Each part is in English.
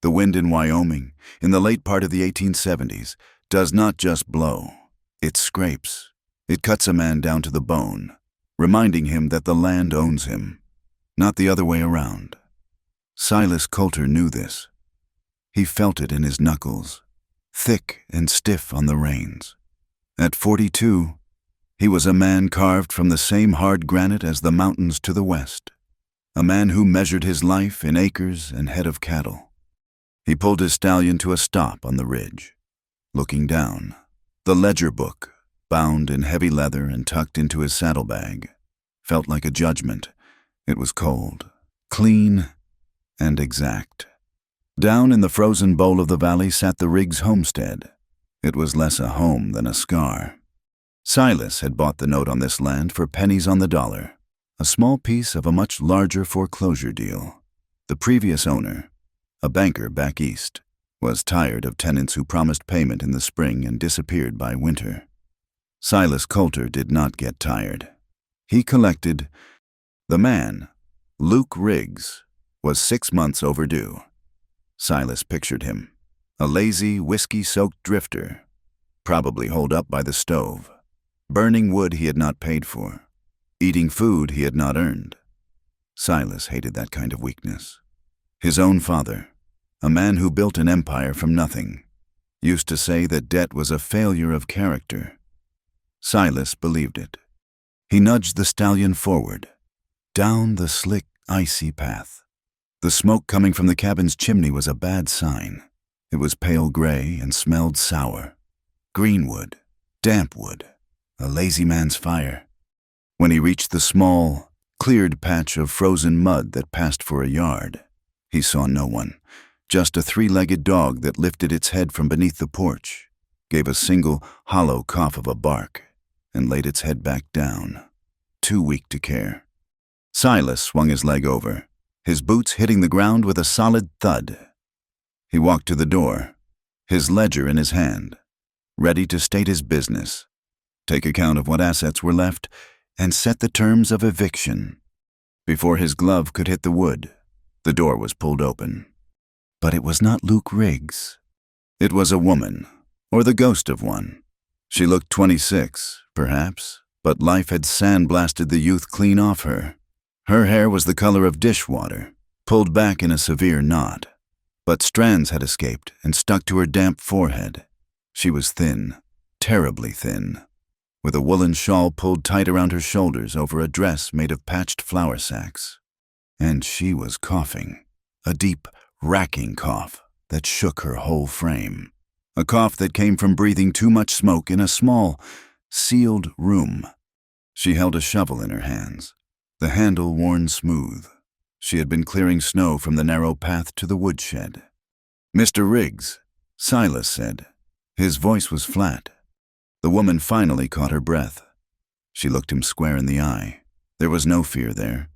The wind in Wyoming, in the late part of the 1870s, does not just blow. It scrapes. It cuts a man down to the bone, reminding him that the land owns him, not the other way around. Silas Coulter knew this. He felt it in his knuckles, thick and stiff on the reins. At 42, he was a man carved from the same hard granite as the mountains to the west, a man who measured his life in acres and head of cattle. He pulled his stallion to a stop on the ridge. Looking down, the ledger book, bound in heavy leather and tucked into his saddlebag, felt like a judgment. It was cold, clean, and exact. Down in the frozen bowl of the valley sat the Riggs homestead. It was less a home than a scar. Silas had bought the note on this land for pennies on the dollar, a small piece of a much larger foreclosure deal. The previous owner, a banker back east, was tired of tenants who promised payment in the spring and disappeared by winter. Silas Coulter did not get tired. He collected. The man, Luke Riggs, was 6 months overdue. Silas pictured him, a lazy, whiskey-soaked drifter, probably holed up by the stove, burning wood he had not paid for, eating food he had not earned. Silas hated that kind of weakness. His own father, a man who built an empire from nothing, used to say that debt was a failure of character. Silas believed it. He nudged the stallion forward, down the slick, icy path. The smoke coming from the cabin's chimney was a bad sign. It was pale gray and smelled sour. Greenwood, damp wood, a lazy man's fire. When he reached the small, cleared patch of frozen mud that passed for a yard, he saw no one, just a three-legged dog that lifted its head from beneath the porch, gave a single, hollow cough of a bark, and laid its head back down, too weak to care. Silas swung his leg over, his boots hitting the ground with a solid thud. He walked to the door, his ledger in his hand, ready to state his business, take account of what assets were left, and set the terms of eviction. Before his glove could hit the wood, the door was pulled open. But it was not Luke Riggs. It was a woman, or the ghost of one. She looked 26, perhaps, but life had sandblasted the youth clean off her. Her hair was the color of dishwater, pulled back in a severe knot, but strands had escaped and stuck to her damp forehead. She was thin, terribly thin, with a woolen shawl pulled tight around her shoulders over a dress made of patched flour sacks. And she was coughing, a deep, racking cough that shook her whole frame, a cough that came from breathing too much smoke in a small, sealed room. She held a shovel in her hands, the handle worn smooth. She had been clearing snow from the narrow path to the woodshed. "Mr. Riggs," Silas said. His voice was flat. The woman finally caught her breath. She looked him square in the eye. There was no fear there,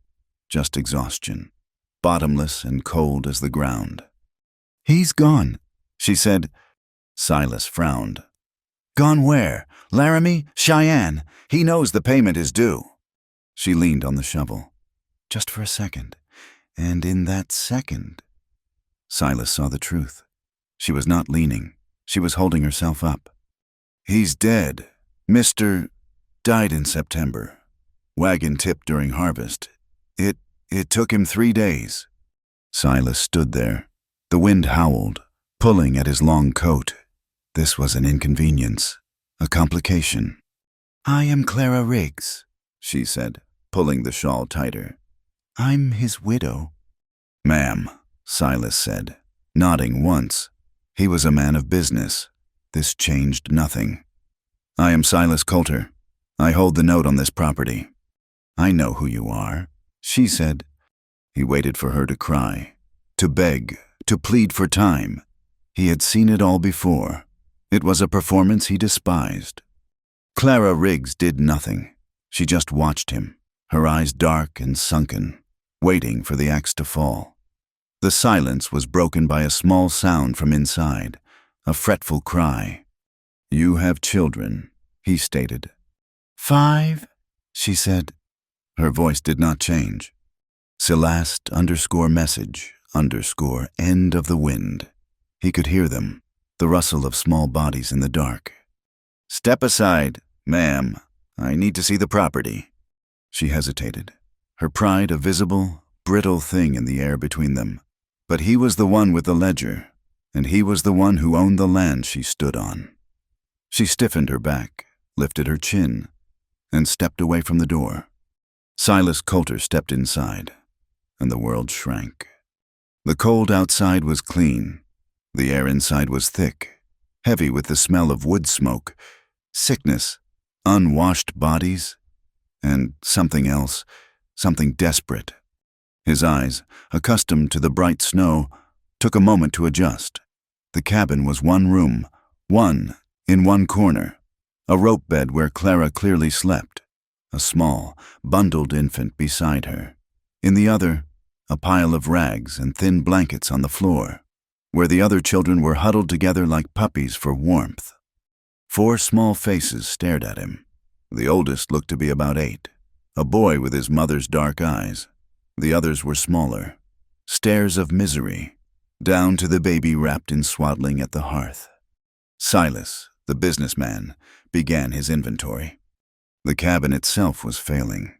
just exhaustion, bottomless and cold as the ground. "He's gone," she said. Silas frowned. "Gone where? Laramie? Cheyenne? He knows the payment is due." She leaned on the shovel, just for a second, and in that second, Silas saw the truth. She was not leaning. She was holding herself up. "He's dead. Mr. died in September. Wagon tipped during harvest. It took him 3 days." Silas stood there. The wind howled, pulling at his long coat. This was an inconvenience, a complication. "I am Clara Riggs," she said, pulling the shawl tighter. "I'm his widow." "Ma'am," Silas said, nodding once. He was a man of business. This changed nothing. "I am Silas Coulter. I hold the note on this property." "I know who you are," she said. He waited for her to cry, to beg, to plead for time. He had seen it all before. It was a performance he despised. Clara Riggs did nothing. She just watched him, her eyes dark and sunken, waiting for the axe to fall. The silence was broken by a small sound from inside, a fretful cry. "You have children," he stated. "5," she said. Her voice did not change. Celeste _message, _end of the wind. He could hear them, the rustle of small bodies in the dark. "Step aside, ma'am. I need to see the property." She hesitated, her pride a visible, brittle thing in the air between them. But he was the one with the ledger, and he was the one who owned the land she stood on. She stiffened her back, lifted her chin, and stepped away from the door. Silas Coulter stepped inside, and the world shrank. The cold outside was clean. The air inside was thick, heavy with the smell of wood smoke, sickness, unwashed bodies, and something else, something desperate. His eyes, accustomed to the bright snow, took a moment to adjust. The cabin was one room, in one corner, a rope bed where Clara clearly slept, a small, bundled infant beside her. In the other, a pile of rags and thin blankets on the floor, where the other children were huddled together like puppies for warmth. 4 small faces stared at him. The oldest looked to be about 8, a boy with his mother's dark eyes. The others were smaller, stares of misery, down to the baby wrapped in swaddling at the hearth. Silas, the businessman, began his inventory. The cabin itself was failing.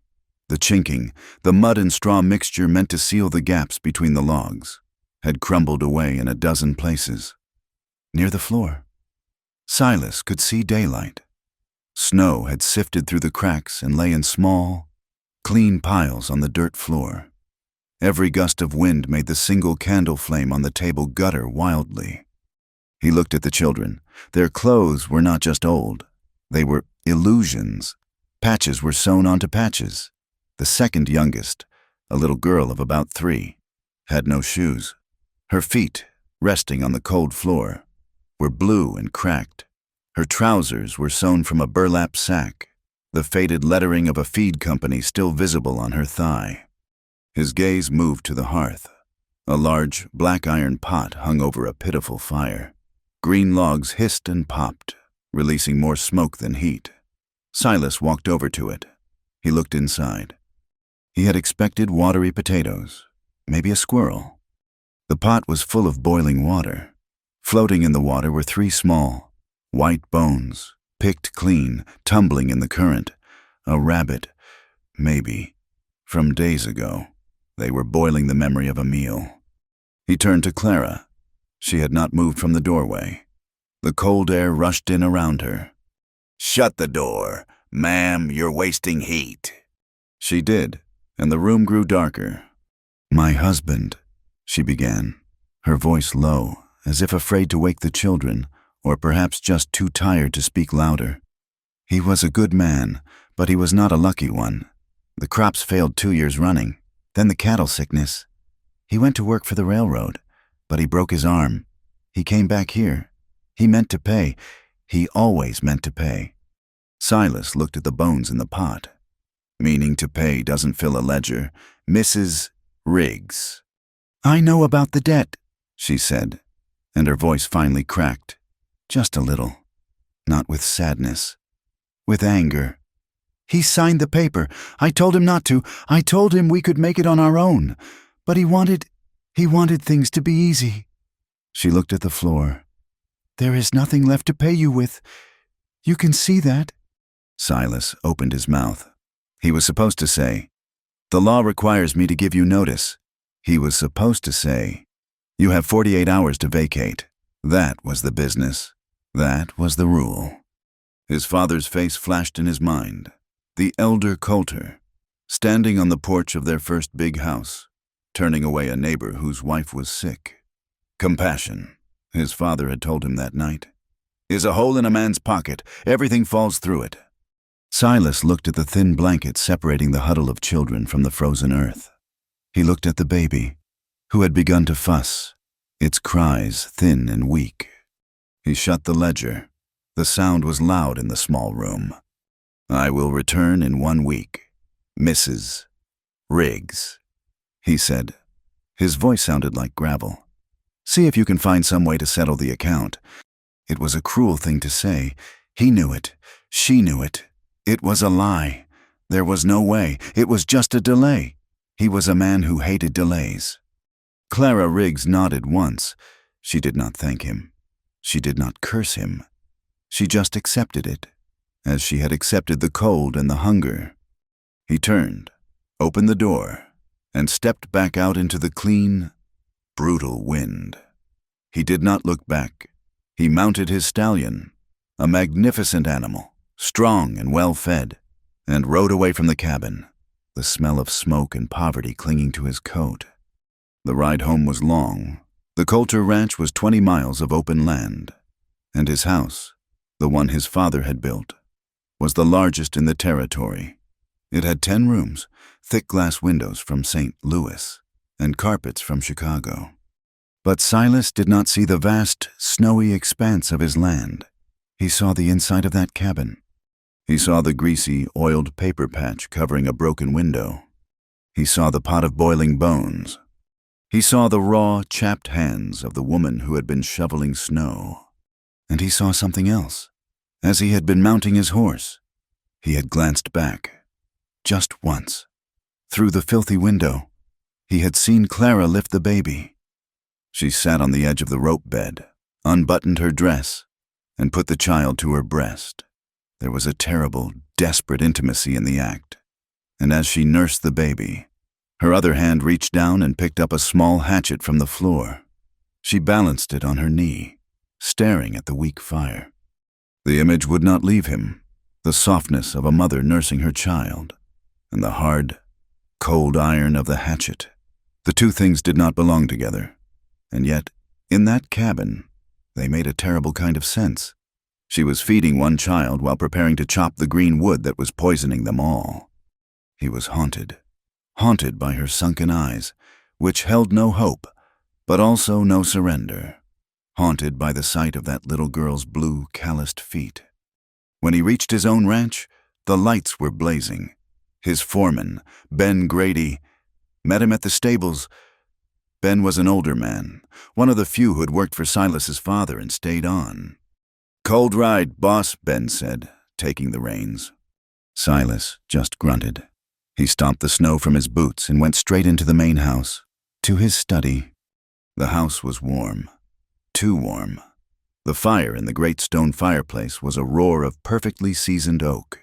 The chinking, the mud and straw mixture meant to seal the gaps between the logs, had crumbled away in a dozen places. Near the floor, Silas could see daylight. Snow had sifted through the cracks and lay in small, clean piles on the dirt floor. Every gust of wind made the single candle flame on the table gutter wildly. He looked at the children. Their clothes were not just old. They were illusions. Patches were sewn onto patches. The second youngest, a little girl of about 3, had no shoes. Her feet, resting on the cold floor, were blue and cracked. Her trousers were sewn from a burlap sack, the faded lettering of a feed company still visible on her thigh. His gaze moved to the hearth. A large, black iron pot hung over a pitiful fire. Green logs hissed and popped, releasing more smoke than heat. Silas walked over to it. He looked inside. He had expected watery potatoes, maybe a squirrel. The pot was full of boiling water. Floating in the water were 3 small, white bones, picked clean, tumbling in the current. A rabbit, maybe, from days ago. They were boiling the memory of a meal. He turned to Clara. She had not moved from the doorway. The cold air rushed in around her. "Shut the door. Ma'am, you're wasting heat." She did, and the room grew darker. "My husband," she began, her voice low, as if afraid to wake the children, or perhaps just too tired to speak louder. "He was a good man, but he was not a lucky one. The crops failed 2 years running. Then the cattle sickness. He went to work for the railroad, but he broke his arm. He came back here. He meant to pay. He always meant to pay." Silas looked at the bones in the pot. "Meaning to pay doesn't fill a ledger. Mrs. Riggs." "I know about the debt," she said, and her voice finally cracked. Just a little. Not with sadness. With anger. "He signed the paper. I told him not to. I told him we could make it on our own. But he wanted things to be easy." She looked at the floor. "There is nothing left to pay you with. You can see that." Silas opened his mouth. He was supposed to say, "The law requires me to give you notice." He was supposed to say, "You have 48 hours to vacate." That was the business. That was the rule. His father's face flashed in his mind. The elder Coulter, standing on the porch of their first big house, turning away a neighbor whose wife was sick. Compassion, his father had told him that night, is a hole in a man's pocket. Everything falls through it. Silas looked at the thin blanket separating the huddle of children from the frozen earth. He looked at the baby, who had begun to fuss, its cries thin and weak. He shut the ledger. The sound was loud in the small room. "I will return in 1 week. Mrs. Riggs," he said. His voice sounded like gravel. "See if you can find some way to settle the account." It was a cruel thing to say. He knew it. She knew it. It was a lie. There was no way. It was just a delay. He was a man who hated delays. Clara Riggs nodded once. She did not thank him. She did not curse him. She just accepted it, as she had accepted the cold and the hunger. He turned, opened the door, and stepped back out into the clean, brutal wind. He did not look back. He mounted his stallion, a magnificent animal, strong and well-fed, and rode away from the cabin, the smell of smoke and poverty clinging to his coat. The ride home was long. The Coulter Ranch was 20 miles of open land, and his house, the one his father had built, was the largest in the territory. It had 10 rooms, thick glass windows from St. Louis, and carpets from Chicago. But Silas did not see the vast, snowy expanse of his land. He saw the inside of that cabin. He saw the greasy, oiled paper patch covering a broken window. He saw the pot of boiling bones. He saw the raw, chapped hands of the woman who had been shoveling snow. And he saw something else. As he had been mounting his horse, he had glanced back, just once. Through the filthy window, he had seen Clara lift the baby. She sat on the edge of the rope bed, unbuttoned her dress, and put the child to her breast. There was a terrible, desperate intimacy in the act, and as she nursed the baby, her other hand reached down and picked up a small hatchet from the floor. She balanced it on her knee, staring at the weak fire. The image would not leave him, the softness of a mother nursing her child, and the hard, cold iron of the hatchet. The two things did not belong together, and yet, in that cabin, they made a terrible kind of sense. She was feeding one child while preparing to chop the green wood that was poisoning them all. He was haunted by her sunken eyes, which held no hope, but also no surrender. Haunted by the sight of that little girl's blue, calloused feet. When he reached his own ranch, the lights were blazing. His foreman, Ben Grady, met him at the stables. Ben was an older man, one of the few who had worked for Silas's father and stayed on. "Cold ride, boss," Ben said, taking the reins. Silas just grunted. He stomped the snow from his boots and went straight into the main house, to his study. The house was warm. Too warm. The fire in the great stone fireplace was a roar of perfectly seasoned oak.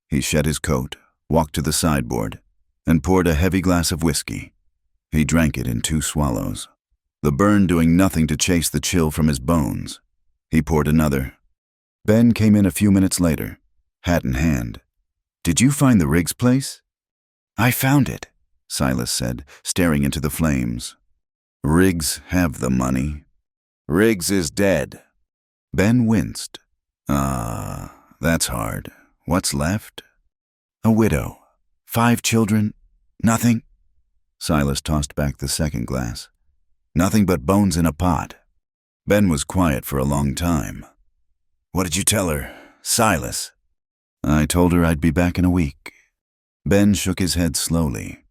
He shed his coat, walked to the sideboard, and poured a heavy glass of whiskey. He drank it in 2 swallows, the burn doing nothing to chase the chill from his bones. He poured another. Ben came in a few minutes later, hat in hand. "Did you find the Riggs place?" "I found it," Silas said, staring into the flames. "Riggs have the money. Riggs is dead." Ben winced. That's hard. What's left?" "A widow. 5 children. Nothing." Silas tossed back the second glass. "Nothing but bones in a pot." Ben was quiet for a long time. "What did you tell her, Silas?" "I told her I'd be back in a week." Ben shook his head slowly.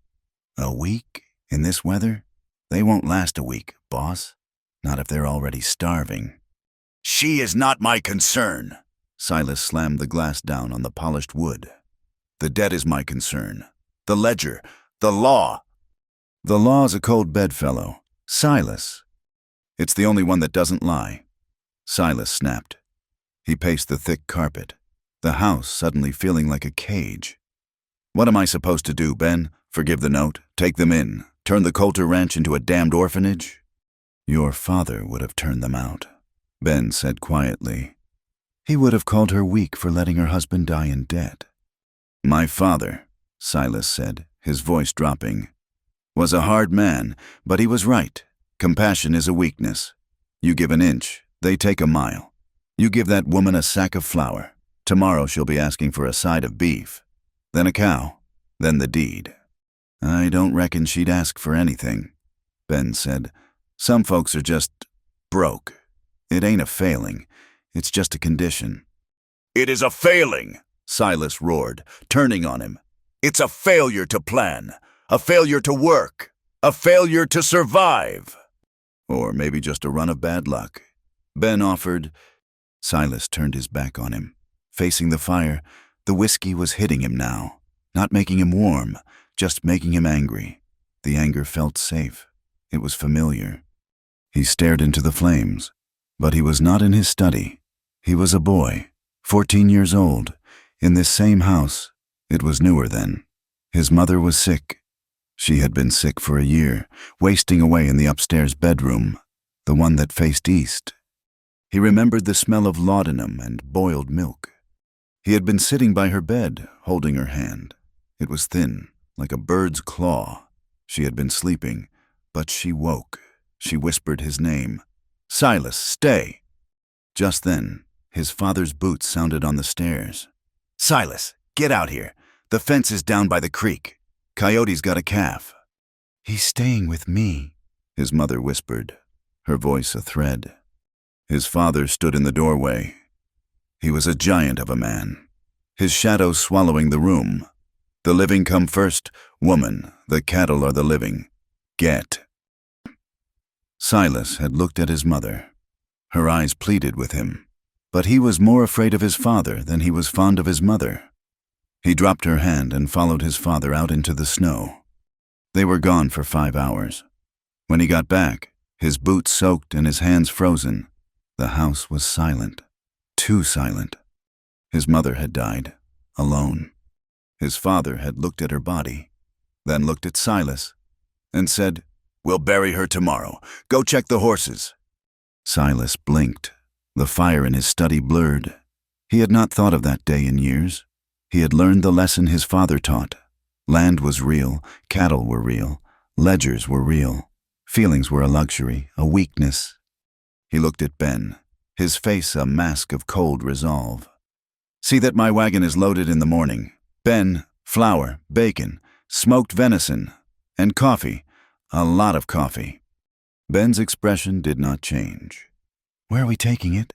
"A week? In this weather? They won't last a week, boss. Not if they're already starving." "She is not my concern." Silas slammed the glass down on the polished wood. "The debt is my concern. The ledger. The law." "The law's a cold bedfellow. Silas. It's the only one that doesn't lie." Silas snapped. He paced the thick carpet, the house suddenly feeling like a cage. "What am I supposed to do, Ben? Forgive the note? Take them in? Turn the Coulter Ranch into a damned orphanage?" "Your father would have turned them out," Ben said quietly. "He would have called her weak for letting her husband die in debt." "My father," Silas said, his voice dropping, "was a hard man, but he was right. Compassion is a weakness. You give an inch, they take a mile. You give that woman a sack of flour. Tomorrow she'll be asking for a side of beef. Then a cow. Then the deed." "I don't reckon she'd ask for anything," Ben said. "Some folks are just broke. It ain't a failing. It's just a condition." "It is a failing," Silas roared, turning on him. "It's a failure to plan, a failure to work, a failure to survive." "Or maybe just a run of bad luck," Ben offered. Silas turned his back on him. Facing the fire, the whiskey was hitting him now, not making him warm, just making him angry. The anger felt safe. It was familiar. He stared into the flames, but he was not in his study. He was a boy, 14 years old, in this same house. It was newer then. His mother was sick. She had been sick for a year, wasting away in the upstairs bedroom, the one that faced east. He remembered the smell of laudanum and boiled milk. He had been sitting by her bed, holding her hand. It was thin, like a bird's claw. She had been sleeping, but she woke. She whispered his name. "Silas, stay!" Just then, his father's boots sounded on the stairs. "Silas, get out here. The fence is down by the creek. Coyote's got a calf." "He's staying with me," his mother whispered, her voice a thread. His father stood in the doorway. He was a giant of a man, his shadow swallowing the room. "The living come first, woman, the cattle are the living. Get." Silas had looked at his mother. Her eyes pleaded with him, but he was more afraid of his father than he was fond of his mother. He dropped her hand and followed his father out into the snow. They were gone for 5 hours. When he got back, his boots soaked and his hands frozen, the house was silent, too silent. His mother had died, alone. His father had looked at her body, then looked at Silas, and said, "We'll bury her tomorrow. Go check the horses." Silas blinked. The fire in his study blurred. He had not thought of that day in years. He had learned the lesson his father taught. Land was real, cattle were real, ledgers were real, feelings were a luxury, a weakness. He looked at Ben, his face a mask of cold resolve. "See that my wagon is loaded in the morning. Ben, flour, bacon, smoked venison, and coffee, a lot of coffee." Ben's expression did not change. "Where are we taking it?"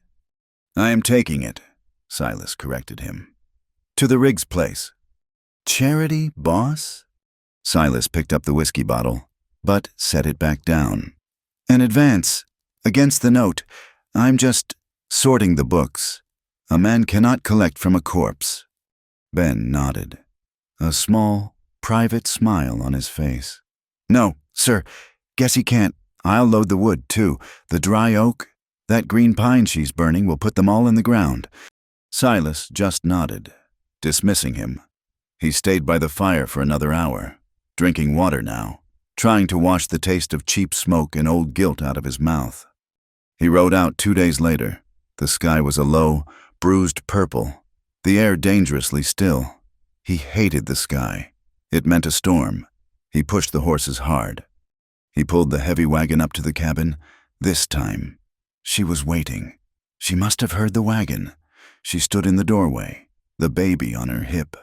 "I am taking it," Silas corrected him. "To the Riggs place." "Charity, boss?" Silas picked up the whiskey bottle, but set it back down. "An advance, against the note. I'm just sorting the books. A man cannot collect from a corpse." Ben nodded, a small, private smile on his face. "No, sir, guess he can't. I'll load the wood, too. The dry oak, that green pine she's burning will put them all in the ground." Silas just nodded, dismissing him. He stayed by the fire for another hour, drinking water now, trying to wash the taste of cheap smoke and old guilt out of his mouth. He rode out 2 days later. The sky was a low, bruised purple, the air dangerously still. He hated the sky. It meant a storm. He pushed the horses hard. He pulled the heavy wagon up to the cabin. This time, she was waiting. She must have heard the wagon. She stood in the doorway, the baby on her hip,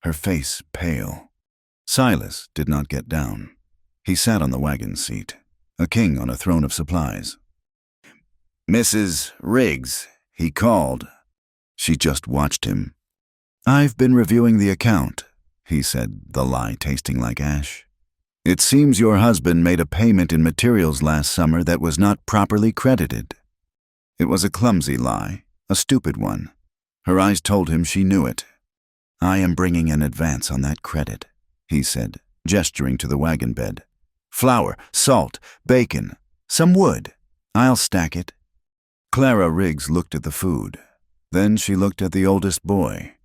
her face pale. Silas did not get down. He sat on the wagon seat, a king on a throne of supplies. "Mrs. Riggs," he called. She just watched him. "I've been reviewing the account," he said, the lie tasting like ash. "It seems your husband made a payment in materials last summer that was not properly credited." It was a clumsy lie, a stupid one. Her eyes told him she knew it. "I am bringing an advance on that credit," he said, gesturing to the wagon bed. "Flour, salt, bacon, some wood. I'll stack it." Clara Riggs looked at the food. Then she looked at the oldest boy,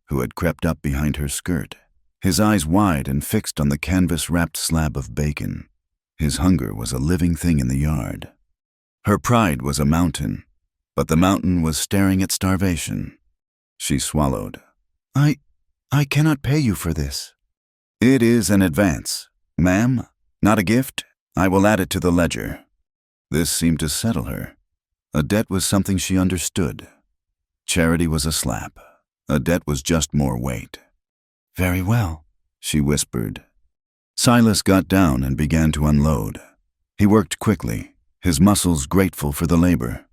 who had crept up behind her skirt, his eyes wide and fixed on the canvas-wrapped slab of bacon. His hunger was a living thing in the yard. Her pride was a mountain, but the mountain was staring at starvation. She swallowed. I cannot pay you for this." "It is an advance, ma'am, not a gift. I will add it to the ledger." This seemed to settle her. A debt was something she understood. Charity was a slap. A debt was just more weight. "Very well," she whispered. Silas got down and began to unload. He worked quickly, his muscles grateful for the labor.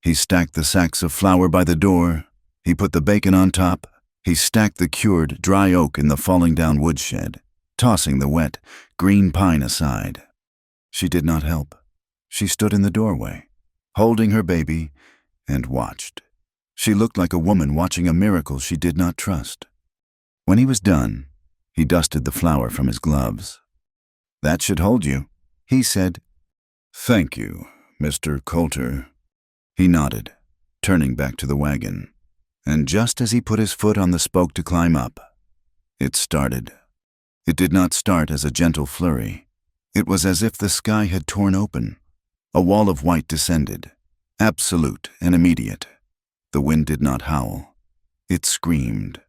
He stacked the sacks of flour by the door. He put the bacon on top. He stacked the cured, dry oak in the falling-down woodshed, tossing the wet, green pine aside. She did not help. She stood in the doorway, holding her baby, and watched. She looked like a woman watching a miracle she did not trust. When he was done, he dusted the flour from his gloves. "That should hold you," he said, "Thank you, Mr. Coulter." He nodded, turning back to the wagon. And just as he put his foot on the spoke to climb up, it started. It did not start as a gentle flurry. It was as if the sky had torn open. A wall of white descended, absolute and immediate. The wind did not howl. It screamed.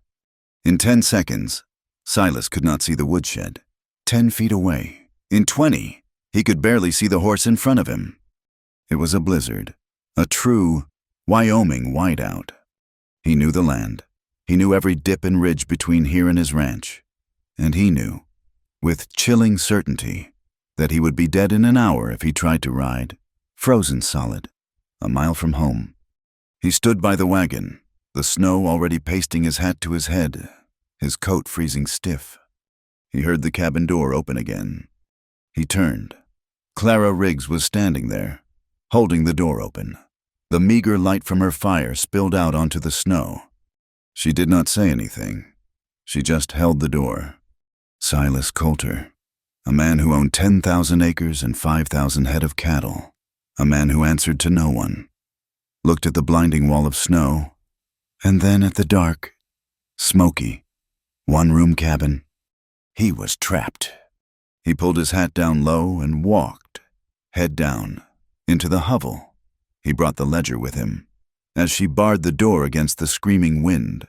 In 10 seconds, Silas could not see the woodshed. 10 feet away. In 20, he could barely see the horse in front of him. It was a blizzard, a true Wyoming whiteout. He knew the land. He knew every dip and ridge between here and his ranch. And he knew, with chilling certainty, that he would be dead in an hour if he tried to ride, frozen solid, a mile from home. He stood by the wagon, the snow already pasting his hat to his head, his coat freezing stiff. He heard the cabin door open again. He turned. Clara Riggs was standing there, holding the door open. The meager light from her fire spilled out onto the snow. She did not say anything. She just held the door. Silas Coulter, a man who owned 10,000 acres and 5,000 head of cattle, a man who answered to no one, looked at the blinding wall of snow, and then at the dark, smoky, one-room cabin. He was trapped. He pulled his hat down low and walked, head down, into the hovel. He brought the ledger with him. As she barred the door against the screaming wind,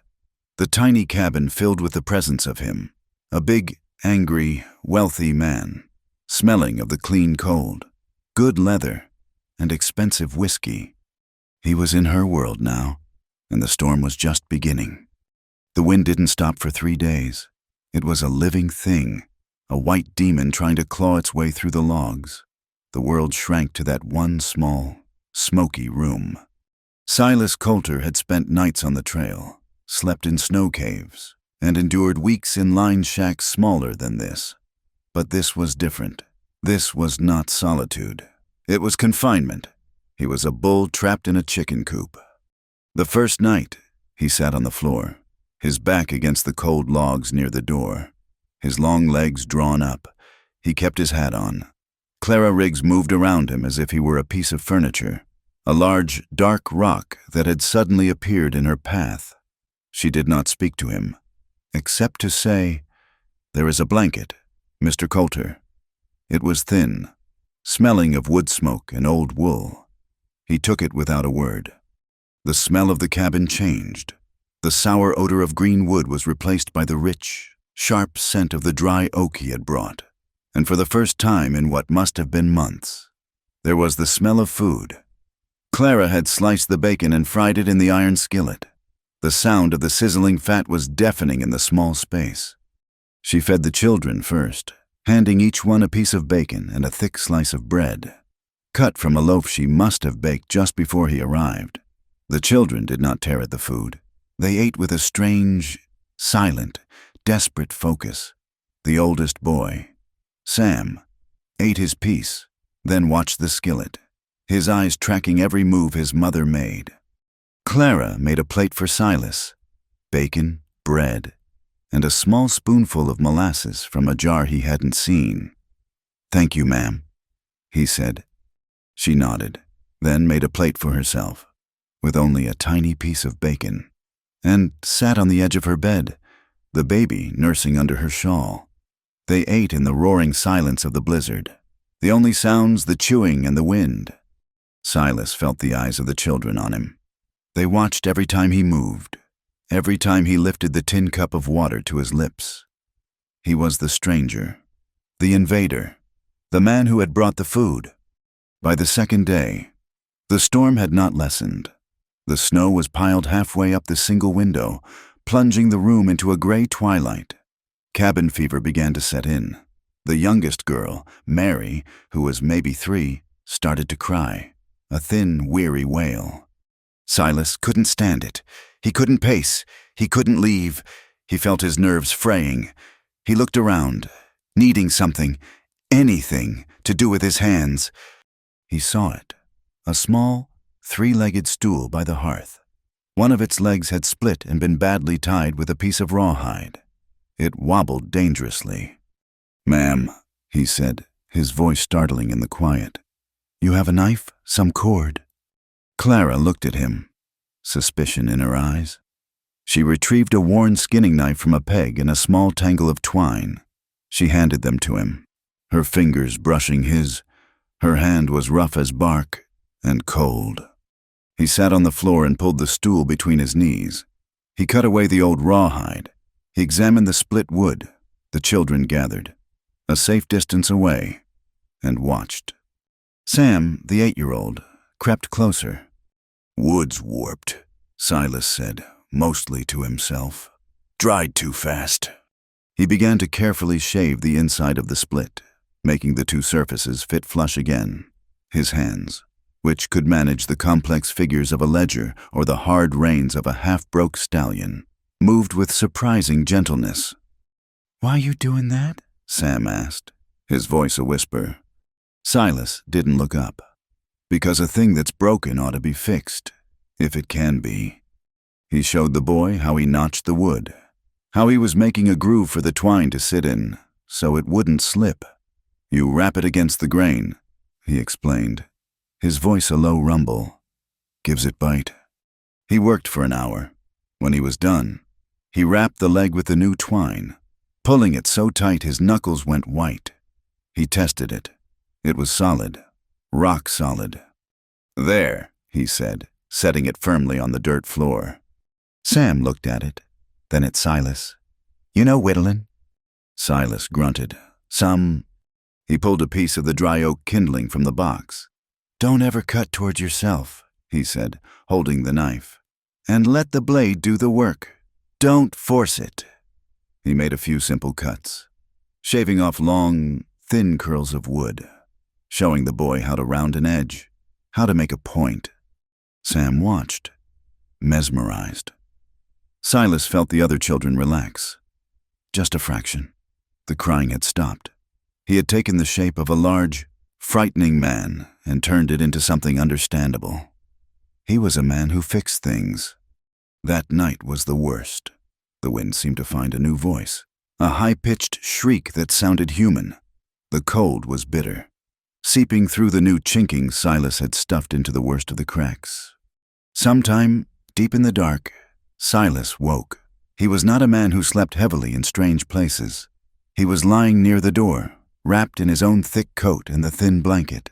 the tiny cabin filled with the presence of him, a big, angry, wealthy man, smelling of the clean cold, good leather, and expensive whiskey. He was in her world now, and the storm was just beginning. The wind didn't stop for 3 days. It was a living thing, a white demon trying to claw its way through the logs. The world shrank to that one small, smoky room. Silas Coulter had spent nights on the trail, slept in snow caves, and endured weeks in lined shacks smaller than this. But this was different. This was not solitude. It was confinement. He was a bull trapped in a chicken coop. The first night, he sat on the floor, his back against the cold logs near the door, his long legs drawn up. He kept his hat on. Clara Riggs moved around him as if he were a piece of furniture, a large, dark rock that had suddenly appeared in her path. She did not speak to him, except to say, "There is a blanket, Mr. Coulter." It was thin, smelling of wood smoke and old wool. He took it without a word. The smell of the cabin changed. The sour odor of green wood was replaced by the rich, sharp scent of the dry oak he had brought. And for the first time in what must have been months, there was the smell of food. Clara had sliced the bacon and fried it in the iron skillet. The sound of the sizzling fat was deafening in the small space. She fed the children first, handing each one a piece of bacon and a thick slice of bread, cut from a loaf she must have baked just before he arrived. The children did not tear at the food. They ate with a strange, silent, desperate focus. The oldest boy, Sam, ate his piece, then watched the skillet, his eyes tracking every move his mother made. Clara made a plate for Silas, bacon, bread, and a small spoonful of molasses from a jar he hadn't seen. "Thank you, ma'am," he said. She nodded, then made a plate for herself, with only a tiny piece of bacon, and sat on the edge of her bed, the baby nursing under her shawl. They ate in the roaring silence of the blizzard, the only sounds the chewing and the wind. Silas felt the eyes of the children on him. They watched every time he moved, every time he lifted the tin cup of water to his lips. He was the stranger, the invader, the man who had brought the food. By the second day, the storm had not lessened. The snow was piled halfway up the single window, plunging the room into a gray twilight. Cabin fever began to set in. The youngest girl, Mary, who was maybe 3, started to cry, a thin, weary wail. Silas couldn't stand it. He couldn't pace. He couldn't leave. He felt his nerves fraying. He looked around, needing something, anything, to do with his hands. He saw it, a small, 3-legged stool by the hearth. One of its legs had split and been badly tied with a piece of rawhide. It wobbled dangerously. "Ma'am," he said, his voice startling in the quiet. You have a knife? Some cord?" Clara looked at him, suspicion in her eyes. She retrieved a worn skinning knife from a peg and a small tangle of twine. She handed them to him, her fingers brushing his. Her hand was rough as bark and cold. He sat on the floor and pulled the stool between his knees. He cut away the old rawhide. He examined the split wood. The children gathered, a safe distance away, and watched. Sam, the 8-year-old, crept closer. "Wood's warped," Silas said, mostly to himself. "Dried too fast." He began to carefully shave the inside of the split, making the two surfaces fit flush again. His hands, which could manage the complex figures of a ledger or the hard reins of a half-broke stallion, moved with surprising gentleness. "Why you doing that?" Sam asked, his voice a whisper. Silas didn't look up. "Because a thing that's broken ought to be fixed, if it can be." He showed the boy how he notched the wood, how he was making a groove for the twine to sit in, so it wouldn't slip. "You rap it against the grain," he explained, his voice a low rumble. "Gives it bite." He worked for an hour. When he was done, he wrapped the leg with the new twine, pulling it so tight his knuckles went white. He tested it. It was solid, rock solid. "There," he said, setting it firmly on the dirt floor. Sam looked at it, then at Silas. "You know whittlin'?" Silas grunted. "Some." He pulled a piece of the dry oak kindling from the box. "Don't ever cut towards yourself," he said, holding the knife. "And let the blade do the work. Don't force it." He made a few simple cuts, shaving off long, thin curls of wood, showing the boy how to round an edge, how to make a point. Sam watched, mesmerized. Silas felt the other children relax. Just a fraction. The crying had stopped. He had taken the shape of a large, frightening man and turned it into something understandable. He was a man who fixed things. That night was the worst. The wind seemed to find a new voice, a high-pitched shriek that sounded human. The cold was bitter, seeping through the new chinking Silas had stuffed into the worst of the cracks. Sometime, deep in the dark, Silas woke. He was not a man who slept heavily in strange places. He was lying near the door, wrapped in his own thick coat and the thin blanket.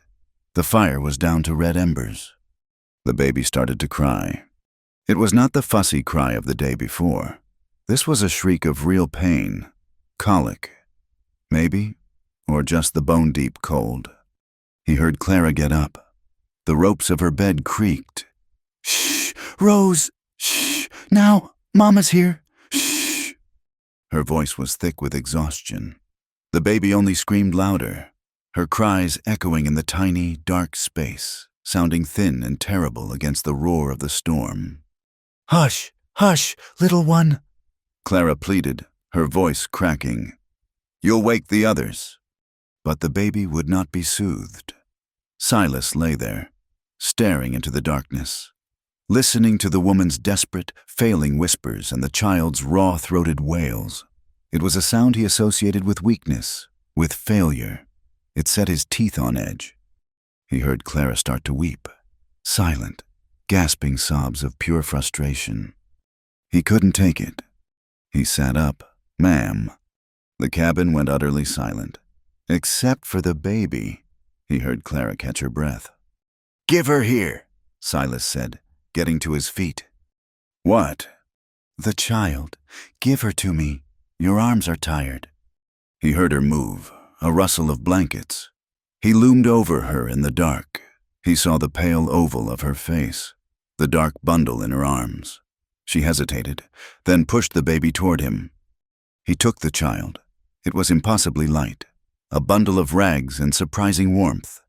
The fire was down to red embers. The baby started to cry. It was not the fussy cry of the day before. This was a shriek of real pain, colic, maybe, or just the bone-deep cold. He heard Clara get up. The ropes of her bed creaked. "Shh, Rose! Shh! Now, Mama's here! Shh!" Her voice was thick with exhaustion. The baby only screamed louder, her cries echoing in the tiny, dark space, sounding thin and terrible against the roar of the storm. "Hush! Hush, little one!" Clara pleaded, her voice cracking. "You'll wake the others." But the baby would not be soothed. Silas lay there, staring into the darkness, listening to the woman's desperate, failing whispers and the child's raw-throated wails. It was a sound he associated with weakness, with failure. It set his teeth on edge. He heard Clara start to weep, silent, gasping sobs of pure frustration. He couldn't take it. He sat up. "Ma'am." The cabin went utterly silent. "Except for the baby," he heard Clara catch her breath. "Give her here," Silas said, getting to his feet. "What?" "The child. Give her to me. Your arms are tired." He heard her move, a rustle of blankets. He loomed over her in the dark. He saw the pale oval of her face, the dark bundle in her arms. She hesitated, then pushed the baby toward him. He took the child. It was impossibly light, a bundle of rags and surprising warmth.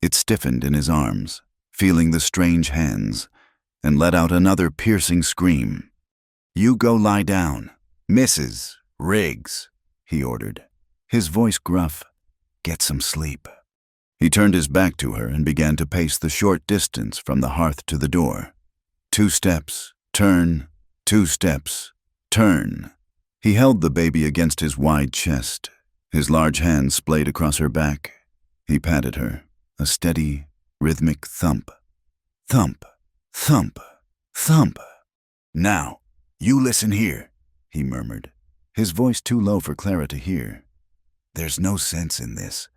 It stiffened in his arms, feeling the strange hands, and let out another piercing scream. "You go lie down, Mrs. Riggs," he ordered, his voice gruff. "Get some sleep." He turned his back to her and began to pace the short distance from the hearth to the door. 2 steps, turn, 2 steps, turn. He held the baby against his wide chest, his large hands splayed across her back. He patted her, a steady, Rhythmic thump, thump, thump, thump. "Now, you listen here," he murmured, his voice too low for Clara to hear. "There's no sense in this.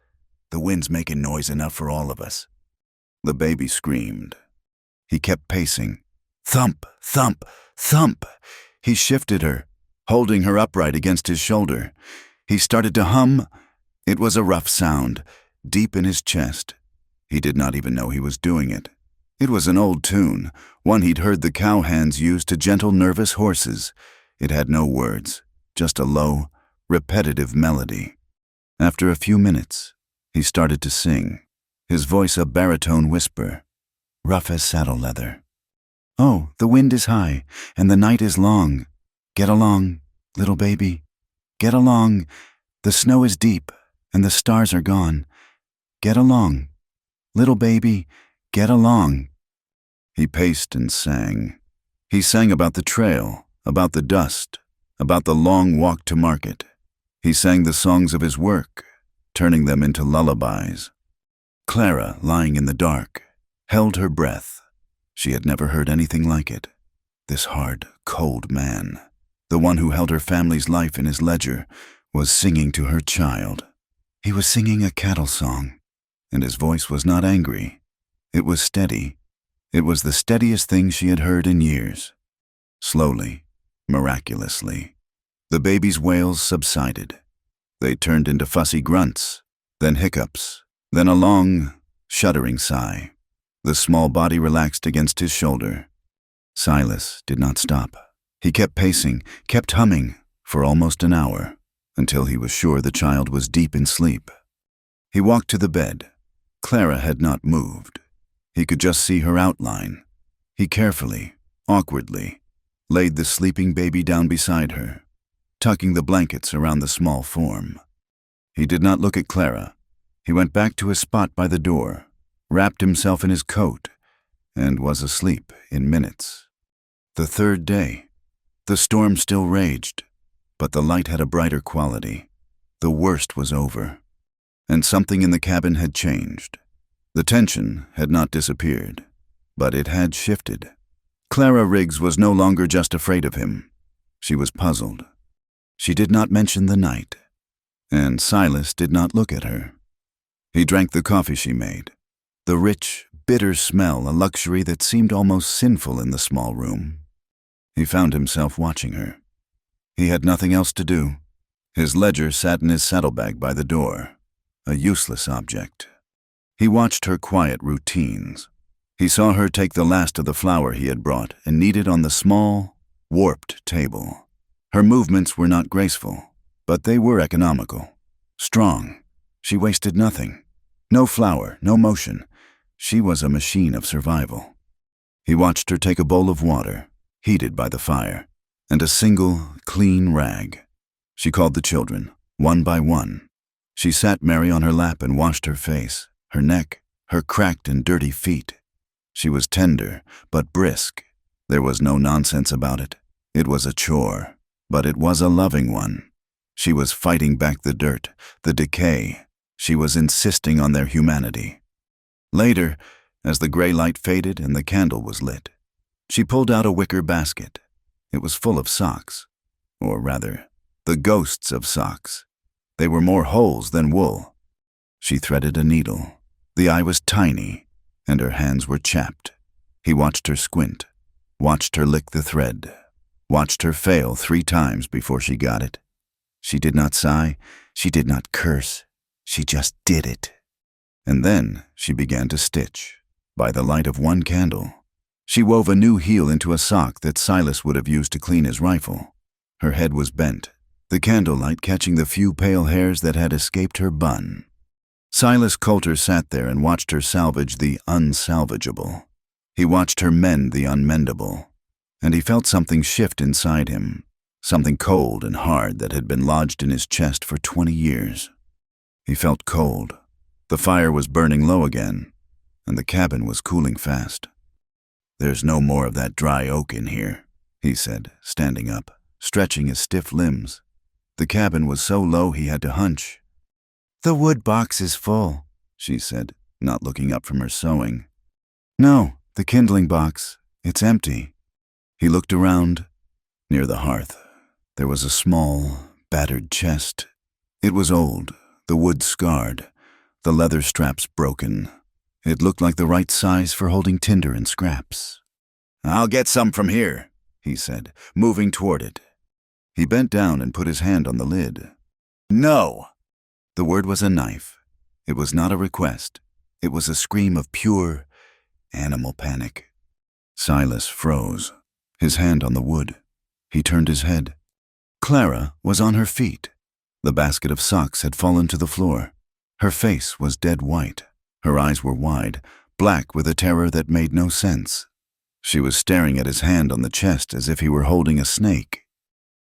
The wind's making noise enough for all of us." The baby screamed. He kept pacing. Thump, thump, thump. He shifted her, holding her upright against his shoulder. He started to hum. It was a rough sound, deep in his chest. He did not even know he was doing it. It was an old tune, one he'd heard the cowhands use to gentle, nervous horses. It had no words, just a low, repetitive melody. After a few minutes, he started to sing, his voice a baritone whisper, rough as saddle leather. "Oh, the wind is high, and the night is long. Get along, little baby. Get along. The snow is deep, and the stars are gone. Get along. Little baby, get along." He paced and sang. He sang about the trail, about the dust, about the long walk to market. He sang the songs of his work, turning them into lullabies. Clara, lying in the dark, held her breath. She had never heard anything like it. This hard, cold man, the one who held her family's life in his ledger, was singing to her child. He was singing a cattle song, and his voice was not angry. It was steady. It was the steadiest thing she had heard in years. Slowly, miraculously, the baby's wails subsided. They turned into fussy grunts, then hiccups, then a long, shuddering sigh. The small body relaxed against his shoulder. Silas did not stop. He kept pacing, kept humming, for almost an hour, until he was sure the child was deep in sleep. He walked to the bed. Clara had not moved. He could just see her outline. He carefully, awkwardly, laid the sleeping baby down beside her, tucking the blankets around the small form. He did not look at Clara. He went back to his spot by the door, wrapped himself in his coat, and was asleep in minutes. The third day, the storm still raged, but the light had a brighter quality. The worst was over, and something in the cabin had changed. The tension had not disappeared, but it had shifted. Clara Riggs was no longer just afraid of him. She was puzzled. She did not mention the night, and Silas did not look at her. He drank the coffee she made. The rich, bitter smell, a luxury that seemed almost sinful in the small room. He found himself watching her. He had nothing else to do. His ledger sat in his saddlebag by the door, a useless object. He watched her quiet routines. He saw her take the last of the flour he had brought and knead it on the small, warped table. Her movements were not graceful, but they were economical, strong. She wasted nothing. No flour, no motion. She was a machine of survival. He watched her take a bowl of water, heated by the fire, and a single, clean rag. She called the children, one by one. She sat Mary on her lap and washed her face, her neck, her cracked and dirty feet. She was tender, but brisk. There was no nonsense about it. It was a chore, but it was a loving one. She was fighting back the dirt, the decay. She was insisting on their humanity. Later, as the gray light faded and the candle was lit, she pulled out a wicker basket. It was full of socks, or rather, the ghosts of socks. They were more holes than wool. She threaded a needle. The eye was tiny, and her hands were chapped. He watched her squint, watched her lick the thread, watched her fail 3 times before she got it. She did not sigh, she did not curse, she just did it. And then she began to stitch, by the light of one candle. She wove a new heel into a sock that Silas would have used to clean his rifle. Her head was bent, the candlelight catching the few pale hairs that had escaped her bun. Silas Coulter sat there and watched her salvage the unsalvageable. He watched her mend the unmendable, and he felt something shift inside him, something cold and hard that had been lodged in his chest for 20 years. He felt cold. The fire was burning low again, and the cabin was cooling fast. "There's no more of that dry oak in here," he said, standing up, stretching his stiff limbs. The cabin was so low he had to hunch. "The wood box is full," she said, not looking up from her sewing. "No, the kindling box. It's empty." He looked around. Near the hearth, there was a small, battered chest. It was old, the wood scarred, the leather straps broken. It looked like the right size for holding tinder and scraps. "I'll get some from here," he said, moving toward it. He bent down and put his hand on the lid. "No!" The word was a knife. It was not a request. It was a scream of pure, animal panic. Silas froze, his hand on the wood. He turned his head. Clara was on her feet. The basket of socks had fallen to the floor. Her face was dead white. Her eyes were wide, black with a terror that made no sense. She was staring at his hand on the chest as if he were holding a snake.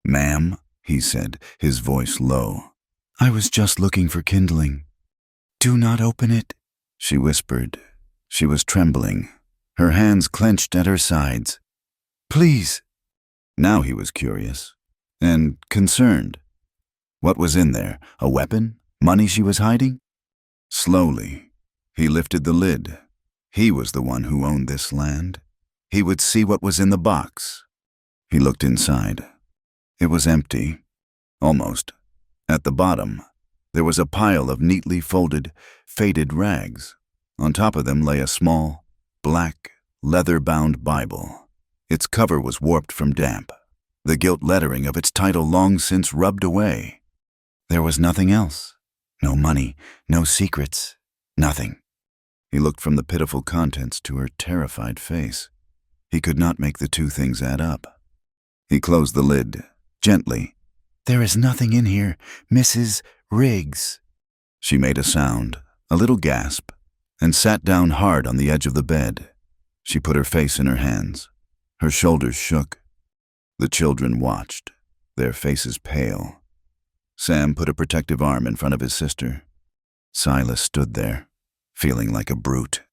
"Ma'am," he said, his voice low. "I was just looking for kindling." "Do not open it," she whispered. She was trembling, her hands clenched at her sides. "Please." Now he was curious and concerned. What was in there? A weapon? Money she was hiding? Slowly, he lifted the lid. He was the one who owned this land. He would see what was in the box. He looked inside. It was empty. Almost. At the bottom, there was a pile of neatly folded, faded rags. On top of them lay a small, black, leather-bound Bible. Its cover was warped from damp, the gilt lettering of its title long since rubbed away. There was nothing else. No money, no secrets, nothing. He looked from the pitiful contents to her terrified face. He could not make the two things add up. He closed the lid, gently. "There is nothing in here, Mrs. Riggs." She made a sound, a little gasp, and sat down hard on the edge of the bed. She put her face in her hands. Her shoulders shook. The children watched, their faces pale. Sam put a protective arm in front of his sister. Silas stood there, feeling like a brute.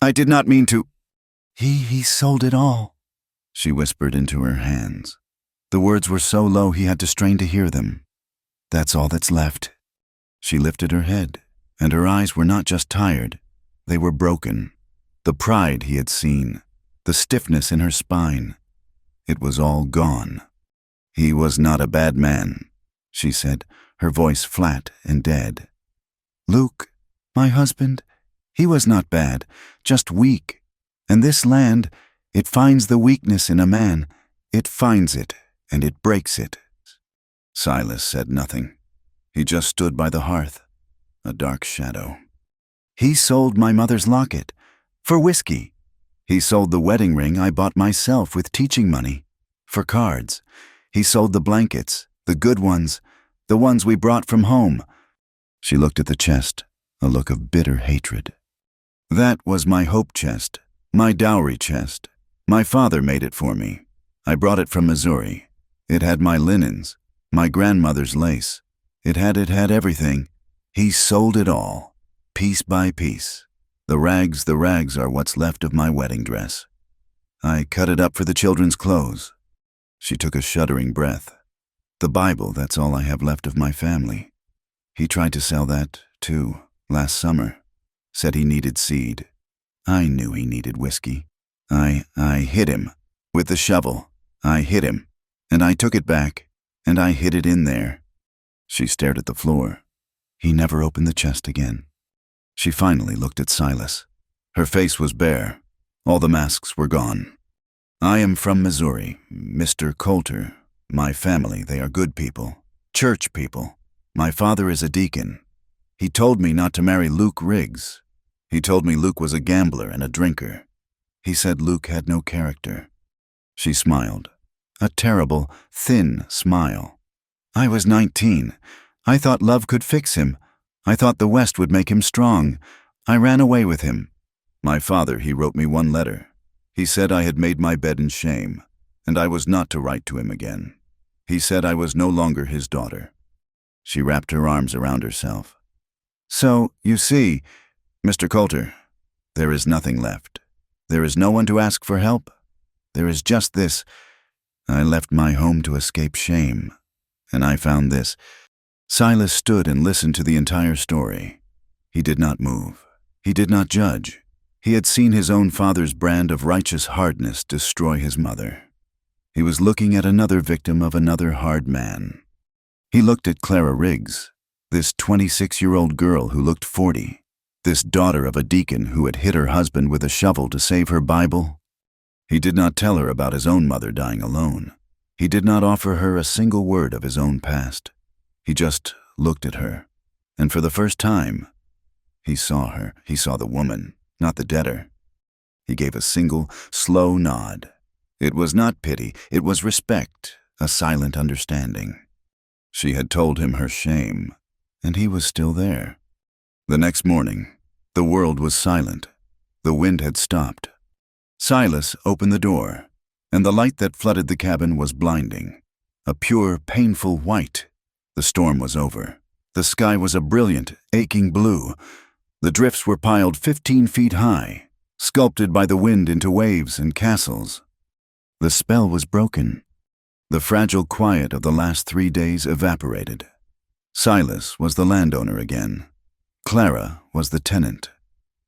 "I did not mean to—" He sold it all," she whispered into her hands. The words were so low he had to strain to hear them. "That's all that's left." She lifted her head, and her eyes were not just tired. They were broken. The pride he had seen, the stiffness in her spine. It was all gone. "He was not a bad man," she said, her voice flat and dead. "Luke, my husband, he was not bad, just weak. And this land, it finds the weakness in a man. It finds it, and it breaks it." Silas said nothing. He just stood by the hearth, a dark shadow. "He sold my mother's locket, for whiskey. He sold the wedding ring I bought myself with teaching money, for cards. He sold the blankets, the good ones, the ones we brought from home." She looked at the chest, a look of bitter hatred. "That was my hope chest, my dowry chest. My father made it for me. I brought it from Missouri. It had my linens, my grandmother's lace. It had everything. He sold it all, piece by piece. The rags are what's left of my wedding dress. I cut it up for the children's clothes." She took a shuddering breath. "The Bible, that's all I have left of my family. He tried to sell that, too, last summer. Said he needed seed. I knew he needed whiskey. I hit him. With the shovel. I hit him. And I took it back, and I hid it in there." She stared at the floor. He never opened the chest again. She finally looked at Silas. Her face was bare. All the masks were gone. "I am from Missouri, Mr. Coulter. My family, they are good people, church people. My father is a deacon. He told me not to marry Luke Riggs. He told me Luke was a gambler and a drinker. He said Luke had no character." She smiled, a terrible, thin smile. "I was 19. I thought love could fix him. I thought the West would make him strong. I ran away with him. My father, he wrote me one letter. He said I had made my bed in shame, and I was not to write to him again. He said I was no longer his daughter." She wrapped her arms around herself. "So, you see, Mr. Coulter, there is nothing left. There is no one to ask for help. There is just this. I left my home to escape shame, and I found this." Silas stood and listened to the entire story. He did not move. He did not judge. He had seen his own father's brand of righteous hardness destroy his mother. He was looking at another victim of another hard man. He looked at Clara Riggs, this 26-year-old girl who looked 40, this daughter of a deacon who had hit her husband with a shovel to save her Bible. He did not tell her about his own mother dying alone. He did not offer her a single word of his own past. He just looked at her, and for the first time, he saw her. He saw the woman, not the debtor. He gave a single, slow nod. It was not pity, it was respect, a silent understanding. She had told him her shame, and he was still there. The next morning, the world was silent. The wind had stopped. Silas opened the door, and the light that flooded the cabin was blinding. A pure, painful white. The storm was over. The sky was a brilliant, aching blue. The drifts were piled 15 feet high, sculpted by the wind into waves and castles. The spell was broken. The fragile quiet of the last 3 days evaporated. Silas was the landowner again. Clara was the tenant.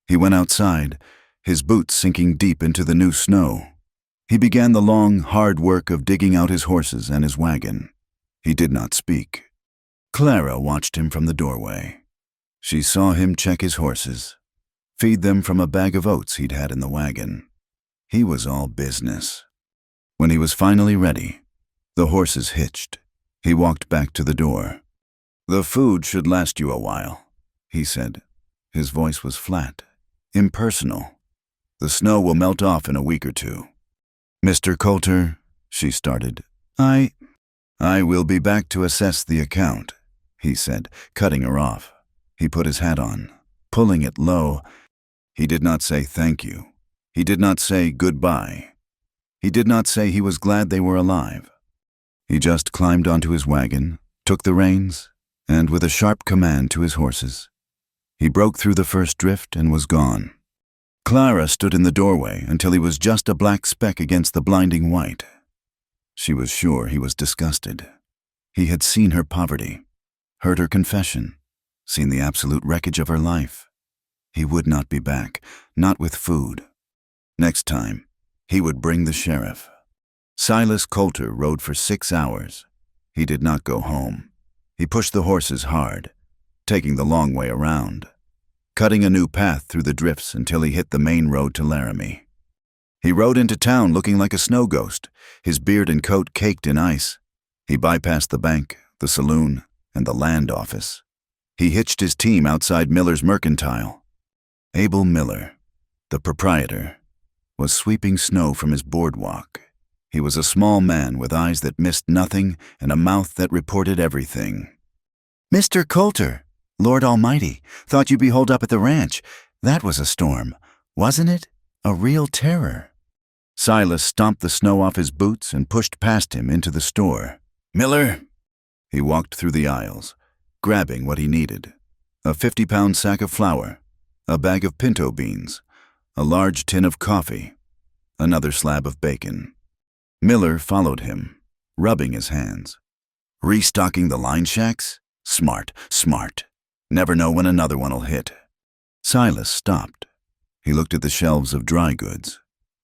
He went outside, his boots sinking deep into the new snow. He began the long, hard work of digging out his horses and his wagon. He did not speak. Clara watched him from the doorway. She saw him check his horses, feed them from a bag of oats he'd had in the wagon. He was all business. When he was finally ready, the horses hitched. He walked back to the door. "The food should last you a while," he said. His voice was flat, impersonal. "The snow will melt off in a week or 2. "Mr. Coulter," she started. I will be back to assess the account," he said, cutting her off. He put his hat on, pulling it low. He did not say thank you. He did not say goodbye. He did not say he was glad they were alive. He just climbed onto his wagon, took the reins, and with a sharp command to his horses, he broke through the first drift and was gone. Clara stood in the doorway until he was just a black speck against the blinding white. She was sure he was disgusted. He had seen her poverty, heard her confession, seen the absolute wreckage of her life. He would not be back, not with food. Next time, he would bring the sheriff. Silas Coulter rode for 6 hours. He did not go home. He pushed the horses hard, taking the long way around, cutting a new path through the drifts until he hit the main road to Laramie. He rode into town looking like a snow ghost, his beard and coat caked in ice. He bypassed the bank, the saloon, and the land office. He hitched his team outside Miller's Mercantile. Abel Miller, the proprietor, was sweeping snow from his boardwalk. He was a small man with eyes that missed nothing and a mouth that reported everything. "Mr. Coulter, Lord Almighty, thought you'd be holed up at the ranch. That was a storm, wasn't it? A real terror." Silas stomped the snow off his boots and pushed past him into the store. "Miller!" He walked through the aisles, grabbing what he needed. A 50-pound sack of flour, a bag of pinto beans, a large tin of coffee, another slab of bacon. Miller followed him, rubbing his hands. "Restocking the line shacks? Smart, smart. Never know when another one'll hit." Silas stopped. He looked at the shelves of dry goods.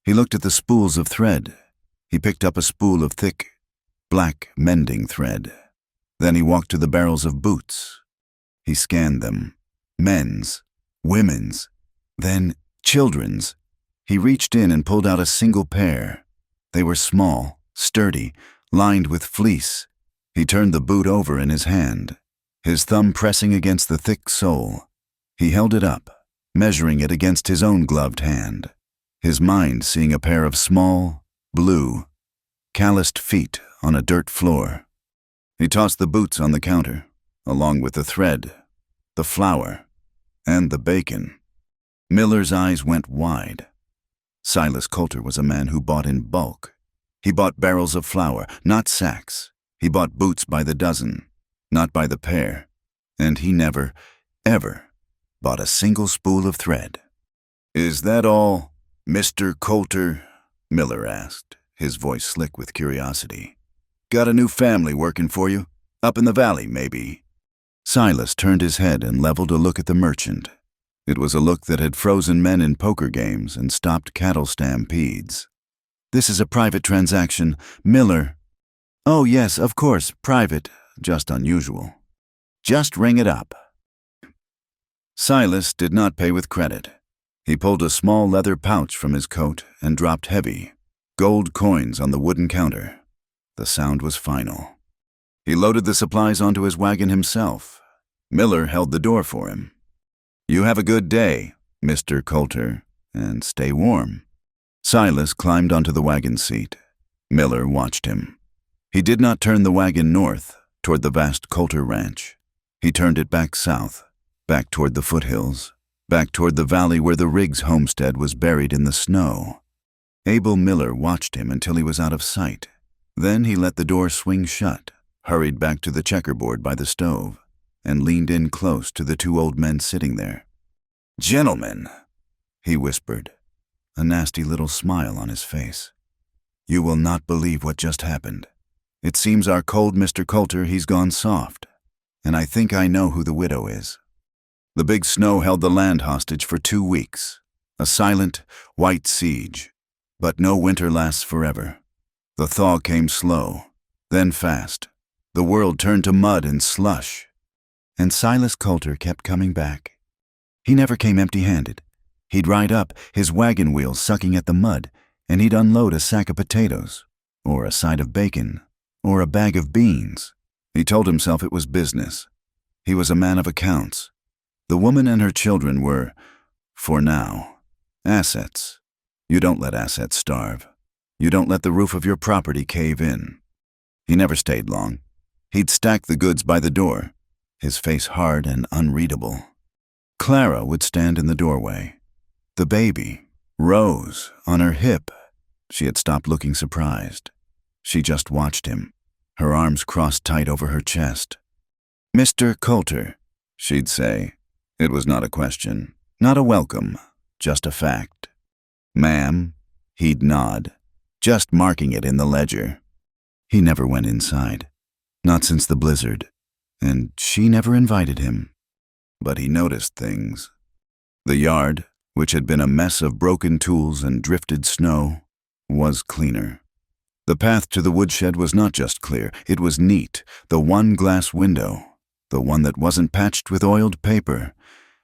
He looked at the spools of thread. He picked up a spool of thick, black mending thread. Then he walked to the barrels of boots. He scanned them. Men's, women's, then children's. He reached in and pulled out a single pair. They were small, sturdy, lined with fleece. He turned the boot over in his hand, his thumb pressing against the thick sole. He held it up, measuring it against his own gloved hand, his mind seeing a pair of small, blue, calloused feet on a dirt floor. He tossed the boots on the counter, along with the thread, the flour, and the bacon. Miller's eyes went wide. Silas Coulter was a man who bought in bulk. He bought barrels of flour, not sacks. He bought boots by the dozen, not by the pair. And he never, ever bought a single spool of thread. "Is that all, Mr. Coulter?" Miller asked, his voice slick with curiosity. "Got a new family working for you? Up in the valley, maybe?" Silas turned his head and leveled a look at the merchant. It was a look that had frozen men in poker games and stopped cattle stampedes. "This is a private transaction. Miller." "Oh, yes, of course, private. Just unusual." "Just ring it up." Silas did not pay with credit. He pulled a small leather pouch from his coat and dropped heavy, gold coins on the wooden counter. The sound was final. He loaded the supplies onto his wagon himself. Miller held the door for him. "You have a good day, Mr. Coulter, and stay warm." Silas climbed onto the wagon seat. Miller watched him. He did not turn the wagon north, toward the vast Coulter ranch. He turned it back south, back toward the foothills, back toward the valley where the Riggs homestead was buried in the snow. Abel Miller watched him until he was out of sight. Then he let the door swing shut, hurried back to the checkerboard by the stove, and leaned in close to the two old men sitting there. "Gentlemen," he whispered, a nasty little smile on his face, "you will not believe what just happened. It seems our cold Mr. Coulter, he's gone soft, and I think I know who the widow is." The big snow held the land hostage for 2 weeks, a silent, white siege. But no winter lasts forever. The thaw came slow, then fast. The world turned to mud and slush. And Silas Coulter kept coming back. He never came empty-handed. He'd ride up, his wagon wheels sucking at the mud, and he'd unload a sack of potatoes, or a side of bacon, or a bag of beans. He told himself it was business. He was a man of accounts. The woman and her children were, for now, assets. You don't let assets starve. You don't let the roof of your property cave in. He never stayed long. He'd stack the goods by the door, his face hard and unreadable. Clara would stand in the doorway. The baby, Rose, on her hip. She had stopped looking surprised. She just watched him, her arms crossed tight over her chest. "Mr. Coulter," she'd say. It was not a question, not a welcome, just a fact. "Ma'am," he'd nod, just marking it in the ledger. He never went inside, not since the blizzard, and she never invited him. But he noticed things. The yard, which had been a mess of broken tools and drifted snow, was cleaner. The path to the woodshed was not just clear, it was neat. The one glass window, the one that wasn't patched with oiled paper,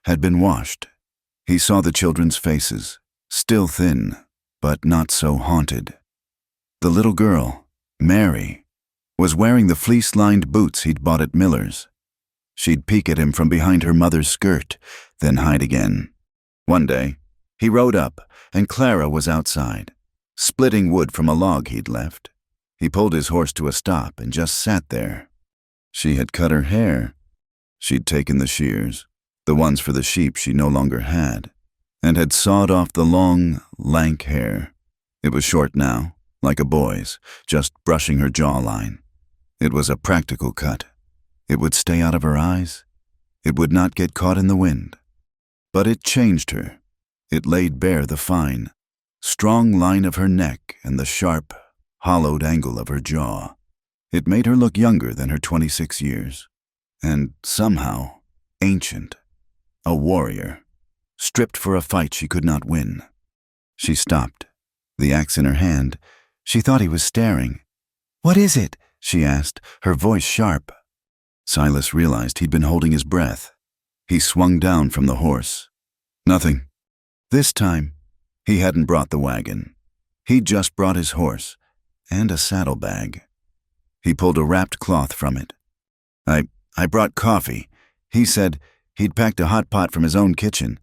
had been washed. He saw the children's faces, still thin, but not so haunted. The little girl, Mary, was wearing the fleece-lined boots he'd bought at Miller's. She'd peek at him from behind her mother's skirt, then hide again. One day, he rode up, and Clara was outside, splitting wood from a log he'd left. He pulled his horse to a stop and just sat there. She had cut her hair. She'd taken the shears, the ones for the sheep she no longer had, and had sawed off the long, lank hair. It was short now, like a boy's, just brushing her jawline. It was a practical cut. It would stay out of her eyes. It would not get caught in the wind. But it changed her. It laid bare the fine, strong line of her neck and the sharp, hollowed angle of her jaw. It made her look younger than her 26 years, and somehow ancient, a warrior, stripped for a fight she could not win. She stopped, the axe in her hand. She thought he was staring. "What is it?" she asked, her voice sharp. Silas realized he'd been holding his breath. He swung down from the horse. "Nothing." This time, he hadn't brought the wagon. He'd just brought his horse and a saddlebag. He pulled a wrapped cloth from it. I brought coffee." He said he'd packed a hot pot from his own kitchen.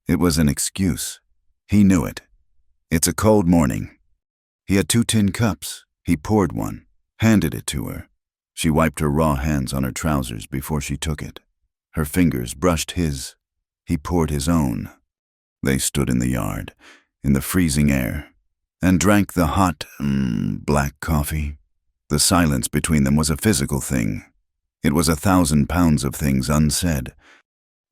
It was an excuse. He knew it. "It's a cold morning." He had 2 tin cups. He poured one, handed it to her. She wiped her raw hands on her trousers before she took it. Her fingers brushed his. He poured his own. They stood in the yard, in the freezing air, and drank the hot, black coffee. The silence between them was a physical thing. It was 1,000 pounds of things unsaid.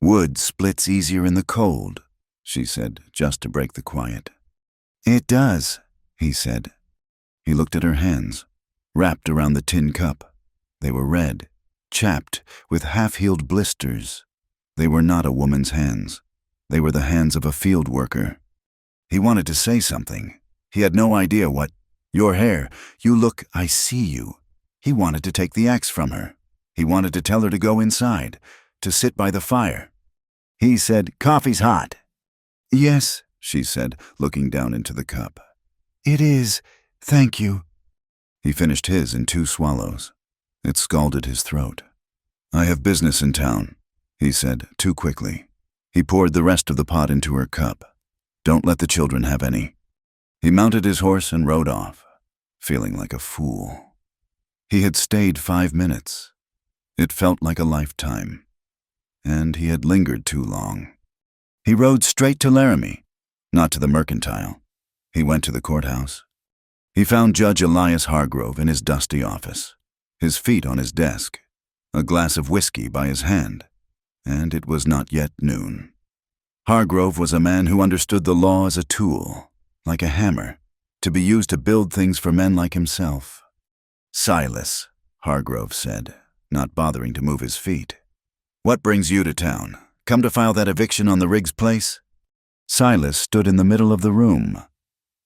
"Wood splits easier in the cold," she said, just to break the quiet. "It does," he said. He looked at her hands, wrapped around the tin cup. They were red, chapped, with half-healed blisters. They were not a woman's hands. They were the hands of a field worker. He wanted to say something. He had no idea what. "Your hair. You look, I see you." He wanted to take the axe from her. He wanted to tell her to go inside, to sit by the fire. He said, "Coffee's hot." "Yes," she said, looking down into the cup. "It is, thank you." He finished his in 2 swallows. It scalded his throat. "I have business in town," he said, too quickly. He poured the rest of the pot into her cup. "Don't let the children have any." He mounted his horse and rode off, feeling like a fool. He had stayed 5 minutes. It felt like a lifetime. And he had lingered too long. He rode straight to Laramie, not to the Mercantile. He went to the courthouse. He found Judge Elias Hargrove in his dusty office, his feet on his desk, a glass of whiskey by his hand, and it was not yet noon. Hargrove was a man who understood the law as a tool, like a hammer, to be used to build things for men like himself. "Silas," Hargrove said, not bothering to move his feet. "What brings you to town? Come to file that eviction on the Riggs place?" Silas stood in the middle of the room.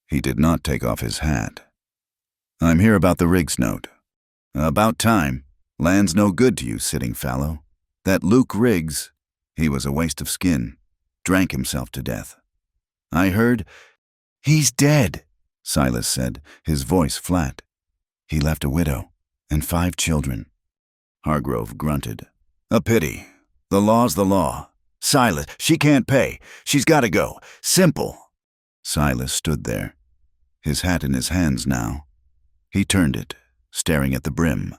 He did not take off his hat. "I'm here about the Riggs note." "About time. Land's no good to you, sitting fallow. That Luke Riggs, he was a waste of skin. Drank himself to death. I heard—" "He's dead," Silas said, his voice flat. "He left a widow and 5 children. Hargrove grunted. "A pity. The law's the law. Silas, she can't pay. She's got to go. Simple." Silas stood there, his hat in his hands now. He turned it, staring at the brim.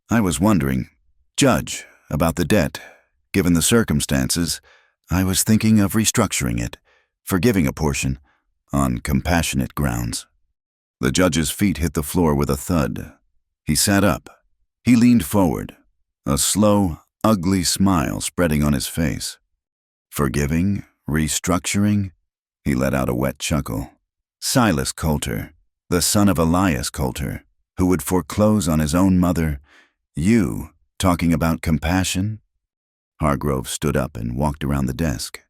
"I was wondering, Judge, about the debt. Given the circumstances, I was thinking of restructuring it, forgiving a portion, on compassionate grounds." The judge's feet hit the floor with a thud. He sat up. He leaned forward, a slow, ugly smile spreading on his face. "Forgiving? Restructuring?" He let out a wet chuckle. "Silas Coulter, the son of Elias Coulter, who would foreclose on his own mother. You, talking about compassion?" Hargrove stood up and walked around the desk.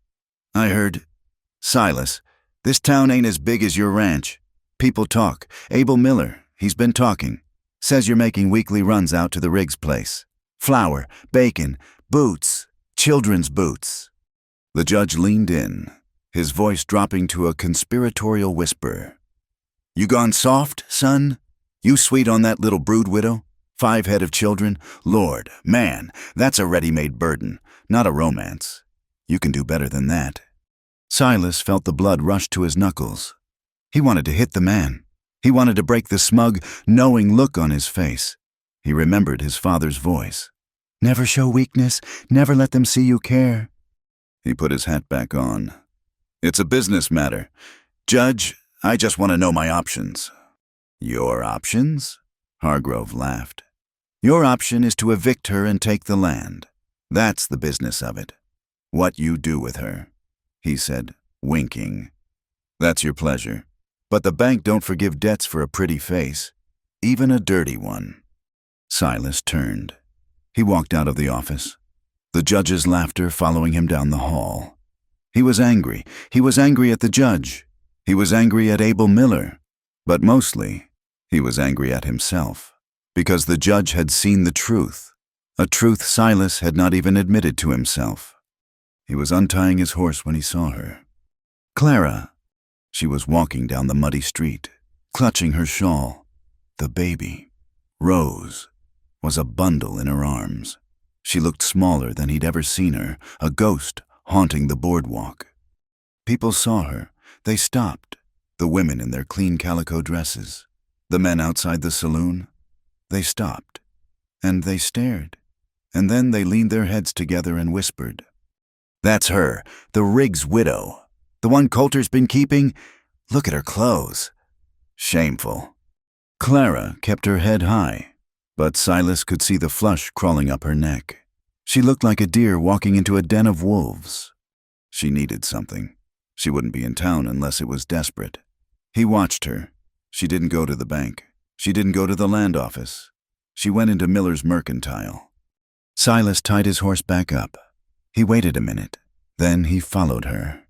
"I heard—" "Silas, this town ain't as big as your ranch. People talk. Abel Miller, he's been talking. Says you're making weekly runs out to the Riggs place. Flour, bacon, boots, children's boots." The judge leaned in, his voice dropping to a conspiratorial whisper. "You gone soft, son? You sweet on that little brood widow? 5 head of children? Lord, man, that's a ready-made burden, not a romance. You can do better than that." Silas felt the blood rush to his knuckles. He wanted to hit the man. He wanted to break the smug, knowing look on his face. He remembered his father's voice. "Never show weakness, never let them see you care." He put his hat back on. "It's a business matter. Judge, I just want to know my options." "Your options?" Hargrove laughed. "Your option is to evict her and take the land. That's the business of it. What you do with her," he said, winking. "That's your pleasure. But the bank don't forgive debts for a pretty face, even a dirty one." Silas turned. He walked out of the office, the judge's laughter following him down the hall. He was angry. He was angry at the judge. He was angry at Abel Miller. But mostly, he was angry at himself, because the judge had seen the truth, a truth Silas had not even admitted to himself. He was untying his horse when he saw her. "Clara." She was walking down the muddy street, clutching her shawl. The baby, Rose, was a bundle in her arms. She looked smaller than he'd ever seen her, a ghost haunting the boardwalk. People saw her. They stopped, the women in their clean calico dresses, the men outside the saloon. They stopped, and they stared, and then they leaned their heads together and whispered, "That's her, the Riggs widow. The one Coulter's been keeping? Look at her clothes. Shameful." Clara kept her head high, but Silas could see the flush crawling up her neck. She looked like a deer walking into a den of wolves. She needed something. She wouldn't be in town unless it was desperate. He watched her. She didn't go to the bank. She didn't go to the land office. She went into Miller's Mercantile. Silas tied his horse back up. He waited a minute, Then he followed her.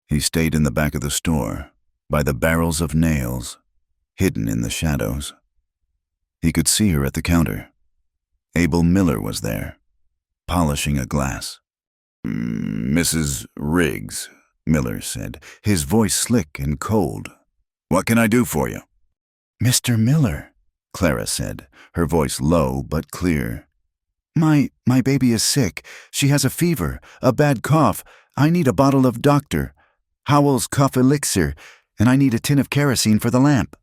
He stayed in the back of the store, by the barrels of nails, hidden in the shadows. He could see her at the counter. Abel Miller was there, polishing a glass. "Mrs. Riggs," Miller said, his voice slick and cold. "What can I do for you?" "Mr. Miller," Clara said, her voice low but clear. My baby is sick. She has a fever, a bad cough. I need a bottle of Dr. Howell's cough elixir, and I need a tin of kerosene for the lamp."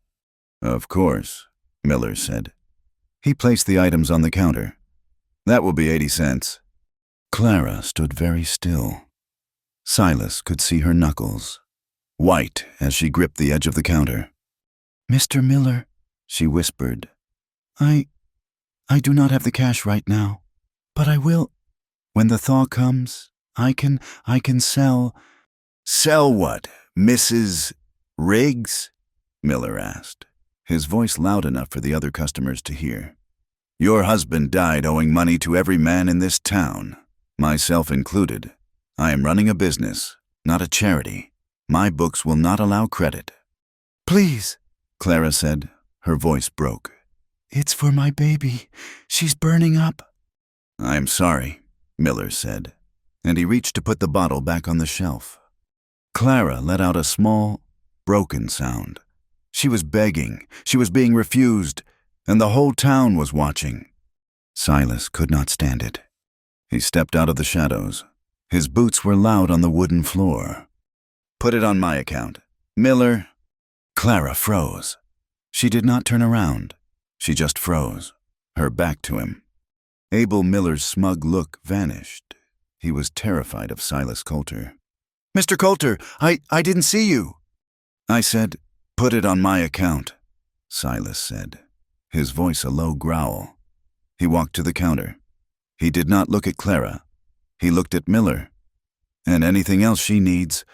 "Of course," Miller said. He placed the items on the counter. "That will be 80 cents. Clara stood very still. Silas could see her knuckles, white as she gripped the edge of the counter. "Mr. Miller," she whispered, I do not have the cash right now, but I will. When the thaw comes, I can sell." "Sell what, Mrs. Riggs?" Miller asked, his voice loud enough for the other customers to hear. "Your husband died owing money to every man in this town, myself included. I am running a business, not a charity. My books will not allow credit." "Please," Clara said. Her voice broke. "It's for my baby. She's burning up." "I'm sorry," Miller said, and he reached to put the bottle back on the shelf. Clara let out a small, broken sound. She was begging, she was being refused, and the whole town was watching. Silas could not stand it. He stepped out of the shadows. His boots were loud on the wooden floor. "Put it on my account. Miller." Clara froze. She did not turn around. She just froze, her back to him. Abel Miller's smug look vanished. He was terrified of Silas Coulter. "Mr. Coulter, I didn't see you." "I said, put it on my account," Silas said, his voice a low growl. He walked to the counter. He did not look at Clara. He looked at Miller. "And anything else she needs."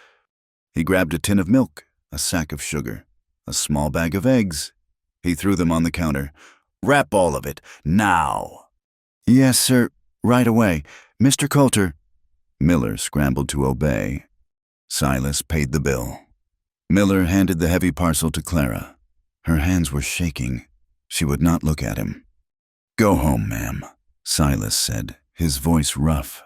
He grabbed a tin of milk, a sack of sugar, a small bag of eggs. He threw them on the counter. "Wrap all of it, now." "Yes, sir, right away. Mr. Coulter." Miller scrambled to obey. Silas paid the bill. Miller handed the heavy parcel to Clara. Her hands were shaking. She would not look at him. "Go home, ma'am," Silas said, his voice rough.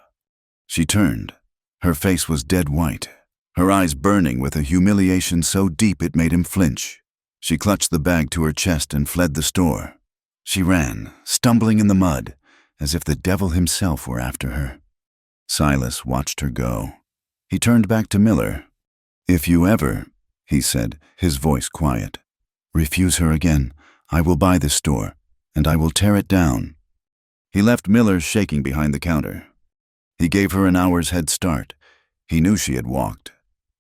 She turned. Her face was dead white, her eyes burning with a humiliation so deep it made him flinch. She clutched the bag to her chest and fled the store. She ran, stumbling in the mud, as if the devil himself were after her. Silas watched her go. He turned back to Miller. "If you ever," he said, his voice quiet, "refuse her again, I will buy this store, and I will tear it down." He left Miller shaking behind the counter. He gave her an hour's head start. He knew she had walked.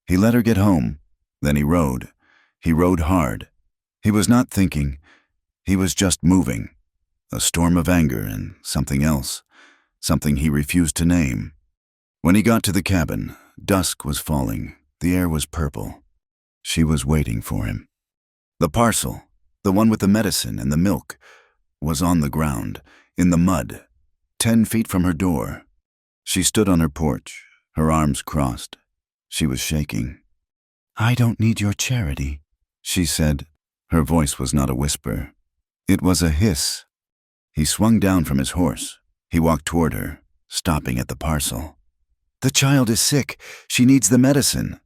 He let her get home. Then he rode. He rode hard. He was not thinking. He was just moving. A storm of anger and something else, something he refused to name. When he got to the cabin, dusk was falling. The air was purple. She was waiting for him. The parcel, the one with the medicine and the milk, was on the ground, in the mud, 10 feet from her door. She stood on her porch, her arms crossed. She was shaking. "I don't need your charity," she said. Her voice was not a whisper. It was a hiss. He swung down from his horse. He walked toward her, stopping at the parcel. "The child is sick. She needs the medicine."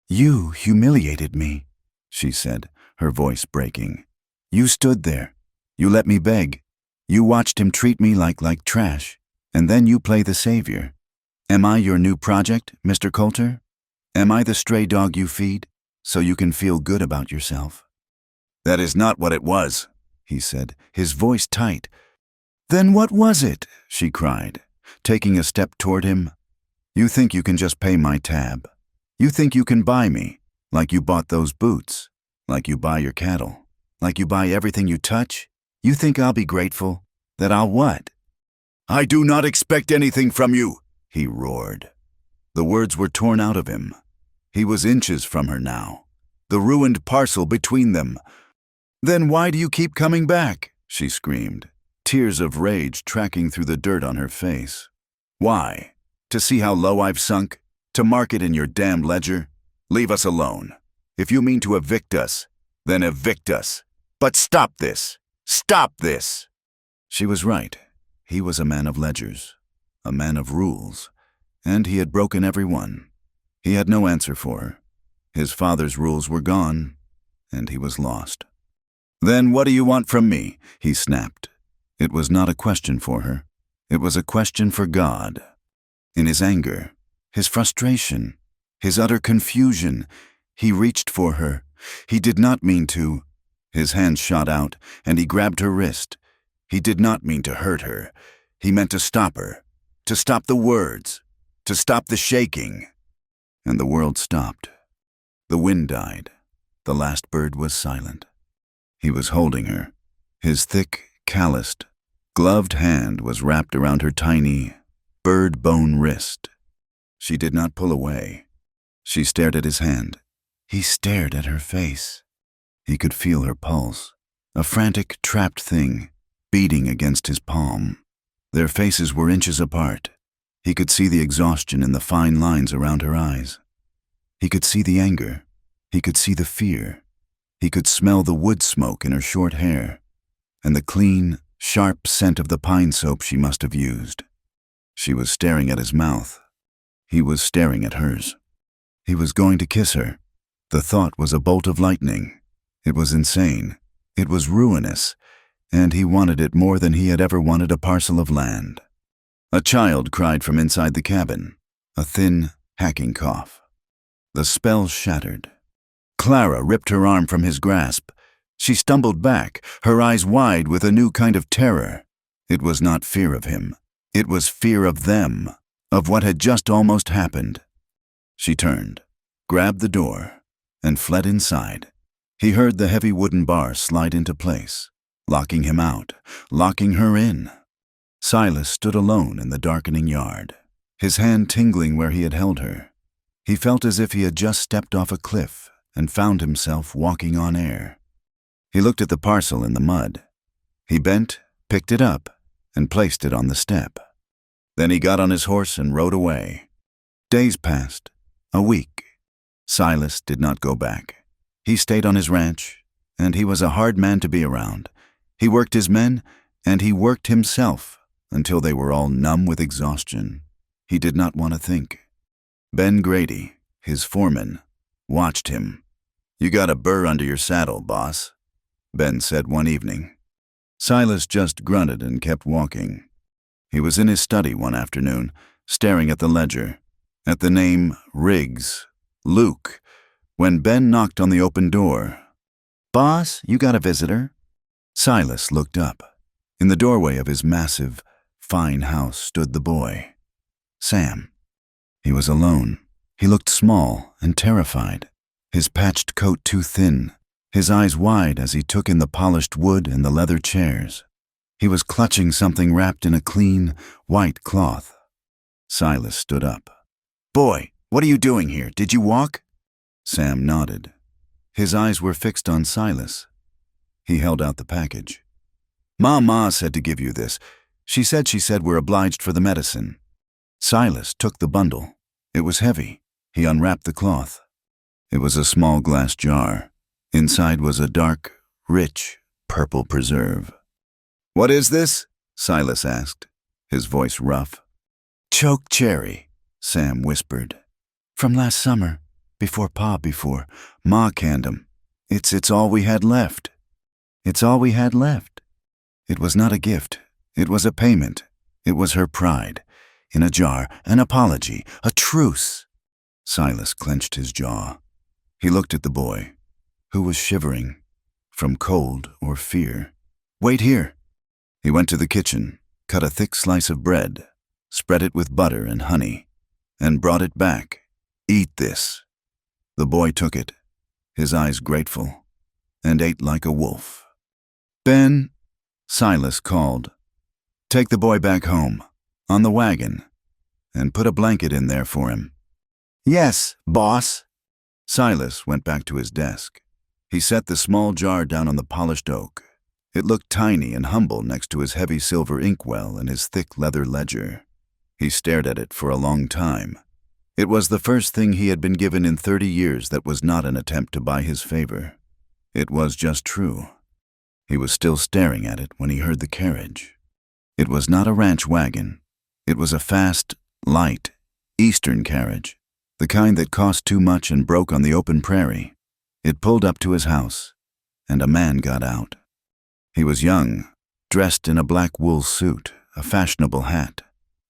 "You humiliated me," she said, her voice breaking. "You stood there. You let me beg. You watched him treat me like trash, and then you play the savior. Am I your new project, Mr. Coulter? Am I the stray dog you feed, so you can feel good about yourself?" "That is not what it was," he said, his voice tight. "Then what was it?" she cried, taking a step toward him. "You think you can just pay my tab. You think you can buy me, like you bought those boots, like you buy your cattle, like you buy everything you touch? You think I'll be grateful? That I'll what?" "I do not expect anything from you," he roared. The words were torn out of him. He was inches from her now, the ruined parcel between them. "Then why do you keep coming back?" she screamed, tears of rage tracking through the dirt on her face. "Why? To see how low I've sunk? To mark it in your damned ledger? Leave us alone. If you mean to evict us, then evict us. But stop this! Stop this! She was right. He was a man of ledgers, a man of rules, and he had broken every one. He had no answer for her. His father's rules were gone, and he was lost. "Then what do you want from me?" he snapped. It was not a question for her. It was a question for God. In his anger, his frustration, his utter confusion, he reached for her. He did not mean to. His hand shot out, and he grabbed her wrist. He did not mean to hurt her. He meant to stop her, to stop the words, to stop the shaking. And the world stopped. The wind died. The last bird was silent. He was holding her. His thick, calloused, gloved hand was wrapped around her tiny, bird-bone wrist. She did not pull away. She stared at his hand. He stared at her face. He could feel her pulse, a frantic, trapped thing, beating against his palm. Their faces were inches apart. He could see the exhaustion in the fine lines around her eyes. He could see the anger. He could see the fear. He could smell the wood smoke in her short hair, and the clean, sharp scent of the pine soap she must have used. She was staring at his mouth. He was staring at hers. He was going to kiss her. The thought was a bolt of lightning. It was insane. It was ruinous, and he wanted it more than he had ever wanted a parcel of land. A child cried from inside the cabin, a thin, hacking cough. The spell shattered. Clara ripped her arm from his grasp. She stumbled back, her eyes wide with a new kind of terror. It was not fear of him. It was fear of them, of what had just almost happened. She turned, grabbed the door, and fled inside. He heard the heavy wooden bar slide into place, locking him out, locking her in. Silas stood alone in the darkening yard, his hand tingling where he had held her. He felt as if he had just stepped off a cliff and found himself walking on air. He looked at the parcel in the mud. He bent, picked it up, and placed it on the step. Then he got on his horse and rode away. Days passed, a week. Silas did not go back. He stayed on his ranch, and he was a hard man to be around. He worked his men, and he worked himself until they were all numb with exhaustion. He did not want to think. Ben Grady, his foreman, watched him. "You got a burr under your saddle, boss," Ben said one evening. Silas just grunted and kept walking. He was in his study one afternoon, staring at the ledger, at the name Riggs, Luke, when Ben knocked on the open door. "Boss, you got a visitor?" Silas looked up. In the doorway of his massive, fine house stood the boy, Sam. He was alone. He looked small and terrified, his patched coat too thin, his eyes wide as he took in the polished wood and the leather chairs. He was clutching something wrapped in a clean, white cloth. Silas stood up. "Boy, what are you doing here? Did you walk?" Sam nodded. His eyes were fixed on Silas. He held out the package. Ma said to give you this. She said we're obliged for the medicine." Silas took the bundle. It was heavy. He unwrapped the cloth. It was a small glass jar. Inside was a dark, rich, purple preserve. "What is this?" Silas asked, his voice rough. "Choke cherry," Sam whispered. "From last summer, before Ma canned 'em. It's all we had left. It's all we had left." It was not a gift. It was a payment. It was her pride. In a jar, an apology, a truce. Silas clenched his jaw. He looked at the boy, who was shivering, from cold or fear. "Wait here." He went to the kitchen, cut a thick slice of bread, spread it with butter and honey, and brought it back. "Eat this." The boy took it, his eyes grateful, and ate like a wolf. "Ben," Silas called, "take the boy back home, on the wagon, and put a blanket in there for him." "Yes, boss." Silas went back to his desk. He set the small jar down on the polished oak. It looked tiny and humble next to his heavy silver inkwell and his thick leather ledger. He stared at it for a long time. It was the first thing he had been given in 30 years that was not an attempt to buy his favor. It was just true. He was still staring at it when he heard the carriage. It was not a ranch wagon. It was a fast, light, eastern carriage, the kind that cost too much and broke on the open prairie. It pulled up to his house, and a man got out. He was young, dressed in a black wool suit, a fashionable hat,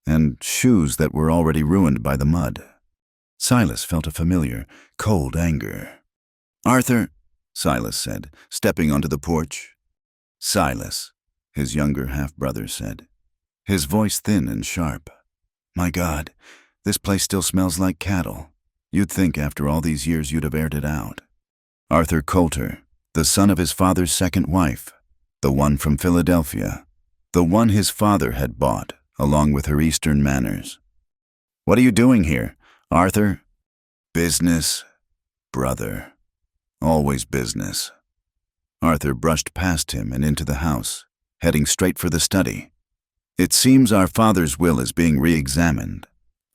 and shoes that were already ruined by the mud. Silas felt a familiar, cold anger. "Arthur," Silas said, stepping onto the porch. "Silas," his younger half-brother said, his voice thin and sharp. "My God, this place still smells like cattle. You'd think after all these years you'd have aired it out." Arthur Coulter, the son of his father's second wife, the one from Philadelphia, the one his father had bought, along with her Eastern manners. "What are you doing here, Arthur?" "Business, brother. Always business." Arthur brushed past him and into the house, heading straight for the study. "It seems our father's will is being re-examined.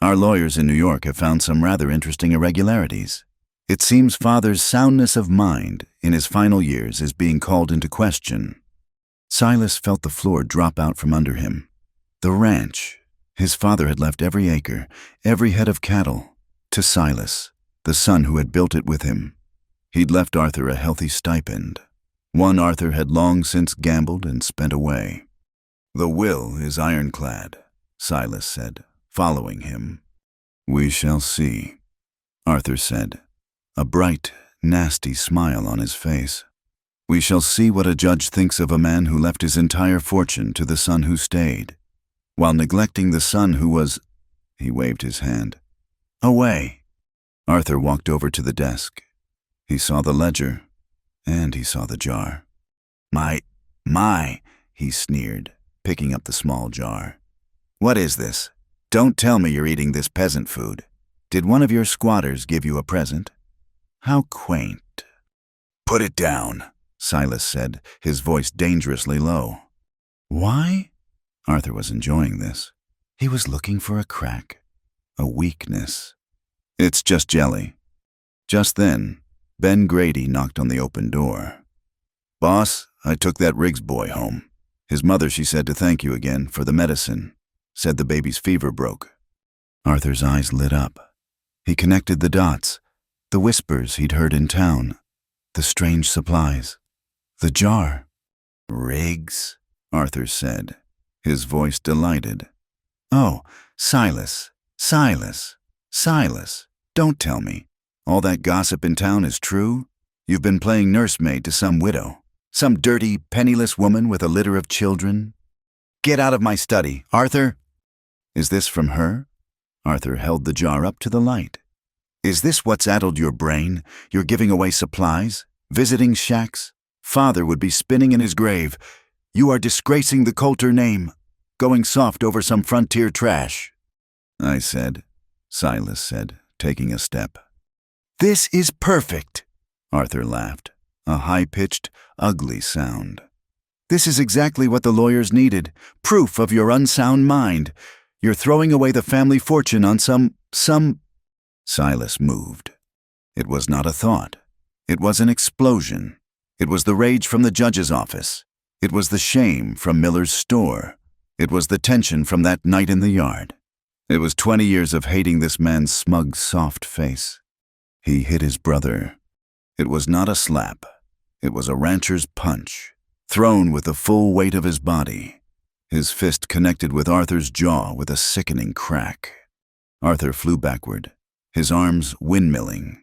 Our lawyers in New York have found some rather interesting irregularities. It seems father's soundness of mind in his final years is being called into question." Silas felt the floor drop out from under him. The ranch. His father had left every acre, every head of cattle, to Silas, the son who had built it with him. He'd left Arthur a healthy stipend, one Arthur had long since gambled and spent away. "The will is ironclad," Silas said, following him. "We shall see," Arthur said, a bright, nasty smile on his face. "We shall see what a judge thinks of a man who left his entire fortune to the son who stayed, while neglecting the son who was—" he waved his hand. "Away." Arthur walked over to the desk. He saw the ledger, and he saw the jar. My, he sneered, picking up the small jar. "What is this? Don't tell me you're eating this peasant food. Did one of your squatters give you a present? How quaint." "Put it down," Silas said, his voice dangerously low. "Why?" Arthur was enjoying this. He was looking for a crack, a weakness. "It's just jelly." Just then, Ben Grady knocked on the open door. "Boss, I took that Riggs boy home. His mother, she said to thank you again for the medicine. Said the baby's fever broke." Arthur's eyes lit up. He connected the dots, the whispers he'd heard in town, the strange supplies, the jar. "Riggs," Arthur said, his voice delighted. "Oh, Silas, don't tell me. All that gossip in town is true? You've been playing nursemaid to some widow, some dirty, penniless woman with a litter of children? Get out of my study, Arthur." "Is this from her?" Arthur held the jar up to the light. "Is this what's addled your brain? You're giving away supplies? Visiting shacks? Father would be spinning in his grave. You are disgracing the Coulter name, going soft over some frontier trash." "I said," Silas said, taking a step. "This is perfect," Arthur laughed, a high-pitched, ugly sound. "This is exactly what the lawyers needed, proof of your unsound mind. You're throwing away the family fortune on some... Silas moved. It was not a thought. It was an explosion. It was the rage from the judge's office. It was the shame from Miller's store. It was the tension from that night in the yard. It was 20 years of hating this man's smug, soft face. He hit his brother. It was not a slap. It was a rancher's punch, thrown with the full weight of his body. His fist connected with Arthur's jaw with a sickening crack. Arthur flew backward, his arms windmilling.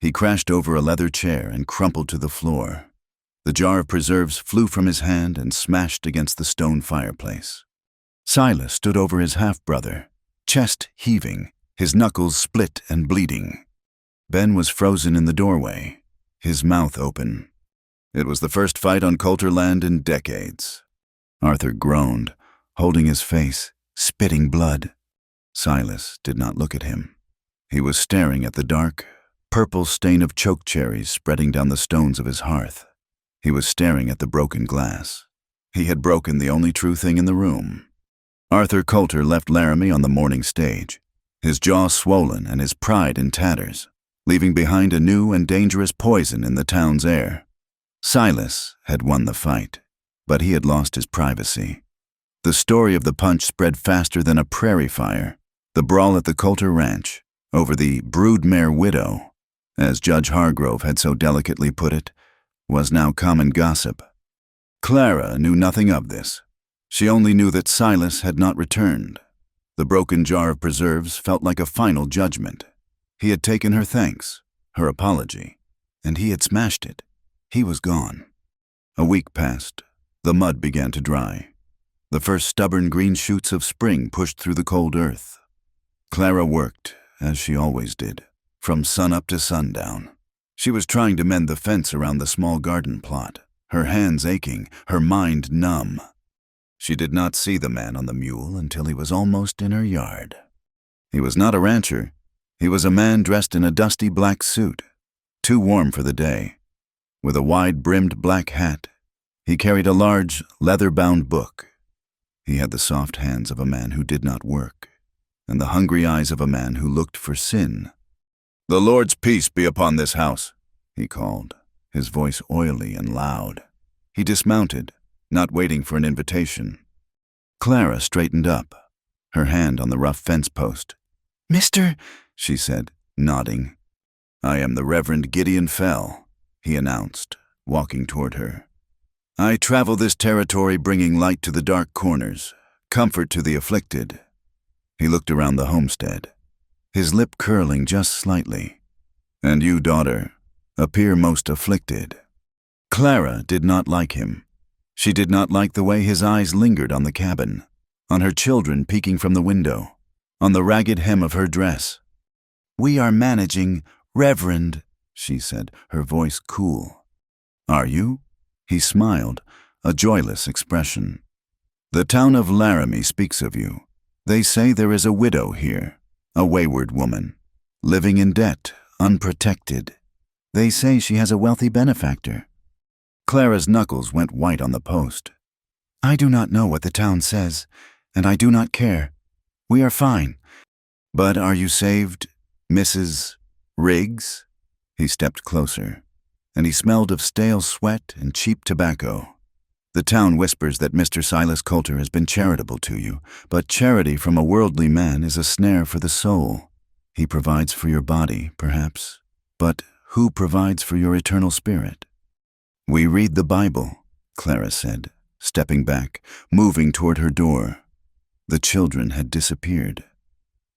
He crashed over a leather chair and crumpled to the floor. The jar of preserves flew from his hand and smashed against the stone fireplace. Silas stood over his half-brother, chest heaving, his knuckles split and bleeding. Ben was frozen in the doorway, his mouth open. It was the first fight on Coulter land in decades. Arthur groaned, holding his face, spitting blood. Silas did not look at him. He was staring at the dark, purple stain of choke cherries spreading down the stones of his hearth. He was staring at the broken glass. He had broken the only true thing in the room. Arthur Coulter left Laramie on the morning stage. his jaw swollen and his pride in tatters, leaving behind a new and dangerous poison in the town's air. Silas had won the fight, but he had lost his privacy. The story of the punch spread faster than a prairie fire. The brawl at the Coulter Ranch, over the broodmare widow, as Judge Hargrove had so delicately put it, was now common gossip. Clara knew nothing of this. She only knew that Silas had not returned. The broken jar of preserves felt like a final judgment. He had taken her thanks, her apology, and he had smashed it. He was gone. A week passed. The mud began to dry. The first stubborn green shoots of spring pushed through the cold earth. Clara worked, as she always did, from sunup to sundown. She was trying to mend the fence around the small garden plot, her hands aching, her mind numb. She did not see the man on the mule until he was almost in her yard. He was not a rancher. He was a man dressed in a dusty black suit, too warm for the day. With a wide-brimmed black hat, he carried a large, leather-bound book. He had the soft hands of a man who did not work, and the hungry eyes of a man who looked for sin. "The Lord's peace be upon this house," he called, his voice oily and loud. He dismounted, not waiting for an invitation. Clara straightened up, her hand on the rough fence post. "Mister," she said, nodding. "I am the Reverend Gideon Fell," he announced, walking toward her. "I travel this territory bringing light to the dark corners, comfort to the afflicted." He looked around the homestead, his lip curling just slightly. "And you, daughter, appear most afflicted." Clara did not like him. She did not like the way his eyes lingered on the cabin, on her children peeking from the window, on the ragged hem of her dress. "We are managing, Reverend," she said, her voice cool. "Are you?" He smiled, a joyless expression. "The town of Laramie speaks of you. They say there is a widow here, a wayward woman, living in debt, unprotected. They say she has a wealthy benefactor." Clara's knuckles went white on the post. "I do not know what the town says, and I do not care. We are fine." "But are you saved, Mrs. Riggs?" He stepped closer, and he smelled of stale sweat and cheap tobacco. "The town whispers that Mr. Silas Coulter has been charitable to you, but charity from a worldly man is a snare for the soul. He provides for your body, perhaps, but who provides for your eternal spirit?" "We read the Bible," Clara said, stepping back, moving toward her door. The children had disappeared.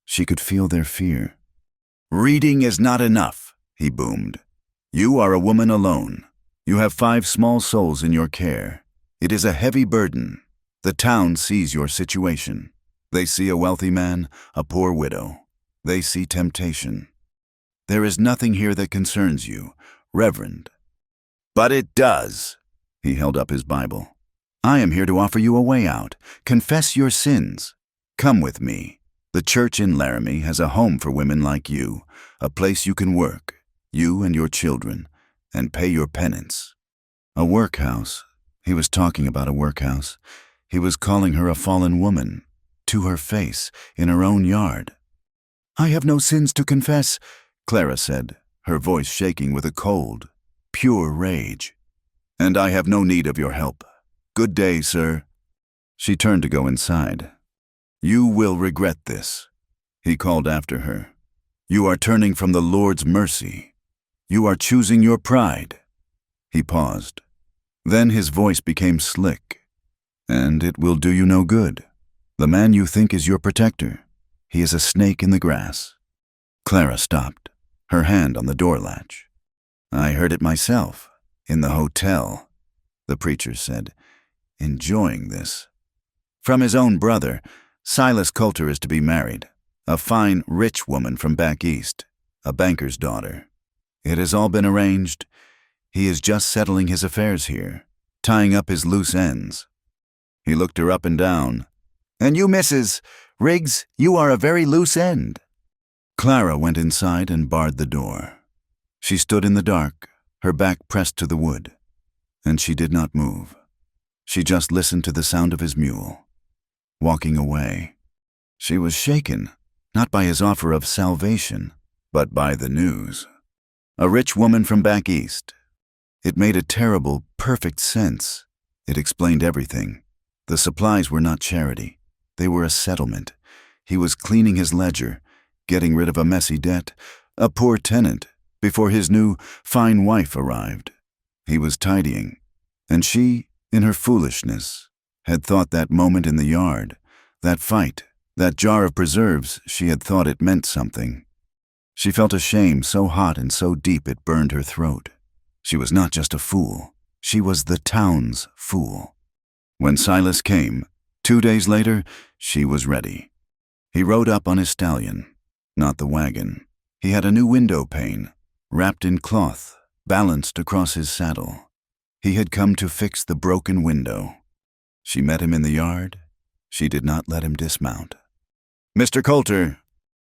She could feel their fear. "Reading is not enough," he boomed. "You are a woman alone. You have 5 small souls in your care. It is a heavy burden. The town sees your situation. They see a wealthy man, a poor widow. They see temptation. There is nothing here that concerns you, Reverend." "But it does." He held up his Bible. "I am here to offer you a way out. Confess your sins. Come with me. The church in Laramie has a home for women like you, a place you can work, you and your children, and pay your penance." A workhouse. He was talking about a workhouse. He was calling her a fallen woman, to her face, in her own yard. "I have no sins to confess," Clara said, her voice shaking with a cold, pure rage. "And I have no need of your help. Good day, sir." She turned to go inside. "You will regret this," he called after her. "You are turning from the Lord's mercy. You are choosing your pride." He paused. Then his voice became slick. "And it will do you no good. The man you think is your protector, he is a snake in the grass." Clara stopped, her hand on the door latch. "I heard it myself, in the hotel," the preacher said, enjoying this. "From his own brother, Silas Coulter is to be married, a fine, rich woman from back east, a banker's daughter. It has all been arranged. He is just settling his affairs here, tying up his loose ends." He looked her up and down. "And you, Mrs. Riggs, you are a very loose end." Clara went inside and barred the door. She stood in the dark, her back pressed to the wood, and she did not move. She just listened to the sound of his mule, walking away. She was shaken. not by his offer of salvation, but by the news. A rich woman from back east. It made a terrible, perfect sense. It explained everything. The supplies were not charity. They were a settlement. He was cleaning his ledger, getting rid of a messy debt, a poor tenant, before his new, fine wife arrived. He was tidying, and she, in her foolishness, had thought that moment in the yard, that fight, that jar of preserves, she had thought it meant something. She felt a shame so hot and so deep it burned her throat. She was not just a fool. She was the town's fool. When Silas came, 2 days later, she was ready. He rode up on his stallion, not the wagon. He had a new window pane, wrapped in cloth, balanced across his saddle. He had come to fix the broken window. She met him in the yard. She did not let him dismount. "Mr. Coulter."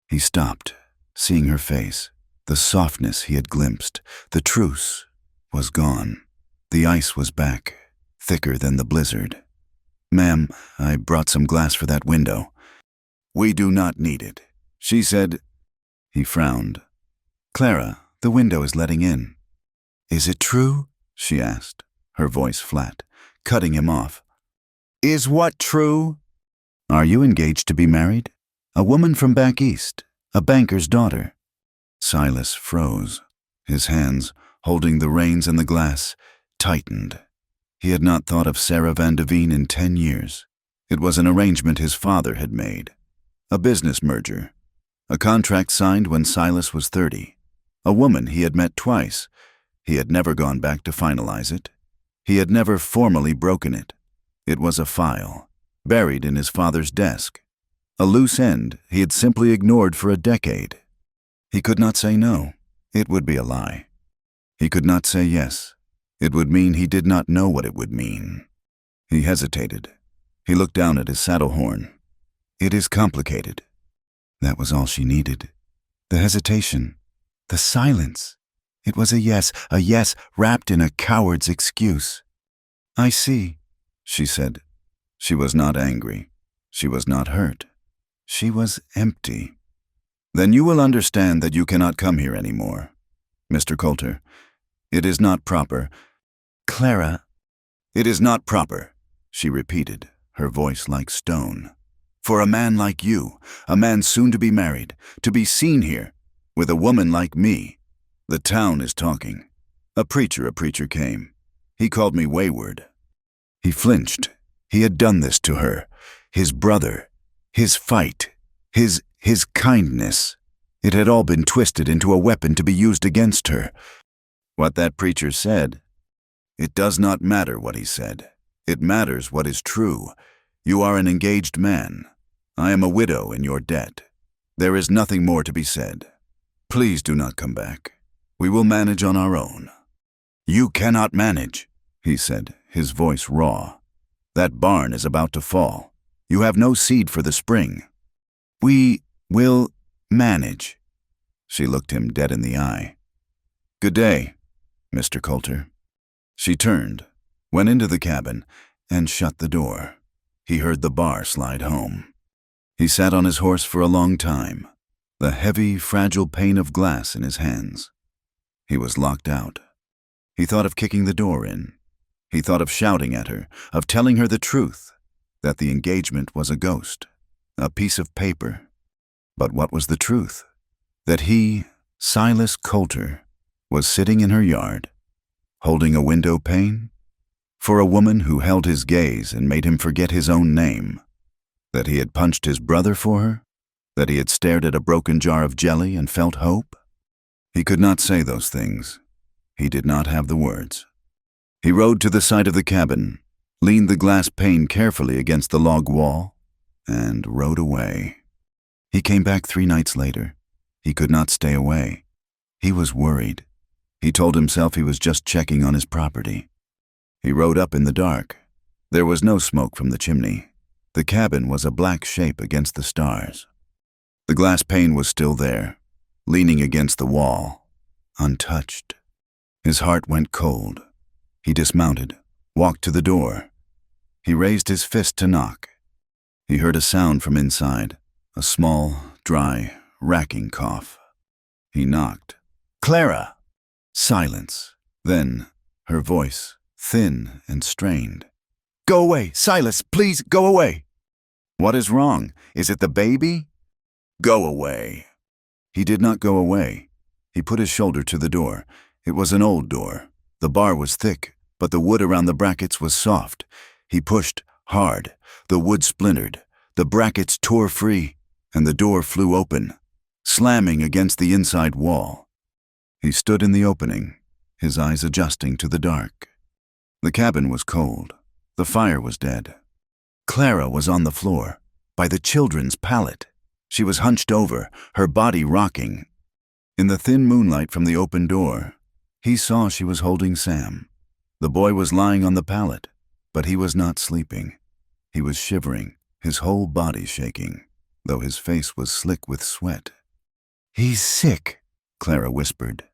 He stopped, seeing her face. The softness he had glimpsed, the truce, was gone. The ice was back, thicker than the blizzard. "Ma'am, I brought some glass for that window." "We do not need it," she said. He frowned. "Clara, the window is letting in." "Is it true?" she asked, her voice flat, cutting him off. "Is what true?" "Are you engaged to be married? A woman from back east, a banker's daughter." Silas froze. His hands, holding the reins and the glass, tightened. He had not thought of Sarah Van de Veen in 10 years. It was an arrangement his father had made. A business merger. A contract signed when Silas was 30. A woman he had met twice. He had never gone back to finalize it. He had never formally broken it. It was a file, buried in his father's desk. A loose end he had simply ignored for a decade. He could not say no. It would be a lie. He could not say yes. It would mean he did not know what it would mean. He hesitated. He looked down at his saddle horn. "It is complicated." That was all she needed. The hesitation. The silence. It was a yes wrapped in a coward's excuse. "I see," she said. She was not angry. She was not hurt. She was empty. "Then you will understand that you cannot come here anymore, Mr. Coulter. It is not proper." "Clara." "It is not proper," she repeated, her voice like stone. "For a man like you, a man soon to be married, to be seen here, with a woman like me. The town is talking. A preacher came. He called me wayward." He flinched. He had done this to her. His brother. His fight. His kindness. It had all been twisted into a weapon to be used against her. What that preacher said. It does not matter what he said. It matters what is true. You are an engaged man. I am a widow in your debt. There is nothing more to be said. Please do not come back. We will manage on our own." "You cannot manage," he said, his voice raw. "That barn is about to fall. You have no seed for the spring." "We will manage." She looked him dead in the eye. "Good day, Mr. Coulter." She turned, went into the cabin, and shut the door. He heard the bar slide home. He sat on his horse for a long time, the heavy, fragile pane of glass in his hands. He was locked out. He thought of kicking the door in. He thought of shouting at her, of telling her the truth, that the engagement was a ghost, a piece of paper. But what was the truth? That he, Silas Coulter, was sitting in her yard, holding a window pane, for a woman who held his gaze and made him forget his own name. That he had punched his brother for her? That he had stared at a broken jar of jelly and felt hope? He could not say those things. He did not have the words. He rode to the side of the cabin, leaned the glass pane carefully against the log wall, and rode away. He came back 3 nights later. He could not stay away. He was worried. He told himself he was just checking on his property. He rode up in the dark. There was no smoke from the chimney. The cabin was a black shape against the stars. The glass pane was still there, leaning against the wall, untouched. His heart went cold. He dismounted, walked to the door. He raised his fist to knock. He heard a sound from inside, a small, dry, racking cough. He knocked. "Clara!" Silence. Then, her voice, thin and strained. "Go away, Silas, please go away." "What is wrong? Is it the baby?" "Go away." He did not go away. He put his shoulder to the door. It was an old door. The bar was thick, but the wood around the brackets was soft. He pushed hard. The wood splintered. The brackets tore free, and the door flew open, slamming against the inside wall. He stood in the opening, his eyes adjusting to the dark. The cabin was cold. The fire was dead. Clara was on the floor, by the children's pallet. She was hunched over, her body rocking. In the thin moonlight from the open door, he saw she was holding Sam. The boy was lying on the pallet, but he was not sleeping. He was shivering, his whole body shaking, though his face was slick with sweat. "He's sick," Clara whispered.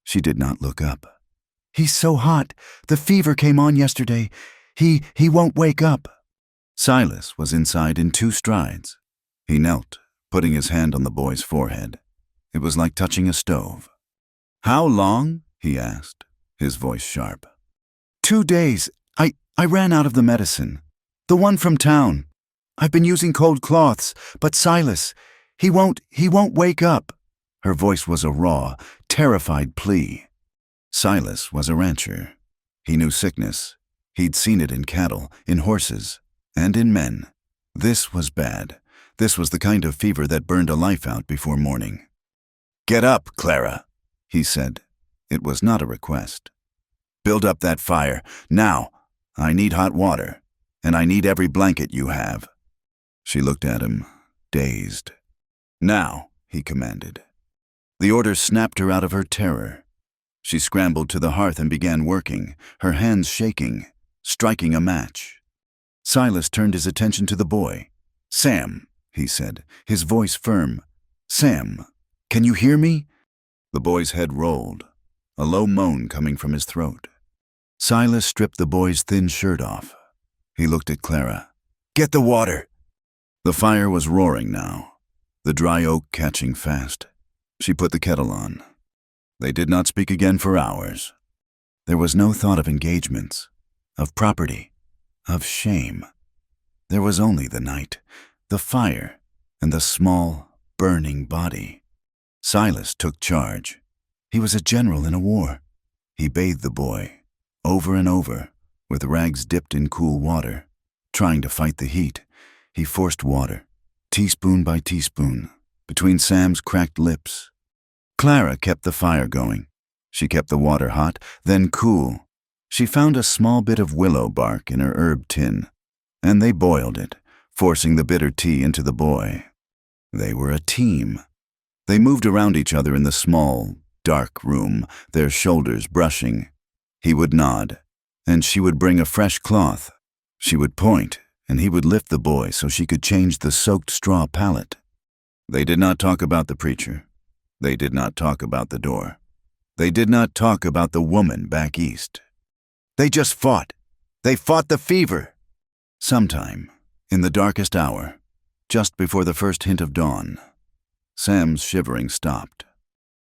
She did not look up. "He's so hot. The fever came on yesterday. He won't wake up." Silas was inside in 2 strides. He knelt, putting his hand on the boy's forehead. It was like touching a stove. "How long?" he asked, his voice sharp. 2 days. I ran out of the medicine. The one from town. I've been using cold cloths, but Silas, he won't wake up." Her voice was a raw, terrified plea. Silas was a rancher. He knew sickness. He'd seen it in cattle, in horses, and in men. This was bad. This was the kind of fever that burned a life out before morning. "Get up, Clara," he said. It was not a request. "Build up that fire, now. I need hot water, and I need every blanket you have." She looked at him, dazed. "Now," he commanded. The order snapped her out of her terror. She scrambled to the hearth and began working, her hands shaking, striking a match. Silas turned his attention to the boy. "Sam," he said, his voice firm. "Sam, can you hear me?" The boy's head rolled, a low moan coming from his throat. Silas stripped the boy's thin shirt off. He looked at Clara. "Get the water." The fire was roaring now, the dry oak catching fast. She put the kettle on. They did not speak again for hours. There was no thought of engagements, of property, of shame. There was only the night, the fire, and the small, burning body. Silas took charge. He was a general in a war. He bathed the boy, over and over, with rags dipped in cool water. Trying to fight the heat, he forced water, teaspoon by teaspoon, between Sam's cracked lips. Clara kept the fire going. She kept the water hot, then cool. She found a small bit of willow bark in her herb tin, and they boiled it, forcing the bitter tea into the boy. They were a team. They moved around each other in the small, dark room, their shoulders brushing. He would nod, and she would bring a fresh cloth. She would point, and he would lift the boy so she could change the soaked straw pallet. They did not talk about the preacher. They did not talk about the door. They did not talk about the woman back east. They just fought. They fought the fever. Sometime, in the darkest hour, just before the first hint of dawn, Sam's shivering stopped.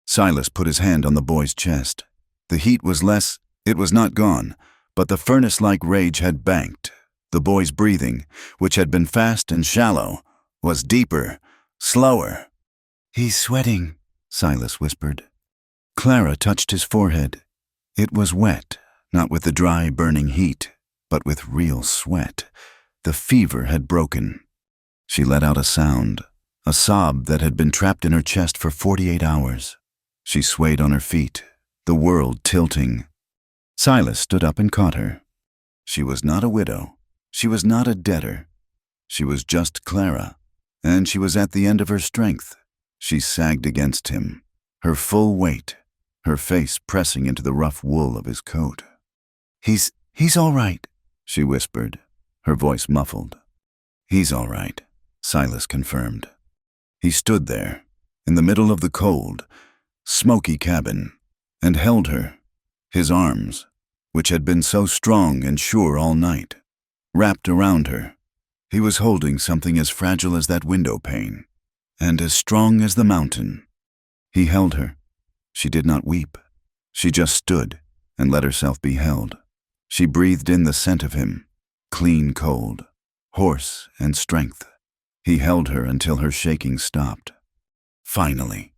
Silas put his hand on the boy's chest. The heat was less. It was not gone, but the furnace-like rage had banked. The boy's breathing, which had been fast and shallow, was deeper, slower. "He's sweating," Silas whispered. Clara touched his forehead. It was wet, not with the dry, burning heat, but with real sweat. The fever had broken. She let out a sound, a sob that had been trapped in her chest for 48 hours. She swayed on her feet, the world tilting. Silas stood up and caught her. She was not a widow. She was not a debtor. She was just Clara, and she was at the end of her strength. She sagged against him, her full weight, her face pressing into the rough wool of his coat. He's all right," she whispered, her voice muffled. "He's all right," Silas confirmed. He stood there, in the middle of the cold, smoky cabin, and held her, his arms, which had been so strong and sure all night, wrapped around her. He was holding something as fragile as that window pane. and as strong as the mountain. He held her. She did not weep. She just stood and let herself be held. She breathed in the scent of him, clean cold, hoarse and strength. He held her until her shaking stopped. Finally,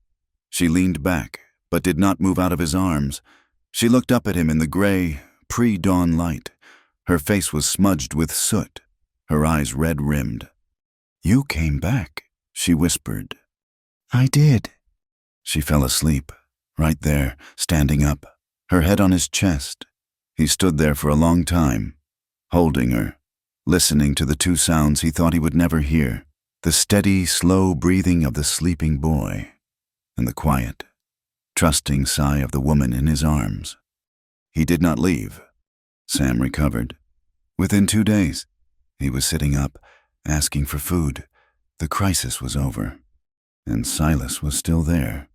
she leaned back, but did not move out of his arms. She looked up at him in the gray, pre-dawn light. Her face was smudged with soot, her eyes red-rimmed. "You came back," she whispered. "I did." She fell asleep, right there, standing up, her head on his chest. He stood there for a long time, holding her, listening to the two sounds he thought he would never hear, the steady, slow breathing of the sleeping boy, and the quiet, trusting sigh of the woman in his arms. He did not leave. Sam recovered. Within 2 days, he was sitting up, asking for food. The crisis was over, and Silas was still there.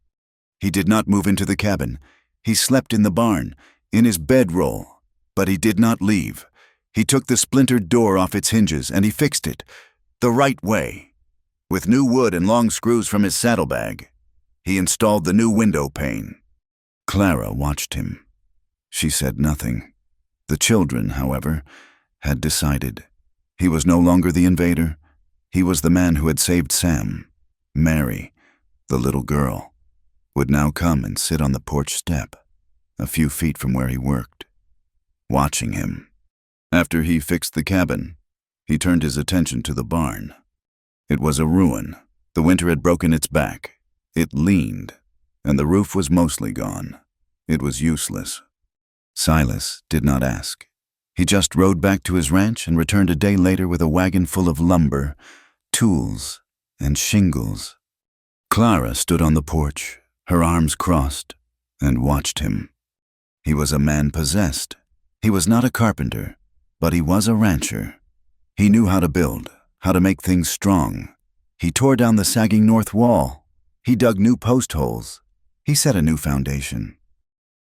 He did not move into the cabin. He slept in the barn, in his bedroll, but he did not leave. He took the splintered door off its hinges and he fixed it, the right way. With new wood and long screws from his saddlebag, he installed the new window pane. Clara watched him. She said nothing. The children, however, had decided. He was no longer the invader. He was the man who had saved Sam. Mary, the little girl, would now come and sit on the porch step, a few feet from where he worked, watching him. After he fixed the cabin, he turned his attention to the barn. It was a ruin. The winter had broken its back. It leaned, and the roof was mostly gone. It was useless. Silas did not ask. He just rode back to his ranch and returned a day later with a wagon full of lumber, tools, and shingles. Clara stood on the porch, her arms crossed, and watched him. He was a man possessed. He was not a carpenter, but he was a rancher. He knew how to build, how to make things strong. He tore down the sagging north wall. He dug new post holes. He set a new foundation.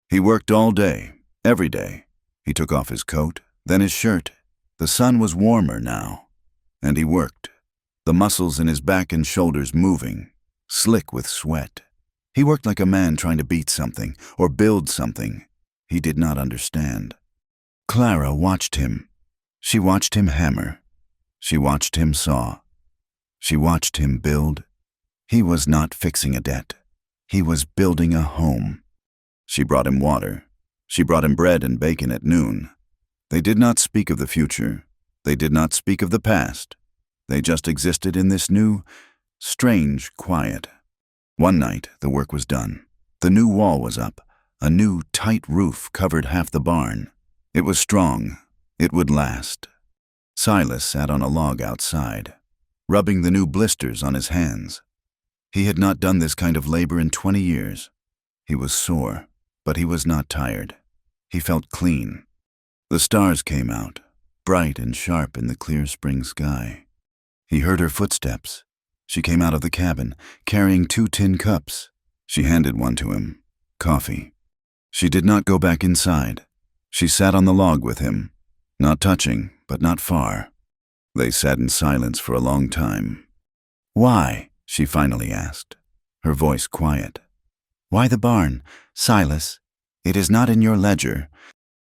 He worked all day, every day. He took off his coat, then his shirt. The sun was warmer now, and he worked, the muscles in his back and shoulders moving, slick with sweat. He worked like a man trying to beat something or build something he did not understand. Clara watched him. She watched him hammer. She watched him saw. She watched him build. He was not fixing a debt. He was building a home. She brought him water. She brought him bread and bacon at noon. They did not speak of the future. They did not speak of the past. They just existed in this new, strange quiet. One night, the work was done. The new wall was up. A new, tight roof covered half the barn. It was strong. It would last. Silas sat on a log outside, rubbing the new blisters on his hands. He had not done this kind of labor in 20 years. He was sore, but he was not tired. He felt clean. The stars came out, bright and sharp in the clear spring sky. He heard her footsteps. She came out of the cabin, carrying 2 tin cups. She handed one to him, coffee. She did not go back inside. She sat on the log with him, not touching, but not far. They sat in silence for a long time. "Why?" she finally asked, her voice quiet. "Why the barn, Silas? It is not in your ledger."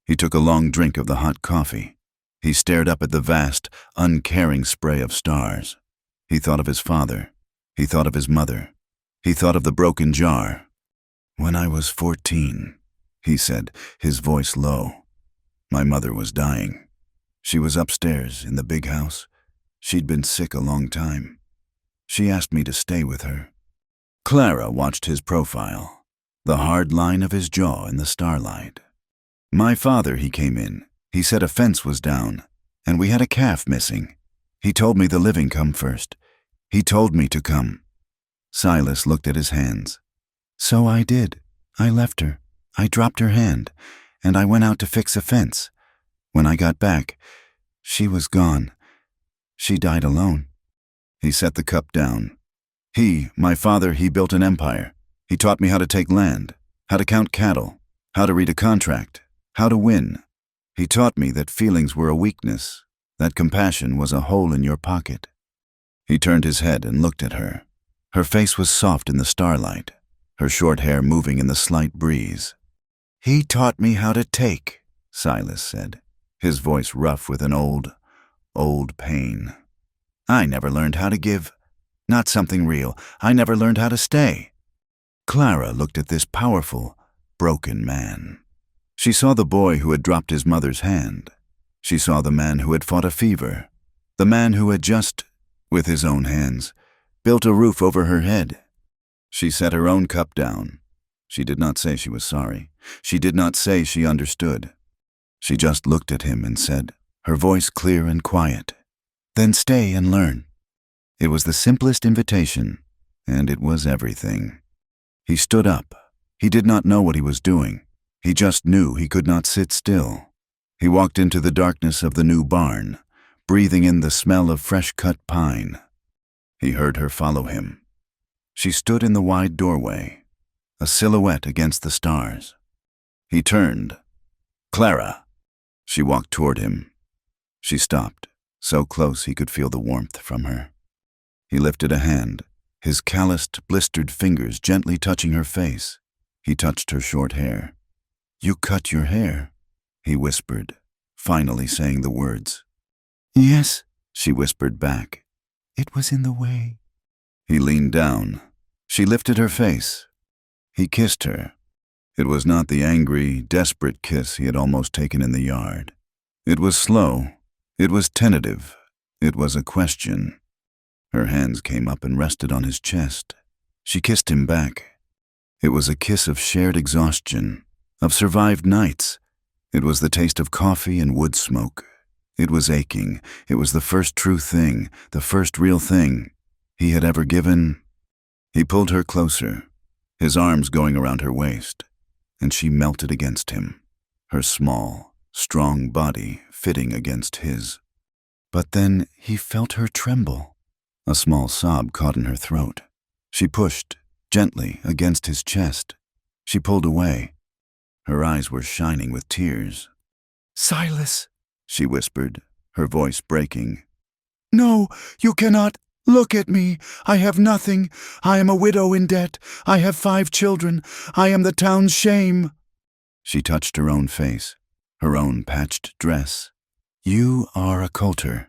He took a long drink of the hot coffee. He stared up at the vast, uncaring spray of stars. He thought of his father. He thought of his mother. He thought of the broken jar. "When I was 14, he said, his voice low. "My mother was dying. She was upstairs in the big house. She'd been sick a long time. She asked me to stay with her." Clara watched his profile, the hard line of his jaw in the starlight. "My father, he came in. He said a fence was down, and we had a calf missing. He told me the living come first. He told me to come." Silas looked at his hands. "So I did. I left her. I dropped her hand, and I went out to fix a fence. When I got back, she was gone. She died alone." He set the cup down. My father, he built an empire. He taught me how to take land, how to count cattle, how to read a contract, how to win. He taught me that feelings were a weakness, that compassion was a hole in your pocket. He turned his head and looked at her. Her face was soft in the starlight, her short hair moving in the slight breeze. "He taught me how to take," Silas said, his voice rough with an old pain. "I never learned how to give. Not something real. I never learned how to stay." Clara looked at this powerful, broken man. She saw the boy who had dropped his mother's hand. She saw the man who had fought a fever, the man who had just, with his own hands, built a roof over her head. She set her own cup down. She did not say she was sorry. She did not say she understood. She just looked at him and said, her voice clear and quiet, "Then stay and learn." It was the simplest invitation, and it was everything. He stood up. He did not know what he was doing. He just knew he could not sit still. He walked into the darkness of the new barn, breathing in the smell of fresh-cut pine. He heard her follow him. She stood in the wide doorway, a silhouette against the stars. He turned. "Clara." She walked toward him. She stopped, so close he could feel the warmth from her. He lifted a hand, his calloused, blistered fingers gently touching her face. He touched her short hair. "You cut your hair," he whispered, finally saying the words. "Yes," she whispered back. "It was in the way." He leaned down. She lifted her face. He kissed her. It was not the angry, desperate kiss he had almost taken in the yard. It was slow. It was tentative. It was a question. Her hands came up and rested on his chest. She kissed him back. It was a kiss of shared exhaustion, of survived nights. It was the taste of coffee and wood smoke. It was aching. It was the first true thing, the first real thing he had ever given. He pulled her closer, his arms going around her waist, and she melted against him, her small, strong body fitting against his. But then he felt her tremble. A small sob caught in her throat. She pushed, gently, against his chest. She pulled away. Her eyes were shining with tears. "Silas," she whispered, her voice breaking. "No, you cannot. Look at me. I have nothing. I am a widow in debt. I have 5 children. I am the town's shame." She touched her own face, her own patched dress. "You are a Coulter.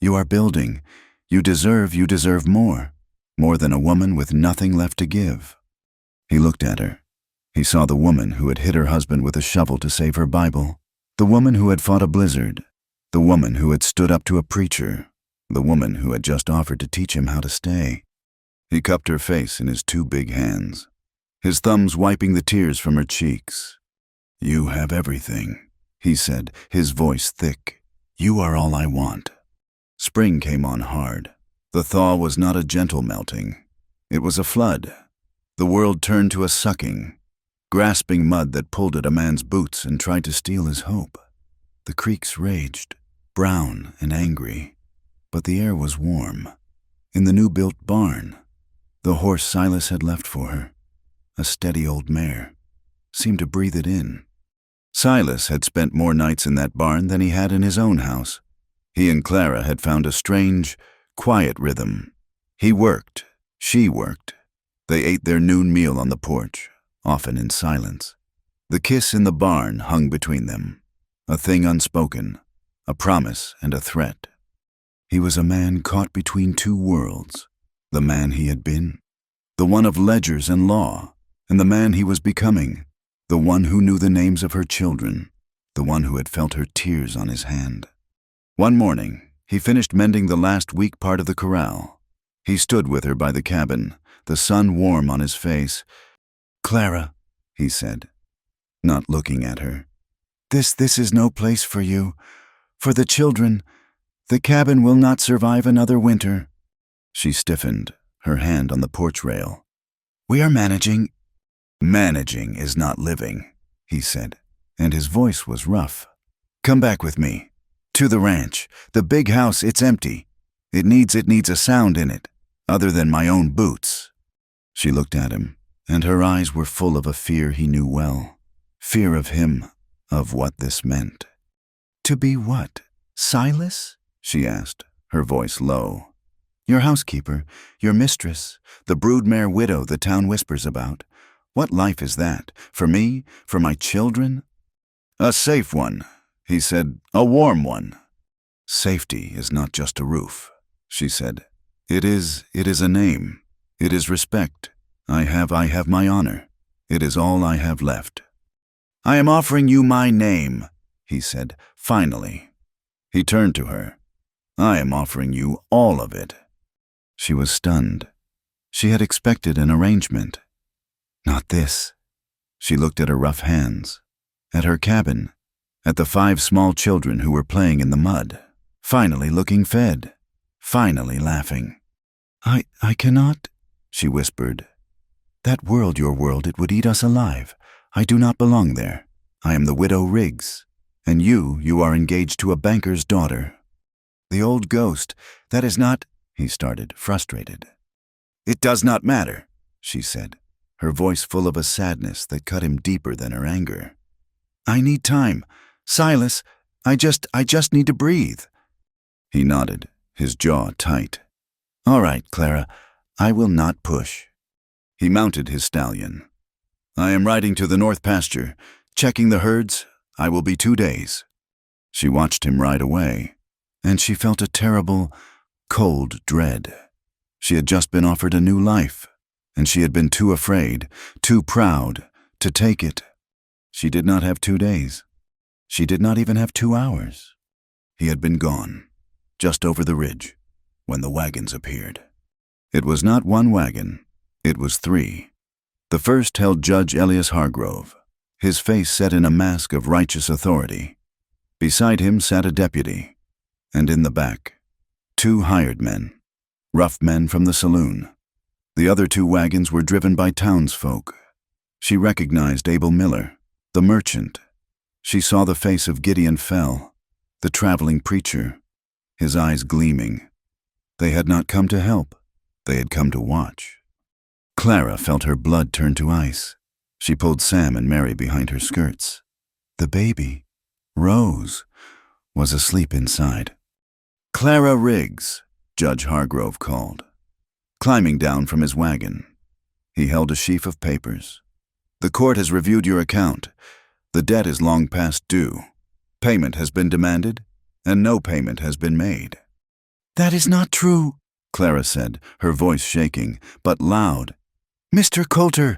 You are building. You deserve more than a woman with nothing left to give." He looked at her. He saw the woman who had hit her husband with a shovel to save her Bible, the woman who had fought a blizzard, the woman who had stood up to a preacher, the woman who had just offered to teach him how to stay. He cupped her face in his 2 big hands, his thumbs wiping the tears from her cheeks. "You have everything," he said, his voice thick. "You are all I want." Spring came on hard. The thaw was not a gentle melting. It was a flood. The world turned to a sucking, grasping mud that pulled at a man's boots and tried to steal his hope. The creeks raged, brown and angry, but the air was warm. In the new-built barn, the horse Silas had left for her, a steady old mare, seemed to breathe it in. Silas had spent more nights in that barn than he had in his own house. He and Clara had found a strange, quiet rhythm. He worked, she worked. They ate their noon meal on the porch, often in silence. The kiss in the barn hung between them, a thing unspoken, a promise and a threat. He was a man caught between 2 worlds, the man he had been, the one of ledgers and law, and the man he was becoming, the one who knew the names of her children, the one who had felt her tears on his hand. One morning, he finished mending the last weak part of the corral. He stood with her by the cabin, the sun warm on his face. "Clara," he said, not looking at her, This is no place for you. For the children, the cabin will not survive another winter." She stiffened, her hand on the porch rail. "We are managing." "Managing is not living," he said, and his voice was rough. "Come back with me. To the ranch. The big house, it's empty. It needs a sound in it, other than my own boots." She looked at him, and her eyes were full of a fear he knew well. Fear of him, of what this meant. "To be what? Silas?" she asked, her voice low. Your housekeeper, your mistress, the broodmare widow the town whispers about. What life is that? For me? For my children? A safe one, he said, a warm one. Safety is not just a roof, she said. It is a name. It is respect. I have my honor. It is all I have left. I am offering you my name, he said, finally. He turned to her. I am offering you all of it. She was stunned. She had expected an arrangement. Not this. She looked at her rough hands, at her cabin, at the 5 small children who were playing in the mud, finally looking fed, finally laughing. I cannot, she whispered. That world, your world, it would eat us alive. I do not belong there. I am the widow Riggs, and you are engaged to a banker's daughter. The old ghost, that is not, he started, frustrated. It does not matter, she said, her voice full of a sadness that cut him deeper than her anger. I need time. Silas, I just need to breathe. He nodded, his jaw tight. All right, Clara, I will not push. He mounted his stallion. I am riding to the north pasture, checking the herds. I will be 2 days. She watched him ride away, and she felt a terrible, cold dread. She had just been offered a new life, and she had been too afraid, too proud, to take it. She did not have 2 days. She did not even have 2 hours. He had been gone, just over the ridge, when the wagons appeared. It was not 1 wagon, it was 3. The first held Judge Elias Hargrove, his face set in a mask of righteous authority. Beside him sat a deputy, and in the back, 2 hired men, rough men from the saloon. The other 2 wagons were driven by townsfolk. She recognized Abel Miller, the merchant. She saw the face of Gideon Fell, the traveling preacher, his eyes gleaming. They had not come to help. They had come to watch. Clara felt her blood turn to ice. She pulled Sam and Mary behind her skirts. The baby, Rose, was asleep inside. Clara Riggs, Judge Hargrove called, climbing down from his wagon. He held a sheaf of papers. The court has reviewed your account. The debt is long past due. Payment has been demanded, and no payment has been made. That is not true, Clara said, her voice shaking, but loud. Mr. Coulter.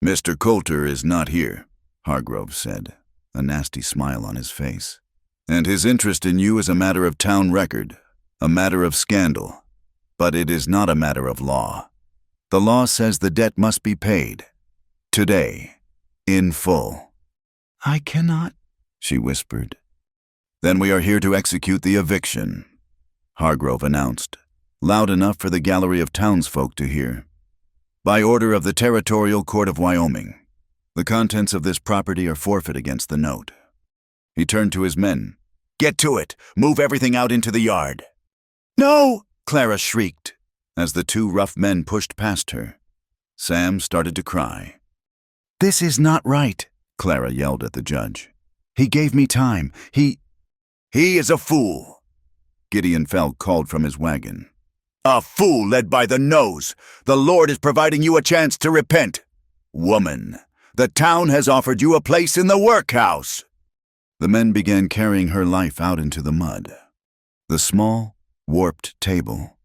Mr. Coulter is not here, Hargrove said, a nasty smile on his face. And his interest in you is a matter of town record, a matter of scandal. But it is not a matter of law. The law says the debt must be paid. Today. In full. I cannot, she whispered. Then we are here to execute the eviction, Hargrove announced, loud enough for the gallery of townsfolk to hear. By order of the Territorial Court of Wyoming, the contents of this property are forfeit against the note. He turned to his men. Get to it! Move everything out into the yard! No! Clara shrieked, as the 2 rough men pushed past her. Sam started to cry. This is not right, Clara yelled at the judge. He gave me time. He is a fool, Gideon Fell called from his wagon. A fool led by the nose. The Lord is providing you a chance to repent. Woman, the town has offered you a place in the workhouse. The men began carrying her life out into the mud. The small, warped table,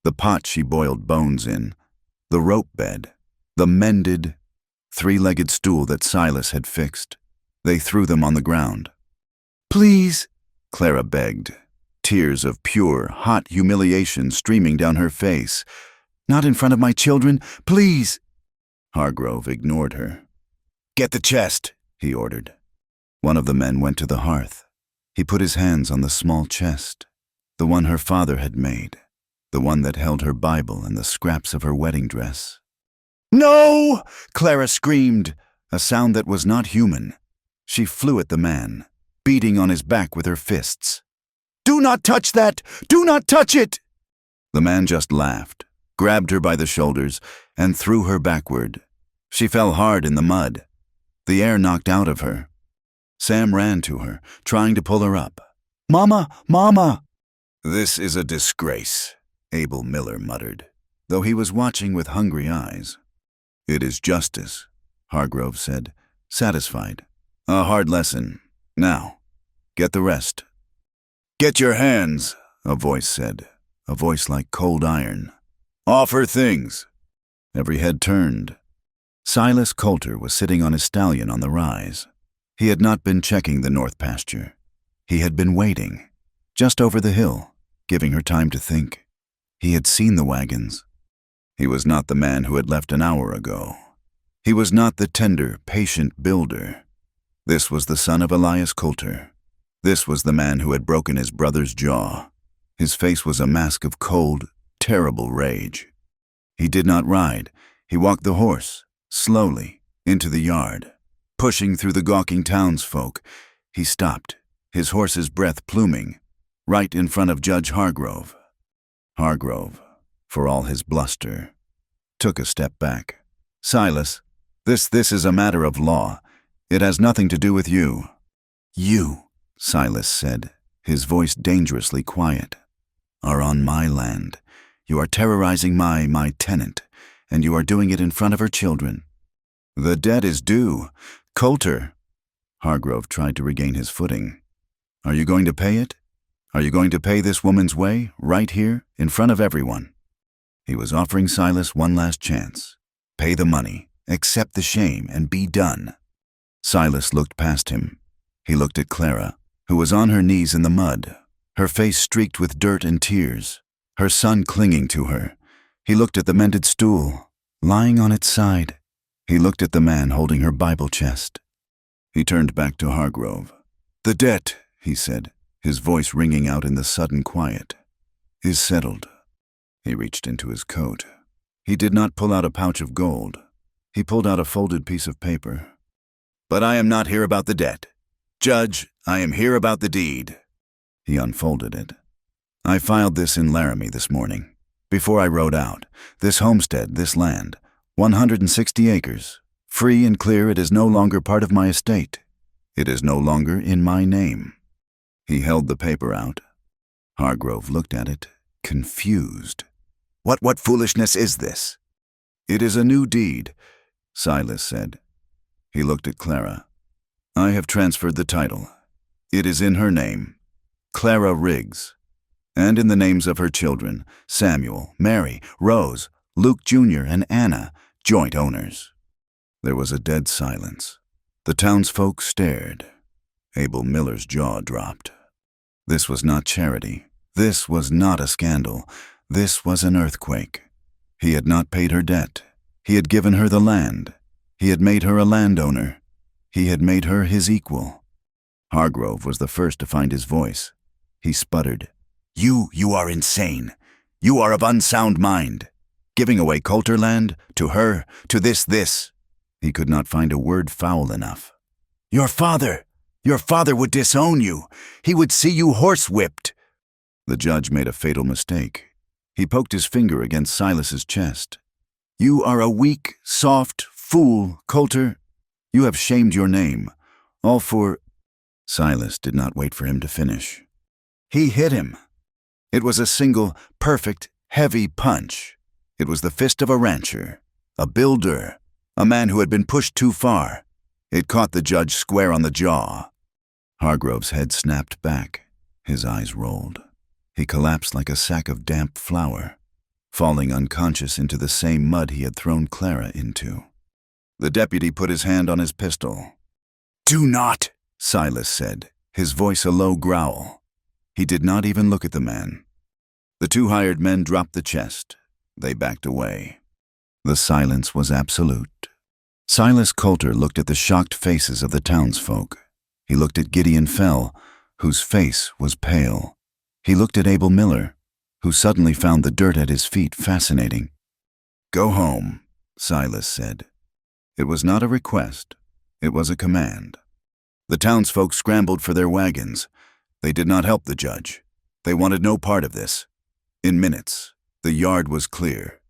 the pot she boiled bones in, the rope bed, the mended, 3-legged stool that Silas had fixed. They threw them on the ground. Please, Clara begged, tears of pure, hot humiliation streaming down her face. Not in front of my children, please. Hargrove ignored her. Get the chest, he ordered. One of the men went to the hearth. He put his hands on the small chest, the one her father had made, the one that held her Bible and the scraps of her wedding dress. No! Clara screamed, a sound that was not human. She flew at the man, beating on his back with her fists. Do not touch that! Do not touch it! The man just laughed, grabbed her by the shoulders, and threw her backward. She fell hard in the mud. The air knocked out of her. Sam ran to her, trying to pull her up. Mama! Mama! This is a disgrace. Abel Miller muttered, though he was watching with hungry eyes. "It is justice," Hargrove said, satisfied. "A hard lesson. Now, get the rest." "Get your hands," a voice said, a voice like cold iron. "Offer things." Every head turned. Silas Coulter was sitting on his stallion on the rise. He had not been checking the north pasture. He had been waiting, just over the hill, giving her time to think. He had seen the wagons. He was not the man who had left an hour ago. He was not the tender, patient builder. This was the son of Elias Coulter. This was the man who had broken his brother's jaw. His face was a mask of cold, terrible rage. He did not ride. He walked the horse, slowly, into the yard. Pushing through the gawking townsfolk, he stopped, his horse's breath pluming, right in front of Judge Hargrove. Hargrove, for all his bluster, took a step back. "Silas, this is a matter of law. It has nothing to do with you." "You," Silas said, his voice dangerously quiet, "are on my land. You are terrorizing my tenant, and you are doing it in front of her children." "The debt is due. Coulter." Hargrove tried to regain his footing. "Are you going to pay it? Are you going to pay this woman's way, right here, in front of everyone?" He was offering Silas one last chance. Pay the money, accept the shame, and be done. Silas looked past him. He looked at Clara, who was on her knees in the mud, her face streaked with dirt and tears, her son clinging to her. He looked at the mended stool, lying on its side. He looked at the man holding her Bible chest. He turned back to Hargrove. "The debt," he said, his voice ringing out in the sudden quiet, "is settled." He reached into his coat. He did not pull out a pouch of gold. He pulled out a folded piece of paper. "But I am not here about the debt. Judge, I am here about the deed." He unfolded it. "I filed this in Laramie this morning, before I rode out. This homestead, this land, 160 acres. Free and clear, it is no longer part of my estate. It is no longer in my name." He held the paper out. Hargrove looked at it, confused. What foolishness is this?" "It is a new deed," Silas said. He looked at Clara. "I have transferred the title. It is in her name, Clara Riggs, and in the names of her children, Samuel, Mary, Rose, Luke Jr., and Anna, joint owners." There was a dead silence. The townsfolk stared. Abel Miller's jaw dropped. This was not charity. This was not a scandal. This was an earthquake. He had not paid her debt. He had given her the land. He had made her a landowner. He had made her his equal. Hargrove was the first to find his voice. He sputtered. You are insane. You are of unsound mind. Giving away Coulter land, to her, to this. He could not find a word foul enough. Your father would disown you. He would see you horsewhipped." The judge made a fatal mistake. He poked his finger against Silas's chest. "You are a weak, soft fool, Coulter. You have shamed your name. All for—" Silas did not wait for him to finish. He hit him. It was a single, perfect, heavy punch. It was the fist of a rancher, a builder, a man who had been pushed too far. It caught the judge square on the jaw. Hargrove's head snapped back. His eyes rolled. He collapsed like a sack of damp flour, falling unconscious into the same mud he had thrown Clara into. The deputy put his hand on his pistol. "Do not," Silas said, his voice a low growl. He did not even look at the man. The two hired men dropped the chest. They backed away. The silence was absolute. Silas Coulter looked at the shocked faces of the townsfolk. He looked at Gideon Fell, whose face was pale. He looked at Abel Miller, who suddenly found the dirt at his feet fascinating. "Go home," Silas said. It was not a request. It was a command. The townsfolk scrambled for their wagons. They did not help the judge. They wanted no part of this. In minutes, the yard was clear.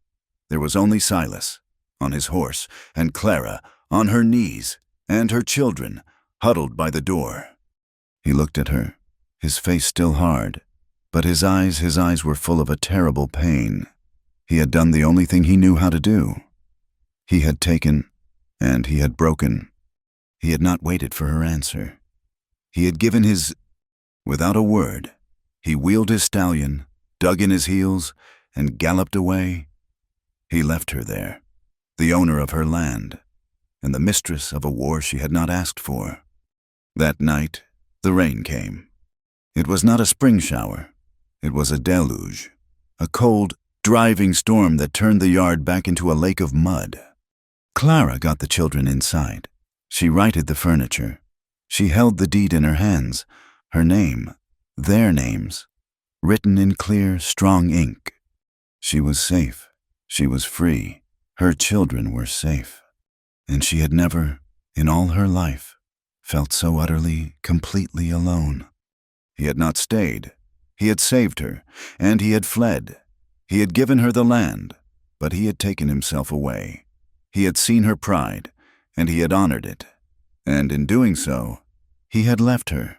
There was only Silas, on his horse, and Clara, on her knees, and her children, huddled by the door. He looked at her, his face still hard, But his eyes were full of a terrible pain. He had done the only thing he knew how to do. He had taken, and he had broken. He had not waited for her answer. He had given his... Without a word, he wheeled his stallion, dug in his heels, and galloped away. He left her there, the owner of her land, and the mistress of a war she had not asked for. That night, the rain came. It was not a spring shower. It was a deluge, a cold, driving storm that turned the yard back into a lake of mud. Clara got the children inside. She righted the furniture. She held the deed in her hands, her name, their names, written in clear, strong ink. She was safe. She was free. Her children were safe. And she had never, in all her life, felt so utterly, completely alone. He had not stayed. He had saved her, and he had fled. He had given her the land, but he had taken himself away. He had seen her pride, and he had honored it. And in doing so, he had left her.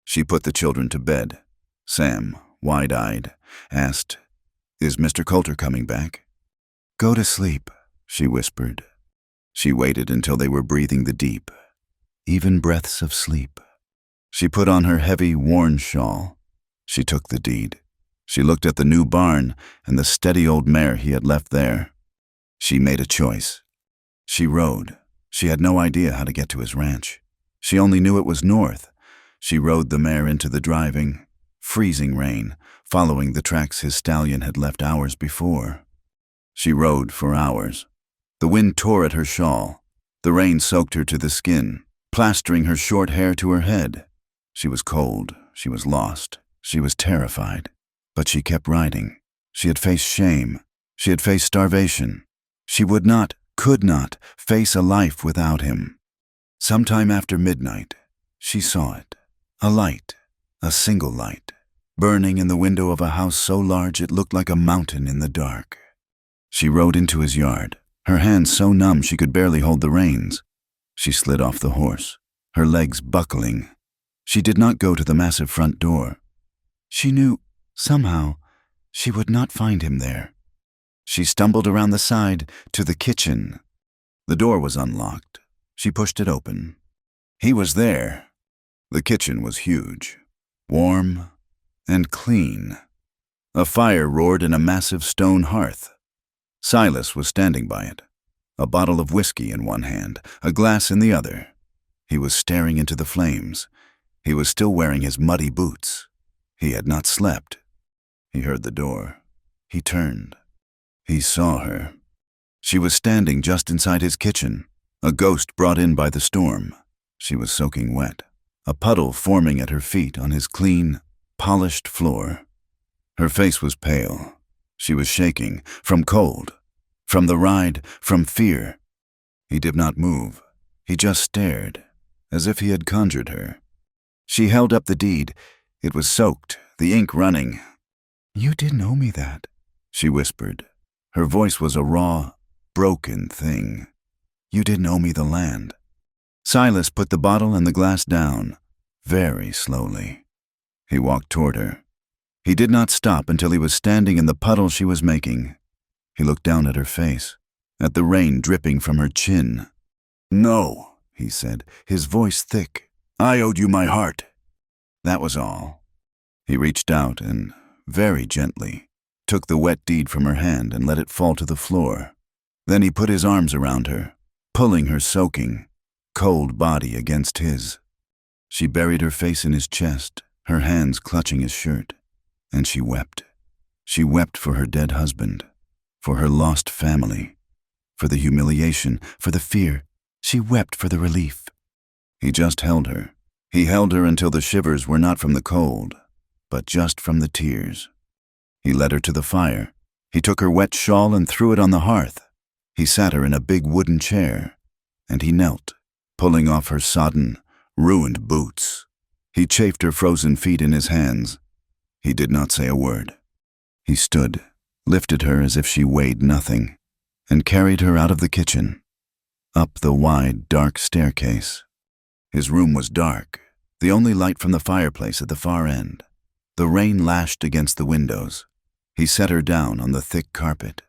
She put the children to bed. Sam, wide-eyed, asked, "Is Mr. Coulter coming back?" "Go to sleep," she whispered. She waited until they were breathing the deep, even breaths of sleep. She put on her heavy, worn shawl. She took the deed. She looked at the new barn and the steady old mare he had left there. She made a choice. She rode. She had no idea how to get to his ranch. She only knew it was north. She rode the mare into the driving, freezing rain, following the tracks his stallion had left hours before. She rode for hours. The wind tore at her shawl. The rain soaked her to the skin, plastering her short hair to her head. She was cold. She was lost. She was terrified. But she kept riding. She had faced shame. She had faced starvation. She would not, could not, face a life without him. Sometime after midnight, she saw it. A light, a single light, burning in the window of a house so large it looked like a mountain in the dark. She rode into his yard, her hands so numb she could barely hold the reins. She slid off the horse, her legs buckling. She did not go to the massive front door. She knew, somehow, she would not find him there. She stumbled around the side to the kitchen. The door was unlocked. She pushed it open. He was there. The kitchen was huge, warm, and clean. A fire roared in a massive stone hearth. Silas was standing by it, a bottle of whiskey in one hand, a glass in the other. He was staring into the flames. He was still wearing his muddy boots. He had not slept. He heard the door. He turned. He saw her. She was standing just inside his kitchen, a ghost brought in by the storm. She was soaking wet, a puddle forming at her feet on his clean, polished floor. Her face was pale. She was shaking, from cold, from the ride, from fear. He did not move. He just stared, as if he had conjured her. She held up the deed. It was soaked, the ink running. "You didn't owe me that," she whispered. Her voice was a raw, broken thing. "You didn't owe me the land." Silas put the bottle and the glass down, very slowly. He walked toward her. He did not stop until he was standing in the puddle she was making. He looked down at her face, at the rain dripping from her chin. "No," he said, his voice thick. "I owed you my heart." That was all. He reached out and, very gently, took the wet deed from her hand and let it fall to the floor. Then he put his arms around her, pulling her soaking, cold body against his. She buried her face in his chest, her hands clutching his shirt, and she wept. She wept for her dead husband, for her lost family, for the humiliation, for the fear. She wept for the relief. He just held her. He held her until the shivers were not from the cold, but just from the tears. He led her to the fire. He took her wet shawl and threw it on the hearth. He sat her in a big wooden chair, and he knelt, pulling off her sodden, ruined boots. He chafed her frozen feet in his hands. He did not say a word. He stood, lifted her as if she weighed nothing, and carried her out of the kitchen, up the wide, dark staircase. His room was dark, the only light from the fireplace at the far end. The rain lashed against the windows. He set her down on the thick carpet.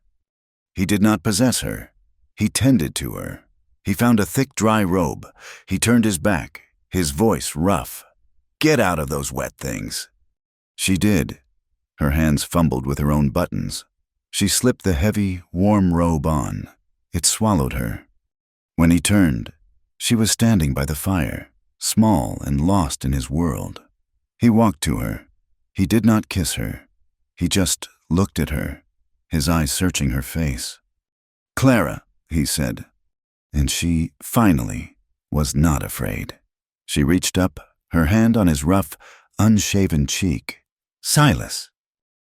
He did not possess her. He tended to her. He found a thick, dry robe. He turned his back, his voice rough. "Get out of those wet things." She did. Her hands fumbled with her own buttons. She slipped the heavy, warm robe on. It swallowed her. When he turned, she was standing by the fire, small and lost in his world. He walked to her. He did not kiss her. He just looked at her, his eyes searching her face. "Clara," he said. And she, finally, was not afraid. She reached up, her hand on his rough, unshaven cheek. "Silas."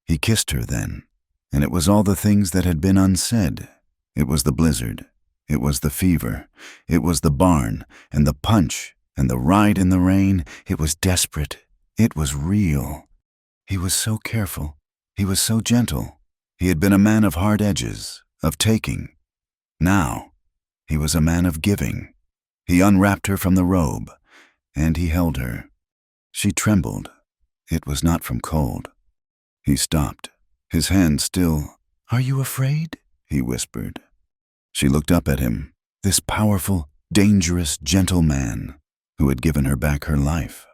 He kissed her then, and it was all the things that had been unsaid. It was the blizzard. It was the fever. It was the barn, and the punch, and the ride in the rain. It was desperate. It was real. He was so careful. He was so gentle. He had been a man of hard edges, of taking. Now, he was a man of giving. He unwrapped her from the robe, and he held her. She trembled. It was not from cold. He stopped, his hand still. "Are you afraid?" he whispered. She looked up at him, this powerful, dangerous, gentle man who had given her back her life.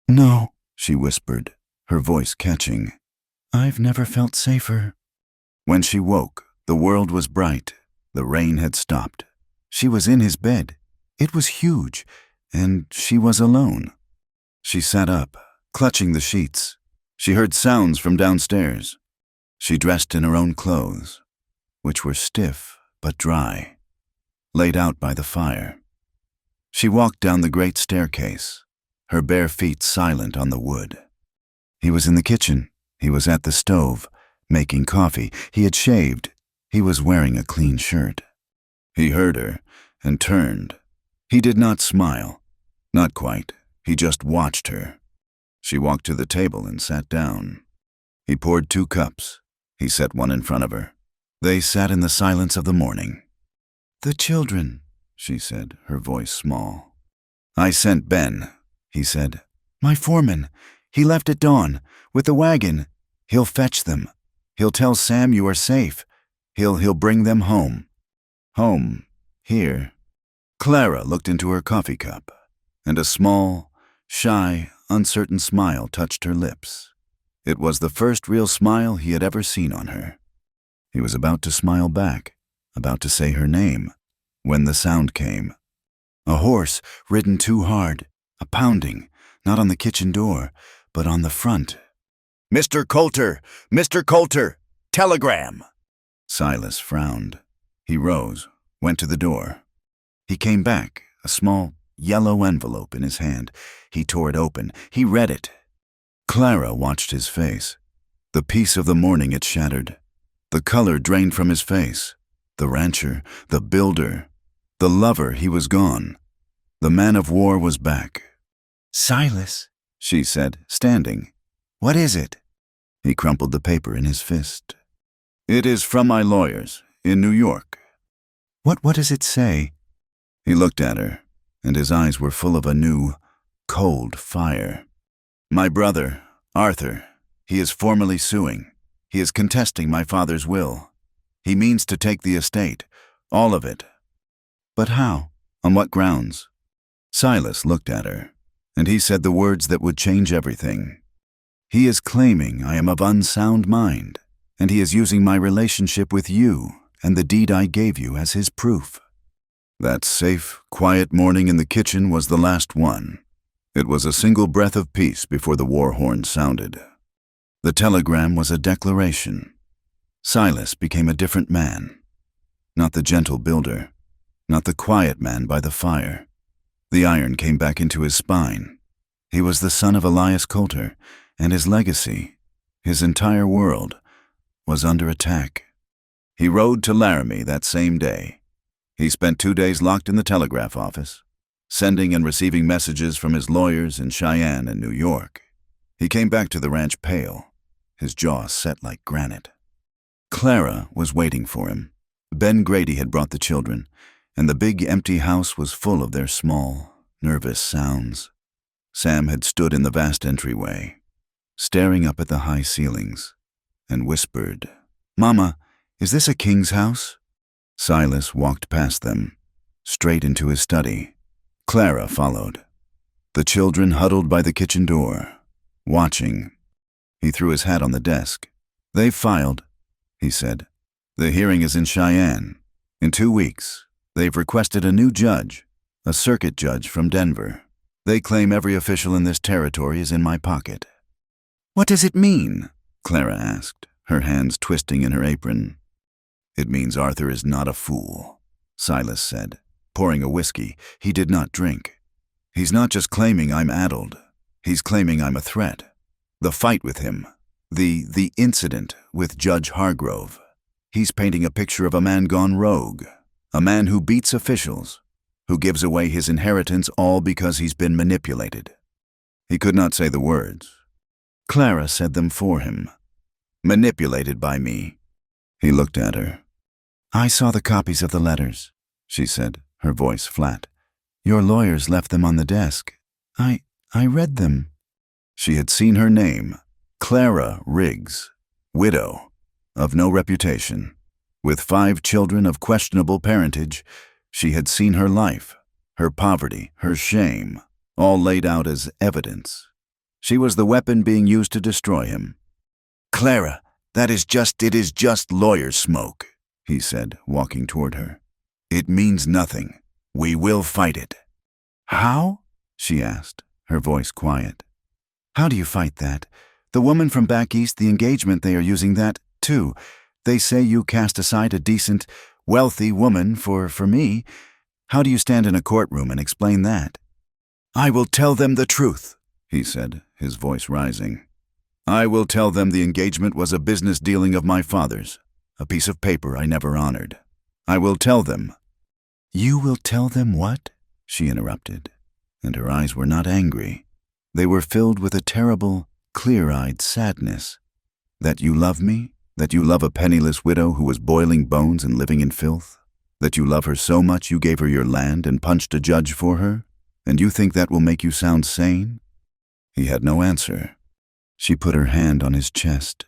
"No," she whispered, her voice catching. "I've never felt safer." When she woke, the world was bright. The rain had stopped. She was in his bed. It was huge, and she was alone. She sat up, clutching the sheets. She heard sounds from downstairs. She dressed in her own clothes, which were stiff but dry, laid out by the fire. She walked down the great staircase, her bare feet silent on the wood. He was in the kitchen. He was at the stove, making coffee. He had shaved. He was wearing a clean shirt. He heard her and turned. He did not smile. Not quite. He just watched her. She walked to the table and sat down. He poured 2 cups. He set one in front of her. They sat in the silence of the morning. "The children," she said, her voice small. "I sent Ben," he said. "My foreman. He left at dawn, with the wagon. He'll fetch them. He'll tell Sam you are safe. He'll bring them home." "Home? Here?" Clara looked into her coffee cup, and a small, shy, uncertain smile touched her lips. It was the first real smile he had ever seen on her. He was about to smile back, about to say her name, when the sound came. A horse ridden too hard, a pounding, not on the kitchen door, but on the front. "Mr. Coulter! Mr. Coulter! Telegram!" Silas frowned. He rose, went to the door. He came back, a small, yellow envelope in his hand. He tore it open. He read it. Clara watched his face. The peace of the morning it shattered. The color drained from his face. The rancher, the builder, the lover, he was gone. The man of war was back. "Silas," she said, standing. "What is it?" He crumpled the paper in his fist. "It is from my lawyers, in New York." What does it say?" He looked at her, and his eyes were full of a new, cold fire. "My brother, Arthur, he is formally suing. He is contesting my father's will. He means to take the estate, all of it." "But how? On what grounds?" Silas looked at her, and he said the words that would change everything. "He is claiming I am of unsound mind, and he is using my relationship with you and the deed I gave you as his proof." That safe, quiet morning in the kitchen was the last one. It was a single breath of peace before the war horn sounded. The telegram was a declaration. Silas became a different man. Not the gentle builder, not the quiet man by the fire. The iron came back into his spine. He was the son of Elias Coulter, and his legacy, his entire world, was under attack. He rode to Laramie that same day. He spent 2 days locked in the telegraph office, sending and receiving messages from his lawyers in Cheyenne and New York. He came back to the ranch pale, his jaw set like granite. Clara was waiting for him. Ben Grady had brought the children, and the big empty house was full of their small, nervous sounds. Sam had stood in the vast entryway. staring up at the high ceilings, and whispered, "Mama, is this a king's house?" Silas walked past them, straight into his study. Clara followed. The children huddled by the kitchen door, watching. He threw his hat on the desk. "They've filed," he said. "The hearing is in Cheyenne. In 2 weeks, they've requested a new judge, a circuit judge from Denver. They claim every official in this territory is in my pocket." "What does it mean?" Clara asked, her hands twisting in her apron. "It means Arthur is not a fool," Silas said, pouring a whiskey he did not drink. "He's not just claiming I'm addled. He's claiming I'm a threat. The fight with him, the incident with Judge Hargrove. He's painting a picture of a man gone rogue, a man who beats officials, who gives away his inheritance all because he's been manipulated." He could not say the words. Clara said them for him. "Manipulated by me." He looked at her. "I saw the copies of the letters," she said, her voice flat. "Your lawyers left them on the desk. I read them." She had seen her name, Clara Riggs, widow, of no reputation, with 5 children of questionable parentage. She had seen her life, her poverty, her shame, all laid out as evidence. She was the weapon being used to destroy him. "Clara, it is just lawyer smoke," he said, walking toward her. "It means nothing. We will fight it." "How?" she asked, her voice quiet. "How do you fight that? The woman from back east, the engagement, they are using that, too. They say you cast aside a decent, wealthy woman for me. How do you stand in a courtroom and explain that?" "I will tell them the truth," he said, his voice rising. "I will tell them the engagement was a business dealing of my father's, a piece of paper I never honored. I will tell them." "You will tell them what?" she interrupted, and her eyes were not angry. They were filled with a terrible, clear-eyed sadness. "That you love me? That you love a penniless widow who was boiling bones and living in filth? That you love her so much you gave her your land and punched a judge for her? And you think that will make you sound sane?" He had no answer. She put her hand on his chest.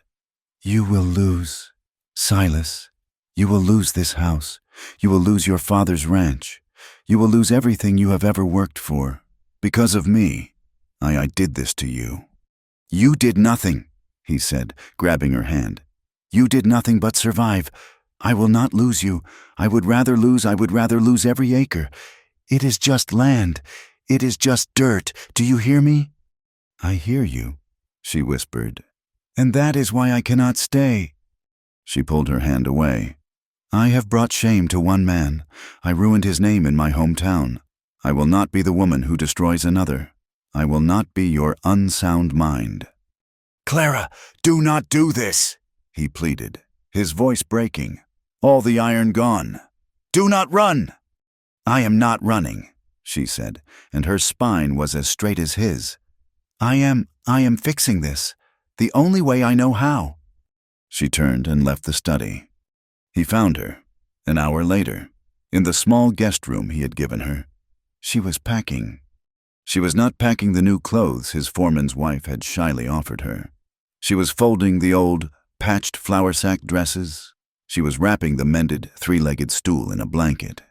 "You will lose, Silas. You will lose this house. You will lose your father's ranch. You will lose everything you have ever worked for. Because of me. I did this to you." "You did nothing," he said, grabbing her hand. "You did nothing but survive. I will not lose you. I would rather lose every acre. It is just land. It is just dirt. Do you hear me?" "I hear you," she whispered. "And that is why I cannot stay." She pulled her hand away. "I have brought shame to one man. I ruined his name in my hometown. I will not be the woman who destroys another. I will not be your unsound mind." "Clara, do not do this," he pleaded, his voice breaking, all the iron gone. "Do not run." "I am not running," she said, and her spine was as straight as his. I am fixing this, the only way I know how." She turned and left the study. He found her, an hour later, in the small guest room he had given her. She was packing. She was not packing the new clothes his foreman's wife had shyly offered her. She was folding the old, patched flour-sack dresses. She was wrapping the mended, 3-legged stool in a blanket.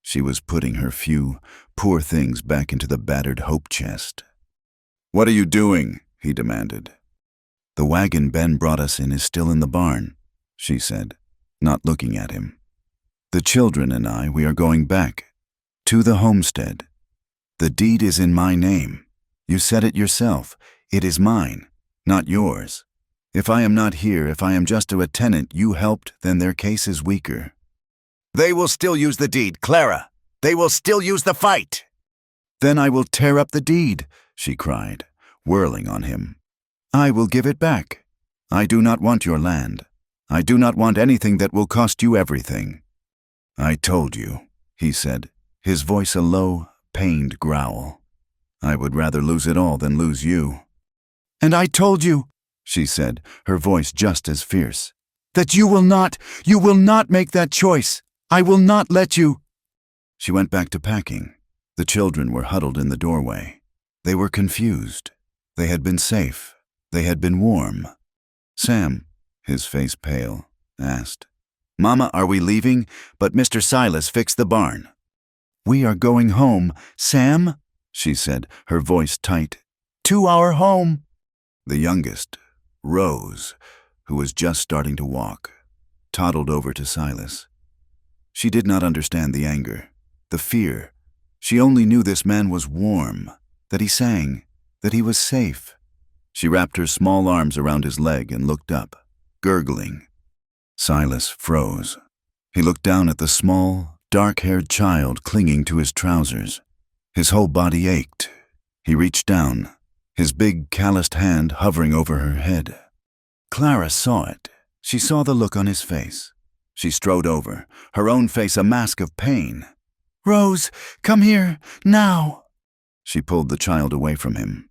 She was putting her few, poor things back into the battered hope chest. "What are you doing?" he demanded. "The wagon Ben brought us in is still in the barn," she said, not looking at him. "The children and we are going back, to the homestead. The deed is in my name. You said it yourself. It is mine, not yours. If I am not here, if I am just a tenant you helped, then their case is weaker." "They will still use the deed, Clara. They will still use the fight." "Then I will tear up the deed," she cried, whirling on him. "I will give it back. I do not want your land. I do not want anything that will cost you everything." "I told you," he said, his voice a low, pained growl. "I would rather lose it all than lose you." "And I told you," she said, her voice just as fierce, "that you will not make that choice. I will not let you." She went back to packing. The children were huddled in the doorway. They were confused. They had been safe. They had been warm. Sam, his face pale, asked, "Mama, are we leaving? But Mr. Silas fixed the barn." "We are going home, Sam," she said, her voice tight. "To our home." The youngest, Rose, who was just starting to walk, toddled over to Silas. She did not understand the anger, the fear. She only knew this man was warm, that he sang, that he was safe. She wrapped her small arms around his leg and looked up, gurgling. Silas froze. He looked down at the small, dark-haired child clinging to his trousers. His whole body ached. He reached down, his big, calloused hand hovering over her head. Clara saw it. She saw the look on his face. She strode over, her own face a mask of pain. "Rose, come here, now!" She pulled the child away from him.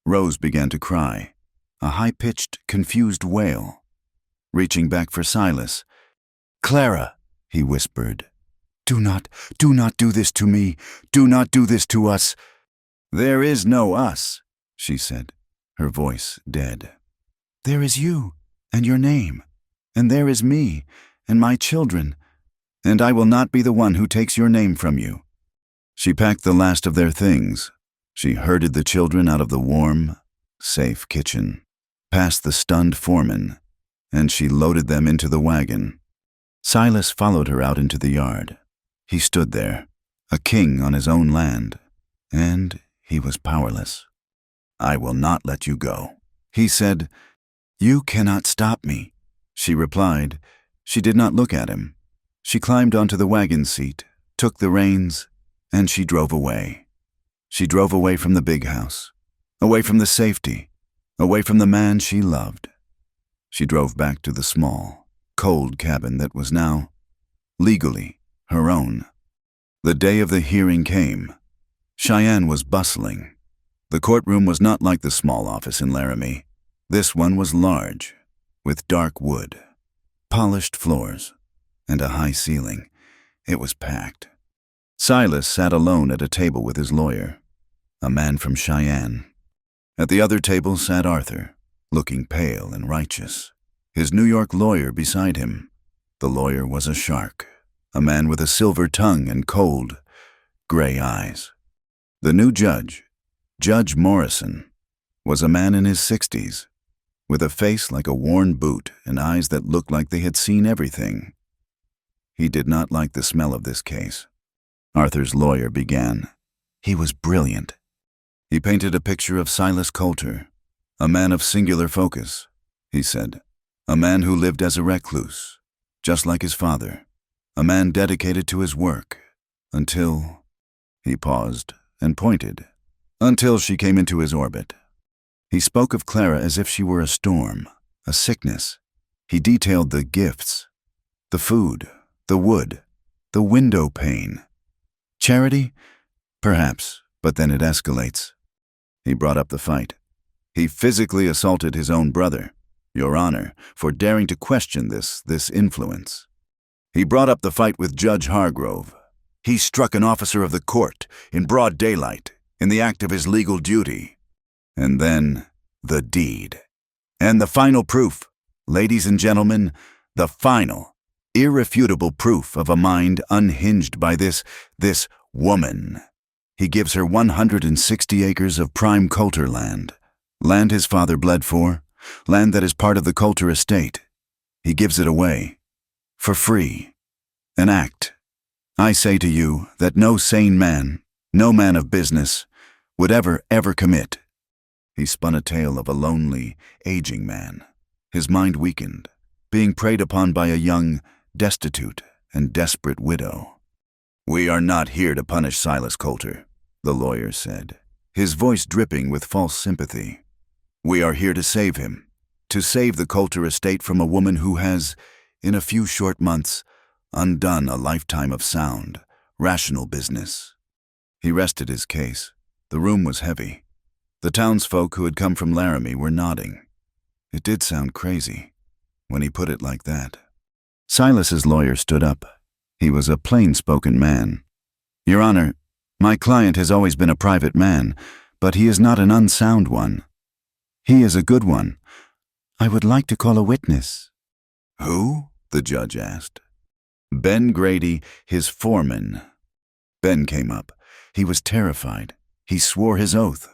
Rose began to cry, a high-pitched, confused wail. Reaching back for Silas, "Clara," he whispered, do not do this to me. Do not do this to us." "There is no us," she said, her voice dead. "There is you, and your name, and there is me, and my children, and I will not be the one who takes your name from you." She packed the last of their things. She herded the children out of the warm, safe kitchen, past the stunned foreman, and she loaded them into the wagon. Silas followed her out into the yard. He stood there, a king on his own land, and he was powerless. "I will not let you go," he said. "You cannot stop me," she replied. She did not look at him. She climbed onto the wagon seat, took the reins, and she drove away. She drove away from the big house, away from the safety, away from the man she loved. She drove back to the small, cold cabin that was now, legally, her own. The day of the hearing came. Cheyenne was bustling. The courtroom was not like the small office in Laramie. This one was large, with dark wood, polished floors, and a high ceiling. It was packed. Silas sat alone at a table with his lawyer, a man from Cheyenne. At the other table sat Arthur, looking pale and righteous, his New York lawyer beside him. The lawyer was a shark, a man with a silver tongue and cold, gray eyes. The new judge, Judge Morrison, was a man in his 60s, with a face like a worn boot and eyes that looked like they had seen everything. He did not like the smell of this case. Arthur's lawyer began. He was brilliant. He painted a picture of Silas Coulter, a man of singular focus, he said, a man who lived as a recluse, just like his father, a man dedicated to his work, until, he paused and pointed, until she came into his orbit. He spoke of Clara as if she were a storm, a sickness. He detailed the gifts, the food, the wood, the window pane. Charity? Perhaps, but then it escalates. He brought up the fight. He physically assaulted his own brother, Your Honor, for daring to question this influence. He brought up the fight with Judge Hargrove. He struck an officer of the court in broad daylight, in the act of his legal duty. And then, the deed. And the final proof, ladies and gentlemen, the final, irrefutable proof of a mind unhinged by this woman. He gives her 160 acres of prime Coulter land his father bled for, land that is part of the Coulter estate. He gives it away, for free, an act. I say to you that no sane man, no man of business, would ever commit. He spun a tale of a lonely, aging man, his mind weakened, being preyed upon by a young, destitute, and desperate widow. "We are not here to punish Silas Coulter," the lawyer said, his voice dripping with false sympathy. "We are here to save him, to save the Coulter estate from a woman who has, in a few short months, undone a lifetime of sound, rational business." He rested his case. The room was heavy. The townsfolk who had come from Laramie were nodding. It did sound crazy, when he put it like that. Silas's lawyer stood up. He was a plain-spoken man. "Your Honor, my client has always been a private man, but he is not an unsound one. He is a good one. I would like to call a witness. Who? The judge asked. Ben Grady, his foreman. Ben came up. He was terrified. He swore his oath.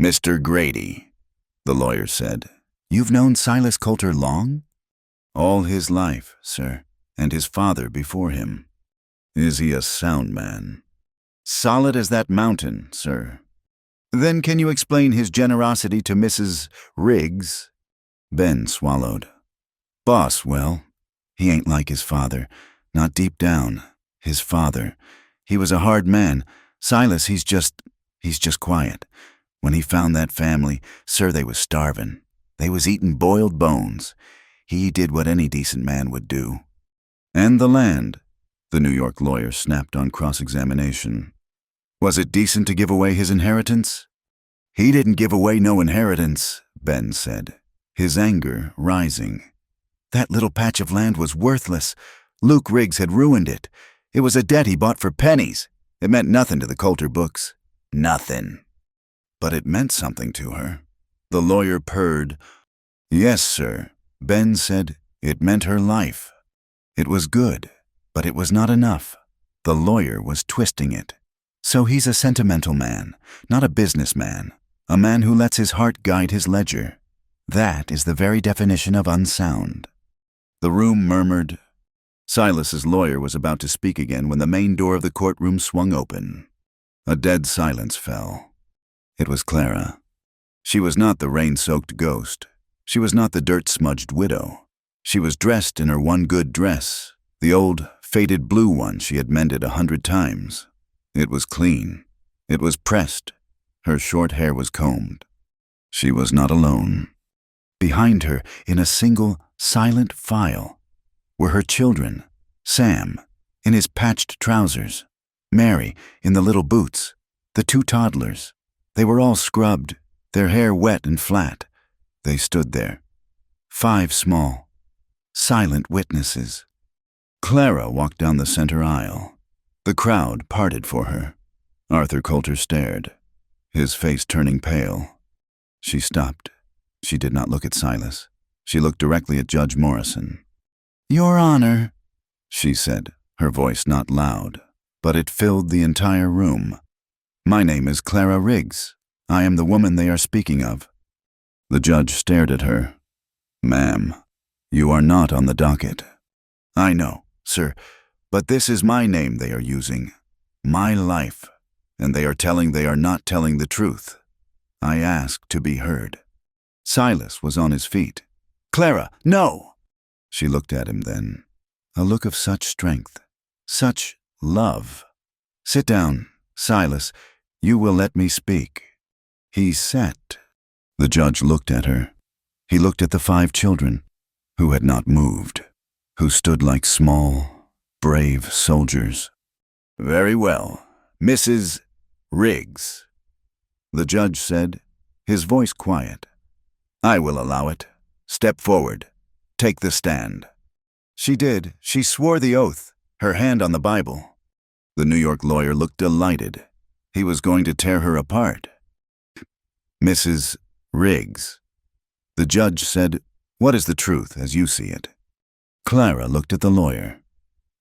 Mr. Grady, the lawyer said. You've known Silas Coulter long? All his life, sir, and his father before him. Is he a sound man? Solid as that mountain, sir. Then can you explain his generosity to Mrs. Riggs? Ben swallowed. Boss, well, he ain't like his father, not deep down. His father. He was a hard man. Silas, he's just quiet. When he found that family, sir, they was starving. They was eating boiled bones. He did what any decent man would do. And the land, the New York lawyer snapped on cross-examination. Was it decent to give away his inheritance? He didn't give away no inheritance, Ben said, his anger rising. That little patch of land was worthless. Luke Riggs had ruined it. It was a debt he bought for pennies. It meant nothing to the Coulter books. Nothing. But it meant something to her. The lawyer purred. Yes, sir. Ben said it meant her life. It was good, but it was not enough. The lawyer was twisting it. So he's a sentimental man, not a businessman, a man who lets his heart guide his ledger. That is the very definition of unsound. The room murmured. Silas's lawyer was about to speak again when the main door of the courtroom swung open. A dead silence fell. It was Clara. She was not the rain-soaked ghost. She was not the dirt-smudged widow. She was dressed in her one good dress, the old, faded blue one she had mended 100 times. It was clean. It was pressed. Her short hair was combed. She was not alone. Behind her, in a single, silent file, were her children, Sam, in his patched trousers, Mary, in the little boots, the 2 toddlers. They were all scrubbed, their hair wet and flat. They stood there, 5 small, silent witnesses. Clara walked down the center aisle. The crowd parted for her. Arthur Coulter stared, his face turning pale. She stopped. She did not look at Silas. She looked directly at Judge Morrison. Your Honor, she said, her voice not loud, but it filled the entire room. My name is Clara Riggs. I am the woman they are speaking of. The judge stared at her. Ma'am, you are not on the docket. I know, sir, but this is my name they are using. My life, and they are telling they are not telling the truth. I ask to be heard. Silas was on his feet. Clara, no! She looked at him then. A look of such strength, such love. Sit down, Silas. You will let me speak. He sat. The judge looked at her. He looked at the 5 children, who had not moved, who stood like small, brave soldiers. Very well, Mrs. Riggs, the judge said, his voice quiet. I will allow it. Step forward. Take the stand. She did. She swore the oath, her hand on the Bible. The New York lawyer looked delighted. He was going to tear her apart. Mrs. Riggs. The judge said, what is the truth as you see it? Clara looked at the lawyer.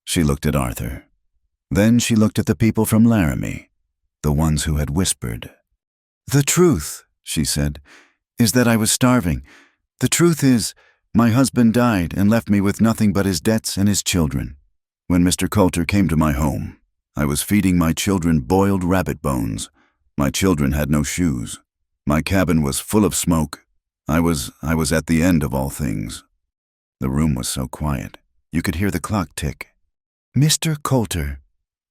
She looked at Arthur. Then she looked at the people from Laramie, the ones who had whispered. The truth, she said, is that I was starving. The truth is, my husband died and left me with nothing but his debts and his children. When Mr. Coulter came to my home, I was feeding my children boiled rabbit bones. My children had no shoes. My cabin was full of smoke. I was at the end of all things. The room was so quiet. You could hear the clock tick. Mr. Coulter,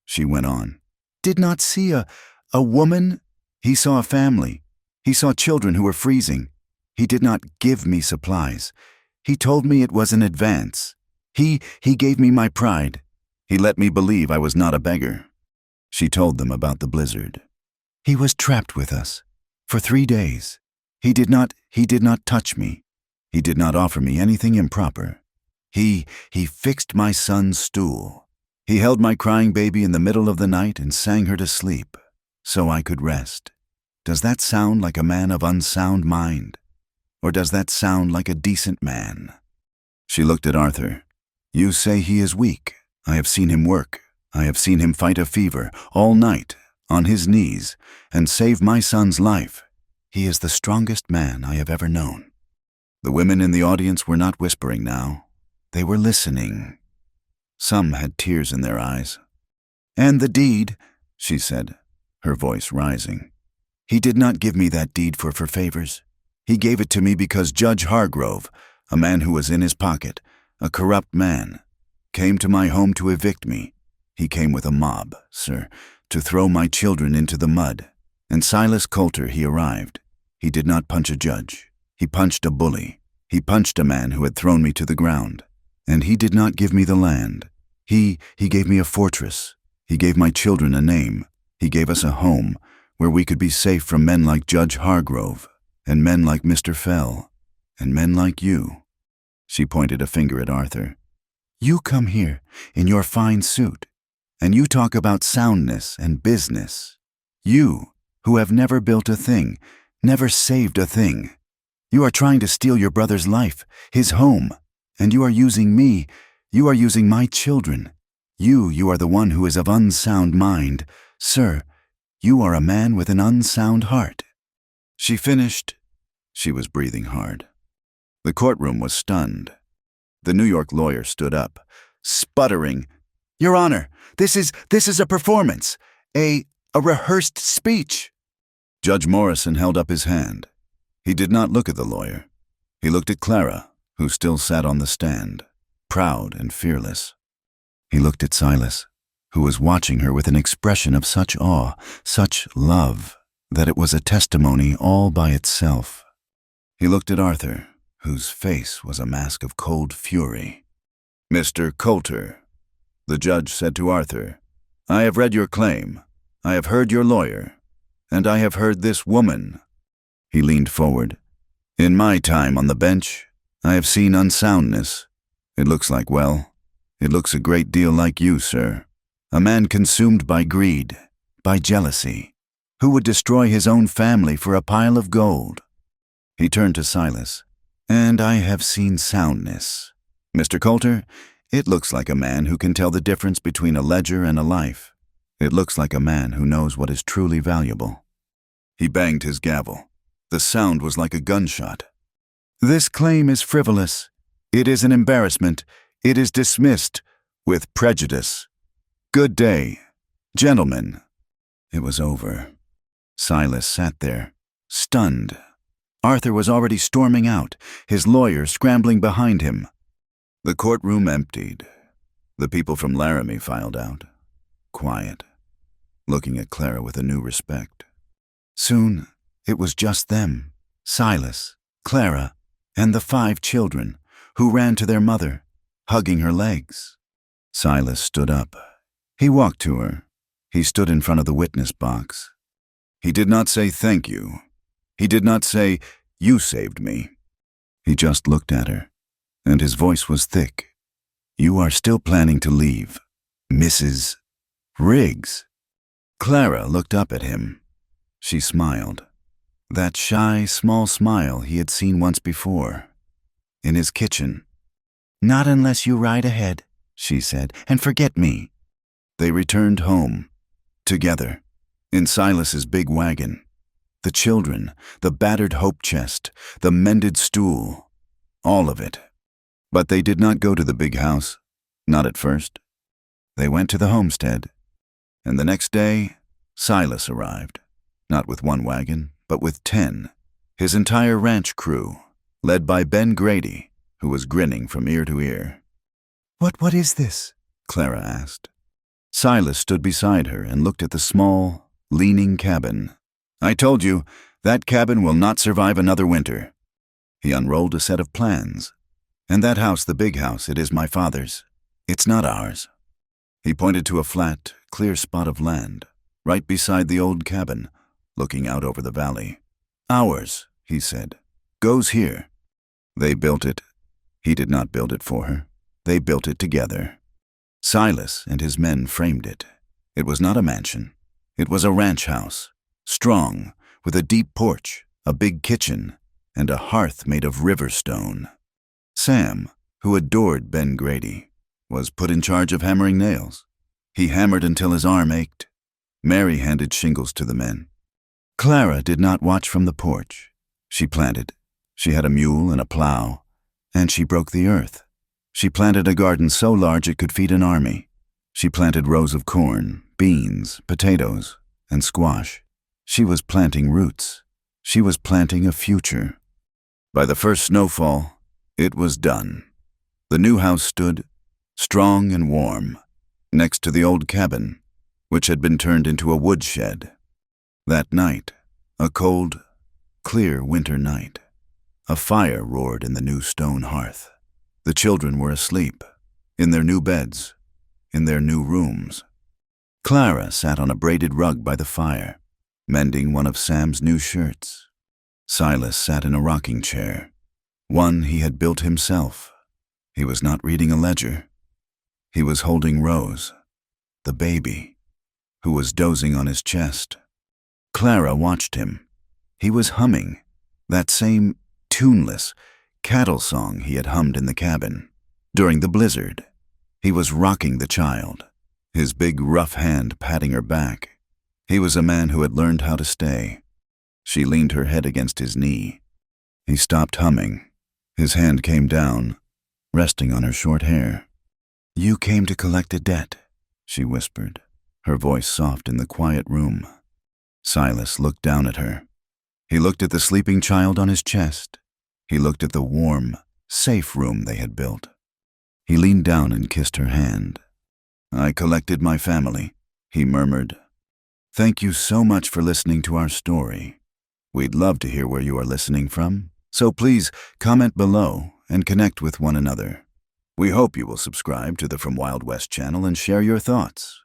she went on, did not see a woman. He saw a family. He saw children who were freezing. He did not give me supplies. He told me it was an advance. He gave me my pride. He let me believe I was not a beggar. She told them about the blizzard. He was trapped with us for 3 days. He did not touch me. He did not offer me anything improper. He fixed my son's stool. He held my crying baby in the middle of the night and sang her to sleep, so I could rest. Does that sound like a man of unsound mind? Or does that sound like a decent man? She looked at Arthur. You say he is weak. I have seen him work. I have seen him fight a fever all night, on his knees, and save my son's life. He is the strongest man I have ever known. The women in the audience were not whispering now. They were listening. Some had tears in their eyes. And the deed, she said, her voice rising. He did not give me that deed for favors. He gave it to me because Judge Hargrove, a man who was in his pocket, a corrupt man, came to my home to evict me. He came with a mob, sir, to throw my children into the mud. And Silas Coulter, he arrived. He did not punch a judge. He punched a bully. He punched a man who had thrown me to the ground. And he did not give me the land. He gave me a fortress. He gave my children a name. He gave us a home where we could be safe from men like Judge Hargrove, and men like Mr. Fell, and men like you. She pointed a finger at Arthur. You come here in your fine suit, and you talk about soundness and business. You, who have never built a thing, never saved a thing. You are trying to steal your brother's life, his home, and you are using me. You are using my children. You are the one who is of unsound mind. Sir, you are a man with an unsound heart. She finished. She was breathing hard. The courtroom was stunned. The New York lawyer stood up, sputtering. Your Honor, this is a performance, a rehearsed speech. Judge Morrison held up his hand. He did not look at the lawyer. He looked at Clara, who still sat on the stand, proud and fearless. He looked at Silas, who was watching her with an expression of such awe, such love, that it was a testimony all by itself. He looked at Arthur, whose face was a mask of cold fury. Mr. Coulter, the judge said to Arthur, I have read your claim, I have heard your lawyer, and I have heard this woman. He leaned forward. In my time on the bench, I have seen unsoundness. It looks it looks a great deal like you, sir. A man consumed by greed, by jealousy, who would destroy his own family for a pile of gold. He turned to Silas. And I have seen soundness. Mr. Coulter, it looks like a man who can tell the difference between a ledger and a life. It looks like a man who knows what is truly valuable. He banged his gavel. The sound was like a gunshot. This claim is frivolous. It is an embarrassment. It is dismissed with prejudice. Good day, gentlemen. It was over. Silas sat there, stunned. Arthur was already storming out, his lawyer scrambling behind him. The courtroom emptied. The people from Laramie filed out, quiet, looking at Clara with a new respect. Soon, it was just them, Silas, Clara, and the 5 children, who ran to their mother, hugging her legs. Silas stood up. He walked to her. He stood in front of the witness box. He did not say thank you. He did not say, you saved me. He just looked at her, and his voice was thick. You are still planning to leave, Mrs. Riggs. Clara looked up at him. She smiled. That shy, small smile he had seen once before. In his kitchen. Not unless you ride ahead, she said, and forget me. They returned home, together, in Silas's big wagon. The children, the battered hope chest, the mended stool, all of it. But they did not go to the big house, not at first. They went to the homestead, and the next day, Silas arrived, not with 1 wagon, but with 10, his entire ranch crew, led by Ben Grady, who was grinning from ear to ear. What is this? Clara asked. Silas stood beside her and looked at the small, leaning cabin. I told you, that cabin will not survive another winter. He unrolled a set of plans. And that house, the big house, it is my father's. It's not ours. He pointed to a flat, clear spot of land, right beside the old cabin, looking out over the valley. Ours, he said, goes here. They built it. He did not build it for her. They built it together. Silas and his men framed it. It was not a mansion. It was a ranch house. Strong, with a deep porch, a big kitchen, and a hearth made of river stone. Sam, who adored Ben Grady, was put in charge of hammering nails. He hammered until his arm ached. Mary handed shingles to the men. Clara did not watch from the porch. She planted. She had a mule and a plow, and she broke the earth. She planted a garden so large it could feed an army. She planted rows of corn, beans, potatoes, and squash. She was planting roots. She was planting a future. By the first snowfall, it was done. The new house stood, strong and warm, next to the old cabin, which had been turned into a woodshed. That night, a cold, clear winter night, a fire roared in the new stone hearth. The children were asleep, in their new beds, in their new rooms. Clara sat on a braided rug by the fire, mending one of Sam's new shirts. Silas sat in a rocking chair, one he had built himself. He was not reading a ledger. He was holding Rose, the baby, who was dozing on his chest. Clara watched him. He was humming that same tuneless cattle song he had hummed in the cabin. During the blizzard, he was rocking the child, his big rough hand patting her back. He was a man who had learned how to stay. She leaned her head against his knee. He stopped humming. His hand came down, resting on her short hair. "You came to collect a debt," she whispered, her voice soft in the quiet room. Silas looked down at her. He looked at the sleeping child on his chest. He looked at the warm, safe room they had built. He leaned down and kissed her hand. "I collected my family," he murmured. "Thank you so much for listening to our story. We'd love to hear where you are listening from, so please comment below and connect with one another. We hope you will subscribe to the From Wild West channel and share your thoughts.